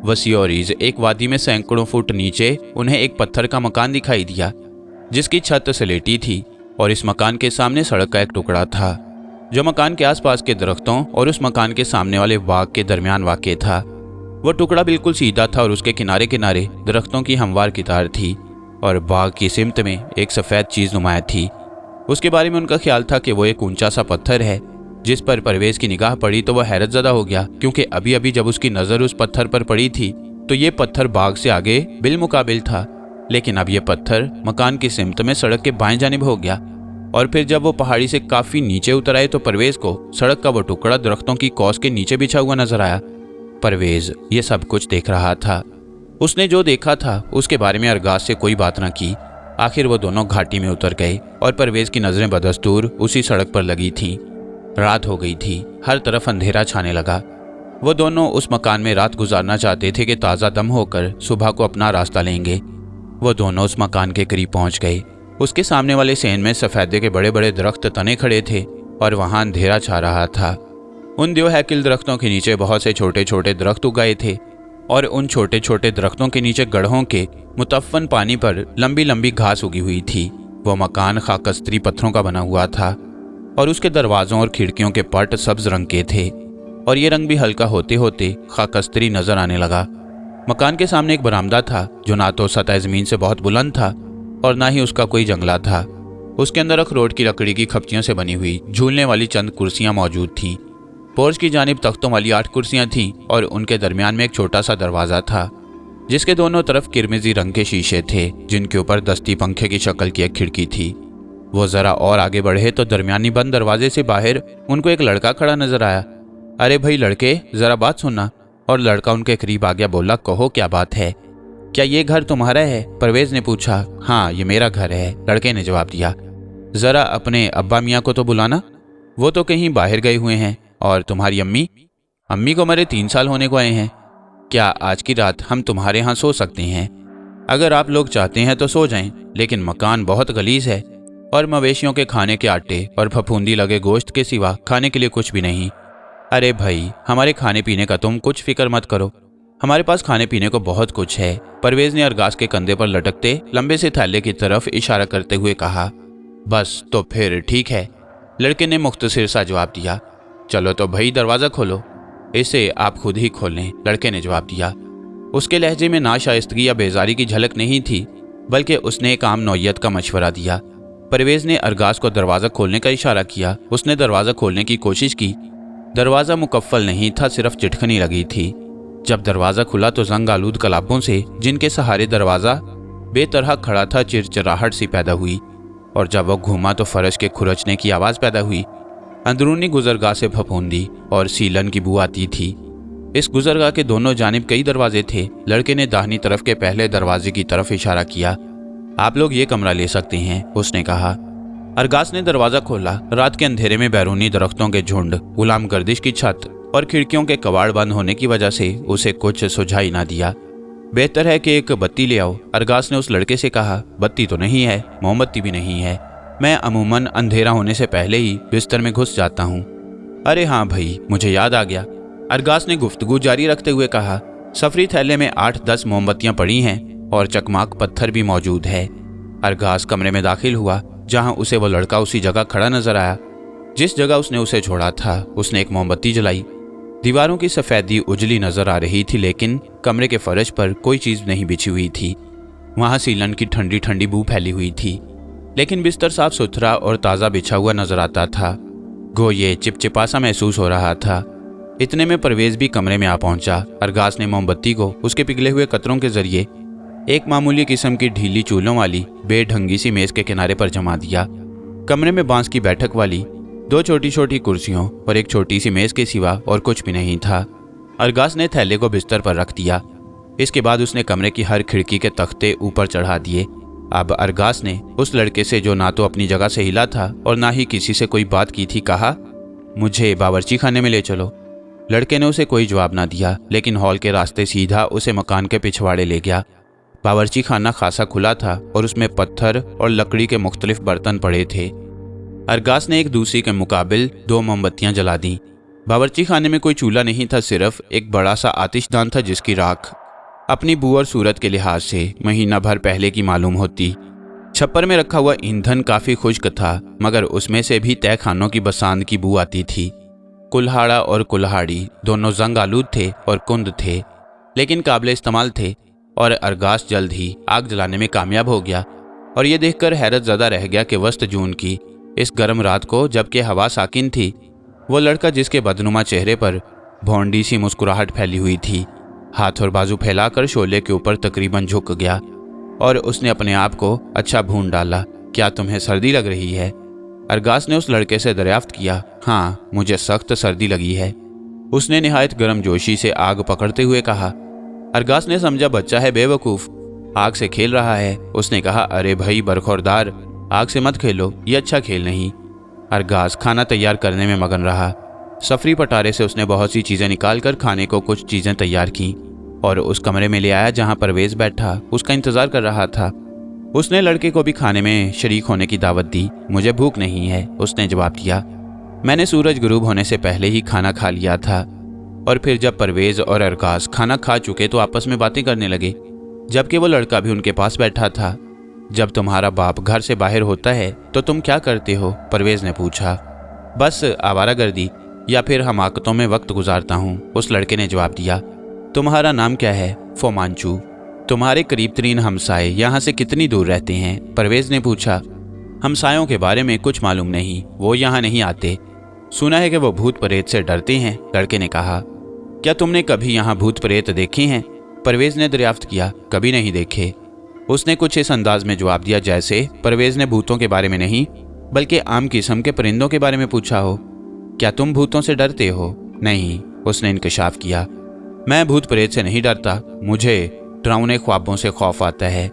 वसी और ईज़ एक वादी में सैकड़ों फुट नीचे उन्हें एक पत्थर का मकान दिखाई दिया, जिसकी छत स्लेटी थी और इस मकान के सामने सड़क का एक टुकड़ा था जो मकान के आसपास के दरख्तों और उस मकान के सामने वाले बाग के दरमियान वाक़े था। वो टुकड़ा बिल्कुल सीधा था और उसके किनारे किनारे दरख्तों की हमवार कितार थी और बाग की सिमत में एक सफ़ेद चीज़ नुमाया थी। उसके बारे में उनका ख्याल था कि वो एक ऊंचा सा पत्थर है। जिस पर परवेज की निगाह पड़ी तो वह हैरत ज़दा हो गया, क्योंकि अभी अभी जब उसकी नज़र उस पत्थर पर पड़ी थी तो ये पत्थर बाग से आगे बिलमुकाबिल था, लेकिन अब यह पत्थर मकान की सिमत में सड़क के बाएं जानिब हो गया। और फिर जब वो पहाड़ी से काफ़ी नीचे उतर आए तो परवेज को सड़क का वो टुकड़ा दरख्तों की कौस के नीचे बिछा हुआ नजर आया। परवेज ये सब कुछ देख रहा था। उसने जो देखा था उसके बारे में अरगास से कोई बात न की। आखिर वो दोनों घाटी में उतर गए और परवेज की नज़रें बदस्तूर उसी सड़क पर लगी थीं। रात हो गई थी, हर तरफ अंधेरा छाने लगा। वो दोनों उस मकान में रात गुजारना चाहते थे कि ताज़ा दम होकर सुबह को अपना रास्ता लेंगे। वो दोनों उस मकान के करीब पहुंच गए। उसके सामने वाले सेन में सफ़ेदे के बड़े बड़े दरख्त तने खड़े थे और वहाँ अंधेरा छा रहा था। उन दो हैकिल दरख्तों के नीचे बहुत से छोटे छोटे दरख्त उगाए थे और उन छोटे छोटे दरख्तों के नीचे गढ़ों के मुतफ़न पानी पर लंबी लंबी घास उगी हुई थी। वो मकान खाकस्तरी पत्थरों का बना हुआ था और उसके दरवाज़ों और खिड़कियों के पट सब्ज रंग के थे और ये रंग भी हल्का होते होते खाकस्तरी नजर आने लगा। मकान के सामने एक बरामदा था जो ना तो सतह ज़मीन से बहुत बुलंद था और ना ही उसका कोई जंगला था। उसके अंदर अखरोट की लकड़ी की खपचियों से बनी हुई झूलने वाली चंद कुर्सियां मौजूद थीं। पोर्च की जानिब तख्तों वाली 8 कुर्सियां थीं और उनके दरमियान में एक छोटा सा दरवाज़ा था जिसके दोनों तरफ किरमिजी रंग के शीशे थे, जिनके ऊपर दस्ती पंखे की शक्ल की एक खिड़की थी। वो ज़रा और आगे बढ़े तो दरमियानी बंद दरवाजे से बाहर उनको एक लड़का खड़ा नजर आया। अरे भाई लड़के, ज़रा बात सुनना। और लड़का उनके करीब आ गया, बोला, कहो क्या बात है? क्या ये घर तुम्हारा है? परवेज़ ने पूछा। हाँ, ये मेरा घर है, लड़के ने जवाब दिया। ज़रा अपने अब्बा मियाँ को तो बुलाना, वो तो कहीं बाहर गए हुए हैं। और तुम्हारी अम्मी? अम्मी को मरे 3 साल होने को आए हैं। क्या आज की रात हम तुम्हारे यहाँ सो सकते हैं? अगर आप लोग चाहते हैं तो सो जाएं, लेकिन मकान बहुत गलीज है और मवेशियों के खाने के आटे और फफूंदी लगे गोश्त के सिवा खाने के लिए कुछ भी नहीं। अरे भाई, हमारे खाने पीने का तुम कुछ फिक्र मत करो, हमारे पास खाने पीने को बहुत कुछ है। परवेज़ ने अरगास के कंधे पर लटकते लंबे से थैले की तरफ इशारा करते हुए कहा। बस तो फिर ठीक है, लड़के ने मुख्तसर सा जवाब दिया। चलो तो भाई दरवाज़ा खोलो, इसे आप खुद ही खोल लें, लड़के ने जवाब दिया। उसके लहजे में नाशाइस्तगी या बेजारी की झलक नहीं थी, बल्कि उसने एक आम नौयत का मशवरा दिया। परवेज़ ने अरगास को दरवाज़ा खोलने का इशारा किया। उसने दरवाज़ा खोलने की कोशिश की। दरवाज़ा मुकफ्फल नहीं था, सिर्फ चिटखनी लगी थी। जब दरवाज़ा खुला तो जंग आलूद कलाबों से, जिनके सहारे दरवाज़ा बेतरह खड़ा था, चिरचिराहट सी पैदा हुई। और जब वो घूमा तो फर्श के खुरचने की आवाज़ पैदा हुई। अंदरूनी गुजरगाह से फफूंदी और सीलन की बू आती थी। इस गुजरगाह के दोनों जानिब कई दरवाजे थे। लड़के ने दाहिनी तरफ के पहले दरवाजे की तरफ इशारा किया। आप लोग ये कमरा ले सकते हैं, उसने कहा। अरगास ने दरवाज़ा खोला। रात के अंधेरे में बैरूनी दरख्तों के झुंड, गुलाम गर्दिश की छत और खिड़कियों के कबाड़ बंद होने की वजह से उसे कुछ सुझाई ना दिया। बेहतर है कि एक बत्ती ले आओ, अरगास ने उस लड़के से कहा। बत्ती तो नहीं है, मोमबत्ती भी नहीं है। मैं अमूमन अंधेरा होने से पहले ही बिस्तर में घुस जाता हूँ। अरे हाँ भाई, मुझे याद आ गया, अरगास ने गुफ्तगू जारी रखते हुए कहा। सफरी थैले में 8-10 मोमबत्तियां पड़ी हैं और चकमाक पत्थर भी मौजूद है। अरगास कमरे में दाखिल हुआ जहां उसे वो लड़का उसी जगह खड़ा नजर आया जिस जगह उसने उसे छोड़ा था। उसने एक मोमबत्ती जलाई। दीवारों की सफ़ेदी उजली नजर आ रही थी, लेकिन कमरे के फर्श पर कोई चीज़ नहीं बिछी हुई थी। वहाँ सीलन की ठंडी ठंडी बू फैली हुई थी, लेकिन बिस्तर साफ सुथरा और ताज़ा बिछा हुआ नजर आता था। गोये चिपचिपा सा महसूस हो रहा था। इतने में परवेज़ भी कमरे में आ पहुंचा। अरगास ने मोमबत्ती को उसके पिघले हुए कतरों के जरिए एक मामूली किस्म की ढीली चूल्हों वाली बेढंगी सी मेज़ के किनारे पर जमा दिया। कमरे में बांस की बैठक वाली 2 छोटी छोटी कुर्सियों और एक छोटी सी मेज़ के सिवा और कुछ भी नहीं था। अरगास ने थैले को बिस्तर पर रख दिया। इसके बाद उसने कमरे की हर खिड़की के तख्ते ऊपर चढ़ा दिए। अब अरगास ने उस लड़के से, जो ना तो अपनी जगह से हिला था और ना ही किसी से कोई बात की थी, कहा, मुझे बावर्ची खाने में ले चलो। लड़के ने उसे कोई जवाब ना दिया, लेकिन हॉल के रास्ते सीधा उसे मकान के पिछवाड़े ले गया। बावर्ची खाना खासा खुला था और उसमें पत्थर और लकड़ी के मुख्तलिफ बर्तन पड़े थे। अरगास ने एक दूसरी के मुकाबिल 2 मोमबत्तियां जला दी। बावर्ची खाने में कोई चूल्हा नहीं था, सिर्फ एक बड़ा सा आतिशदान था जिसकी राख अपनी बू और सूरत के लिहाज से महीना भर पहले की मालूम होती। छप्पर में रखा हुआ ईंधन काफ़ी खुश्क था, मगर उसमें से भी तय खानों की बसांद की बू आती थी। कुल्हाड़ा और कुल्हाड़ी दोनों जंग आलूद थे और कुंद थे, लेकिन काबिल इस्तेमाल थे। और अरगास जल्द ही आग जलाने में कामयाब हो गया और ये देखकर हैरत ज़दा रह गया कि वस्त जून की इस गर्म रात को, जबकि हवा साकिन थी, वो लड़का जिसके बदनुमा चेहरे पर भौंडी सी मुस्कुराहट फैली हुई थी, हाथ और बाजू फैलाकर शोले के ऊपर तकरीबन झुक गया और उसने अपने आप को अच्छा भून डाला। क्या तुम्हें सर्दी लग रही है? अरगास ने उस लड़के से दरियाफ्त किया। हाँ, मुझे सख्त सर्दी लगी है, उसने निहायत गर्मजोशी से आग पकड़ते हुए कहा। अरगास ने समझा बच्चा है बेवकूफ़, आग से खेल रहा है। उसने कहा, अरे भाई बरखौरदार, आग से मत खेलो, ये अच्छा खेल नहीं। अरगास खाना तैयार करने में मगन रहा। सफरी पटारे से उसने बहुत सी चीज़ें निकाल कर खाने को कुछ चीज़ें तैयार की और उस कमरे में ले आया जहाँ परवेज़ बैठा उसका इंतज़ार कर रहा था। उसने लड़के को भी खाने में शरीक होने की दावत दी। मुझे भूख नहीं है, उसने जवाब दिया। मैंने सूरज गुरूब होने से पहले ही खाना खा लिया था। और फिर जब परवेज़ और अरगास खाना खा चुके तो आपस में बातें करने लगे, जबकि वो लड़का भी उनके पास बैठा था। जब तुम्हारा बाप घर से बाहर होता है तो तुम क्या करते हो? परवेज़ ने पूछा। बस आवारागर्दी या फिर हमाकतों में वक्त गुजारता हूँ, उस लड़के ने जवाब दिया। तुम्हारा नाम क्या है? फोमांचू। तुम्हारे करीब तरीन हमसाए यहाँ से कितनी दूर रहते हैं? परवेज़ ने पूछा। हमसायों के बारे में कुछ मालूम नहीं, वो यहाँ नहीं आते। सुना है कि वो भूत प्रेत से डरते हैं, लड़के ने कहा। क्या तुमने कभी यहाँ भूत प्रेत देखे हैं? परवेज ने दरियाफ्त किया। कभी नहीं देखे, उसने कुछ इस अंदाज में जवाब दिया जैसे परवेज ने भूतों के बारे में नहीं बल्कि आम किस्म के परिंदों के बारे में पूछा हो। क्या तुम भूतों से डरते हो? नहीं, उसने इंकशाफ किया। मैं भूत प्रेत से नहीं डरता, मुझे डरावने ख्वाबों से खौफ आता है।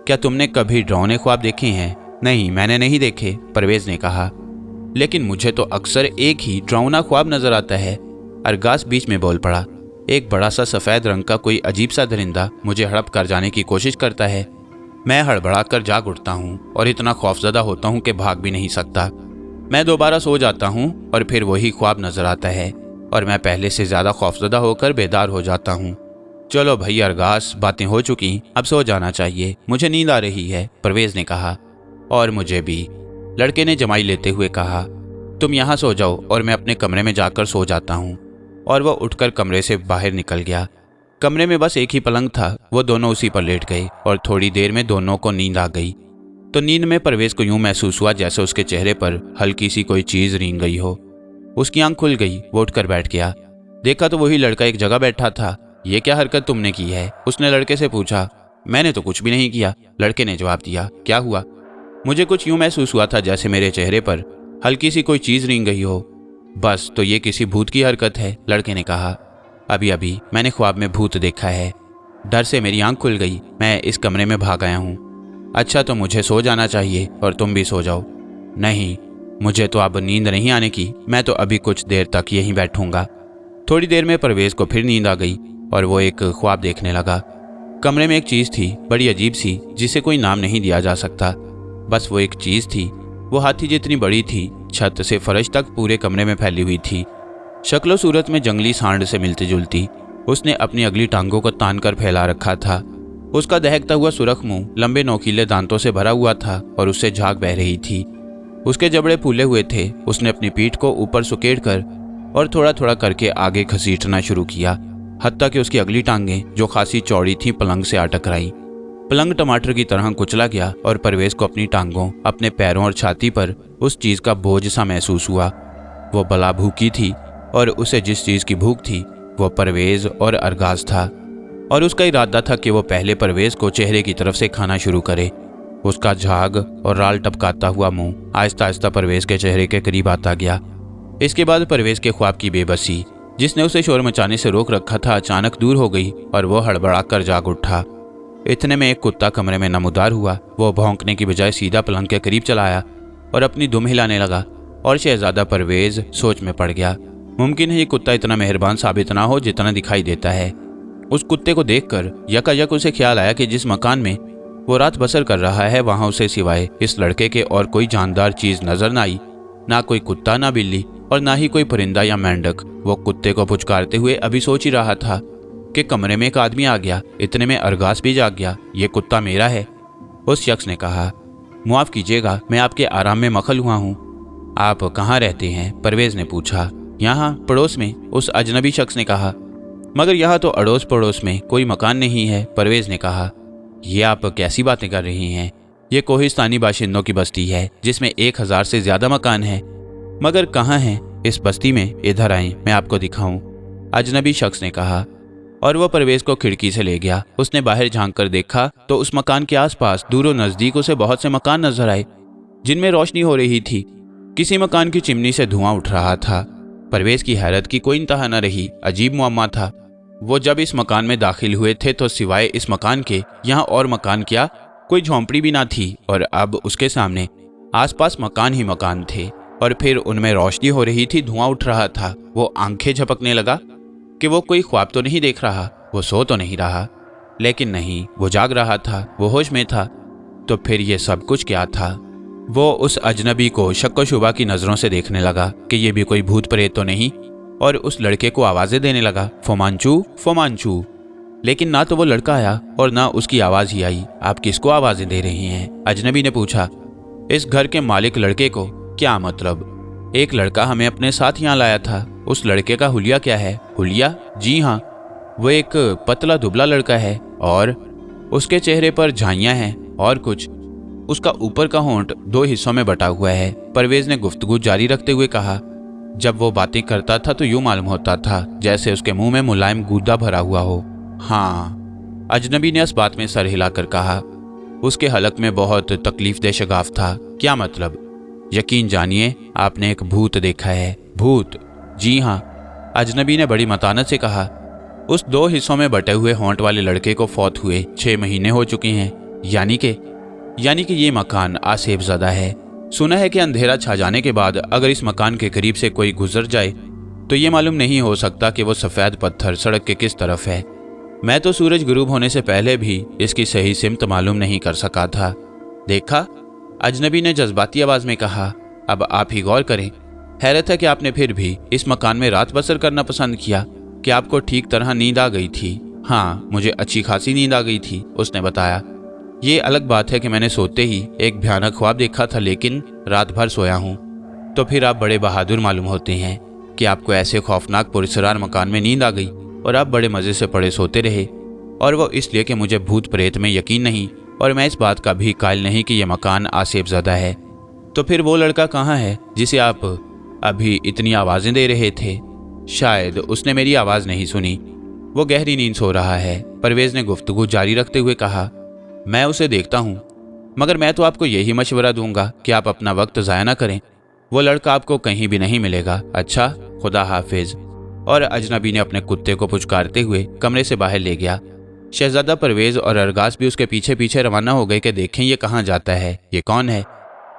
क्या तुमने कभी डरावने ख्वाब देखे हैं? नहीं, मैंने नहीं देखे, परवेज ने कहा। लेकिन मुझे तो अक्सर एक ही डरावना ख्वाब नजर आता है। अरगास बीच में बोल पड़ा। एक बड़ा सा सफ़ेद रंग का कोई अजीब सा दरिंदा मुझे हड़प कर जाने की कोशिश करता है। मैं हड़बड़ा कर जाग उठता हूँ और इतना खौफजदा होता हूँ कि भाग भी नहीं सकता। मैं दोबारा सो जाता हूँ और फिर वही ख्वाब नजर आता है और मैं पहले से ज़्यादा खौफजदा होकर बेदार हो जाता हूँ। चलो भाई अरगास, बातें हो चुकी, अब सो जाना चाहिए, मुझे नींद आ रही है, परवेज ने कहा। और मुझे भी, लड़के ने जमाई लेते हुए कहा। तुम यहाँ सो जाओ और मैं अपने कमरे में जाकर सो जाता हूँ। और वह उठकर कमरे से बाहर निकल गया। कमरे में बस एक ही पलंग था, वो दोनों उसी पर लेट गए और थोड़ी देर में दोनों को नींद आ गई। तो नींद में परवेज को यूं महसूस हुआ जैसे उसके चेहरे पर हल्की सी कोई चीज रेंग गई हो। उसकी आंख खुल गई, वो उठकर बैठ गया। देखा तो वही लड़का एक जगह बैठा था। ये क्या हरकत तुमने की है? उसने लड़के से पूछा। मैंने तो कुछ भी नहीं किया, लड़के ने जवाब दिया। क्या हुआ? मुझे कुछ यूं महसूस हुआ था जैसे मेरे चेहरे पर हल्की सी कोई चीज रेंग गई हो। बस, तो ये किसी भूत की हरकत है, लड़के ने कहा। अभी अभी मैंने ख्वाब में भूत देखा है। डर से मेरी आंख खुल गई, मैं इस कमरे में भाग आया हूँ। अच्छा, तो मुझे सो जाना चाहिए और तुम भी सो जाओ। नहीं, मुझे तो अब नींद नहीं आने की, मैं तो अभी कुछ देर तक यहीं बैठूंगा। थोड़ी देर में परवेज को फिर नींद आ गई और वो एक ख्वाब देखने लगा। कमरे में एक चीज़ थी, बड़ी अजीब सी, जिसे कोई नाम नहीं दिया जा सकता। बस वो एक चीज़ थी। वो हाथी जितनी बड़ी थी, छत से फर्श तक पूरे कमरे में फैली हुई थी। शक्लो सूरत में जंगली सांड से मिलती जुलती। उसने अपनी अगली टांगों को तान कर फैला रखा था। उसका दहकता हुआ सुरख मुंह लंबे नोकीले दांतों से भरा हुआ था और उससे झाग बह रही थी। उसके जबड़े फूले हुए थे। उसने अपनी पीठ को ऊपर सुकेड़ कर और थोड़ा थोड़ा करके आगे घसीटना शुरू किया, हत्ता कि उसकी अगली टांगें जो खासी चौड़ी थीं पलंग से आ टकराई। पलंग टमाटर की तरह कुचला गया और परवेज को अपनी टांगों, अपने पैरों और छाती पर उस चीज का बोझ सा महसूस हुआ। वो बला भूखी थी और उसे जिस चीज की भूख थी वो परवेज और अरगाज था। और उसका इरादा था कि वो पहले परवेज को चेहरे की तरफ से खाना शुरू करे। उसका झाग और राल टपकाता हुआ मुंह आहिस्ता आहिस्ता परवेज के चेहरे के करीब आता गया। इसके बाद परवेज के ख्वाब की बेबसी, जिसने उसे शोर मचाने से रोक रखा था, अचानक दूर हो गई और वो हड़बड़ा कर जाग उठा। इतने में एक कुत्ता कमरे में नमूदार हुआ। वो भौंकने की बजाय सीधा पलंग के करीब चला आया और अपनी दुम हिलाने लगा और शहजादा परवेज सोच में पड़ गया। मुमकिन है ये कुत्ता इतना मेहरबान साबित ना हो जितना दिखाई देता है। उस कुत्ते को देखकर यकायक उसे ख्याल आया कि जिस मकान में वो रात बसर कर रहा है वहां उसे सिवाय इस लड़के के और कोई जानदार चीज नजर न आई। ना कोई कुत्ता, ना बिल्ली और ना ही कोई परिंदा या मेंढक। वो कुत्ते को पुचकारते हुए अभी सोच ही रहा था कि कमरे में एक आदमी आ गया। इतने में अरगास भी जाग गया। ये कुत्ता मेरा है, उस शख्स ने कहा। मुआफ कीजिएगा, मैं आपके आराम में मखल हुआ हूँ। आप कहाँ रहते हैं? परवेज ने पूछा। यहाँ पड़ोस में, उस अजनबी शख्स ने कहा। मगर यहाँ तो अड़ोस पड़ोस में कोई मकान नहीं है, परवेज ने कहा। ये आप कैसी बातें कर रही हैं? ये कोहिस्तानी बाशिंदों की बस्ती है जिसमें 1000 से ज्यादा मकान हैं। मगर कहाँ हैं इस बस्ती में? इधर आएं, मैं आपको दिखाऊं, अजनबी शख्स ने कहा। और वह परवेज को खिड़की से ले गया। उसने बाहर झांक कर देखा तो उस मकान के आसपास दूरों नजदीक उसे बहुत से मकान नजर आए जिनमें रोशनी हो रही थी। किसी मकान की चिमनी से धुआं उठ रहा था। परवेज की हैरत की कोई इंतहा न रही। अजीब मुअम्मा था। वो जब इस मकान में दाखिल हुए थे तो सिवाय इस मकान के यहाँ और मकान क्या, कोई झोंपड़ी भी ना थी। और अब उसके सामने आसपास मकान ही मकान थे और फिर उनमें रोशनी हो रही थी, धुआं उठ रहा था। वो आंखें झपकने लगा कि वो कोई ख्वाब तो नहीं देख रहा, वो सो तो नहीं रहा। लेकिन नहीं, वो जाग रहा था, वो होश में था। तो फिर ये सब कुछ क्या था? वो उस अजनबी को शक्को शुबा की नज़रों से देखने लगा कि ये भी कोई भूत प्रेत तो नहीं, और उस लड़के को आवाज़ें देने लगा, फोमांचू फोमांचू। लेकिन ना तो वो लड़का आया और ना उसकी आवाज़ ही आई। आप किसको आवाज़ें दे रही हैं? अजनबी ने पूछा। इस घर के मालिक लड़के को। क्या मतलब? एक लड़का हमें अपने साथ यहाँ लाया था। उस लड़के का हुलिया क्या है? हुलिया? जी हाँ, वो एक पतला दुबला लड़का है और उसके चेहरे पर झाइयाँ हैं और कुछ। उसका ऊपर का होंठ 2 हिस्सों में बटा हुआ है। परवेज ने गुफ्तगू जारी रखते हुए कहा, जब वो बातें करता था तो यूं मालूम होता था जैसे उसके मुंह में मुलायम गूदा भरा हुआ हो। हाँ, अजनबी ने इस बात में सर हिलाकर कहा। उसके हलक में बहुत तकलीफ दे शगाफ था। क्या मतलब? यकीन जानिए, आपने एक भूत देखा है। भूत? जी हाँ, अजनबी ने बड़ी मतानत से कहा। उस 2 हिस्सों में बटे हुए होंठ वाले लड़के को फौत हुए 6 महीने हो चुके हैं। यानी कि ये मकान आसेब ज़दा है। सुना है कि अंधेरा छा जाने के बाद अगर इस मकान के करीब से कोई गुजर जाए तो ये मालूम नहीं हो सकता कि वो सफ़ेद पत्थर सड़क के किस तरफ है। मैं तो सूरज गुरूब होने से पहले भी इसकी सही सिमत मालूम नहीं कर सका था। देखा? अजनबी ने जज्बाती आवाज़ में कहा। अब आप ही गौर करें। हैरत है कि आपने फिर भी इस मकान में रात बसर करना पसंद किया। कि आपको ठीक तरह नींद आ गई थी? हाँ, मुझे अच्छी खासी नींद आ गई थी, उसने बताया। ये अलग बात है कि मैंने सोते ही एक भयानक ख्वाब देखा था, लेकिन रात भर सोया हूँ। तो फिर आप बड़े बहादुर मालूम होते हैं कि आपको ऐसे खौफनाक पुरस्कार मकान में नींद आ गई और आप बड़े मज़े से पड़े सोते रहे। और वो इसलिए कि मुझे भूत प्रेत में यकीन नहीं और मैं इस बात का भी कायल नहीं कि यह मकान आसेब ज़दा है। तो फिर वो लड़का कहाँ है जिसे आप अभी इतनी आवाज़ें दे रहे थे? शायद उसने मेरी आवाज़ नहीं सुनी। वो गहरी नींद सो रहा है, परवेज़ ने गुफ्तगू जारी रखते हुए कहा। मैं उसे देखता हूँ, मगर मैं तो आपको यही मशवरा दूंगा कि आप अपना वक्त ज़ाया ना करें। वो लड़का आपको कहीं भी नहीं मिलेगा। अच्छा, खुदा हाफिज। और अजनबी ने अपने कुत्ते को पुचकारते हुए कमरे से बाहर ले गया। शहजादा परवेज़ और अरगास भी उसके पीछे पीछे रवाना हो गए कि देखें ये कहाँ जाता है, ये कौन है।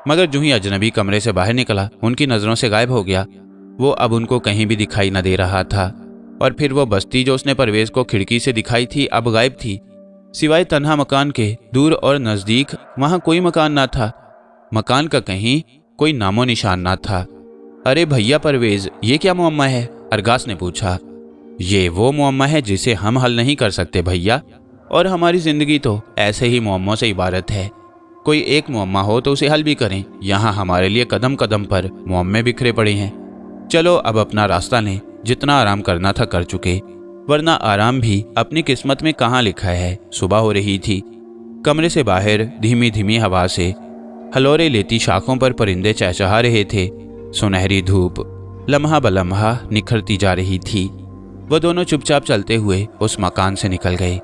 मगर जो ही अजनबी कमरे से बाहर निकला उनकी नज़रों से गायब हो गया। वो अब उनको कहीं भी दिखाई न दे रहा था। और फिर वो बस्ती जो उसने परवेज़ को खिड़की से दिखाई थी अब गायब थी। सिवाय तन्हा मकान के दूर और नज़दीक वहाँ कोई मकान ना था। मकान का कहीं कोई नामो निशान ना था। अरे भैया परवेज़, ये क्या मुअम्मा है? अरगास ने पूछा। ये वो मुअम्मा है जिसे हम हल नहीं कर सकते भैया, और हमारी ज़िंदगी तो ऐसे ही मुअम्मों से इबारत है। कोई एक मुअम्मा हो तो उसे हल भी करें। यहाँ हमारे लिए कदम कदम पर मुअम्मे बिखरे पड़े हैं। चलो अब अपना रास्ता लें। जितना आराम करना था कर चुके, वरना आराम भी अपनी किस्मत में कहाँ लिखा है। सुबह हो रही थी। कमरे से बाहर धीमी धीमी हवा से हलोरे लेती शाखों पर परिंदे चहचहा रहे थे। सुनहरी धूप लम्हा बलम्हा निखरती जा रही थी। वो दोनों चुपचाप चलते हुए उस मकान से निकल गए।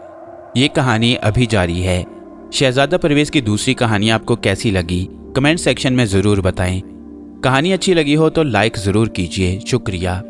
ये कहानी अभी जारी है। शहजादा परवेज़ की दूसरी कहानी आपको कैसी लगी कमेंट सेक्शन में ज़रूर बताएं। कहानी अच्छी लगी हो तो लाइक ज़रूर कीजिए। शुक्रिया।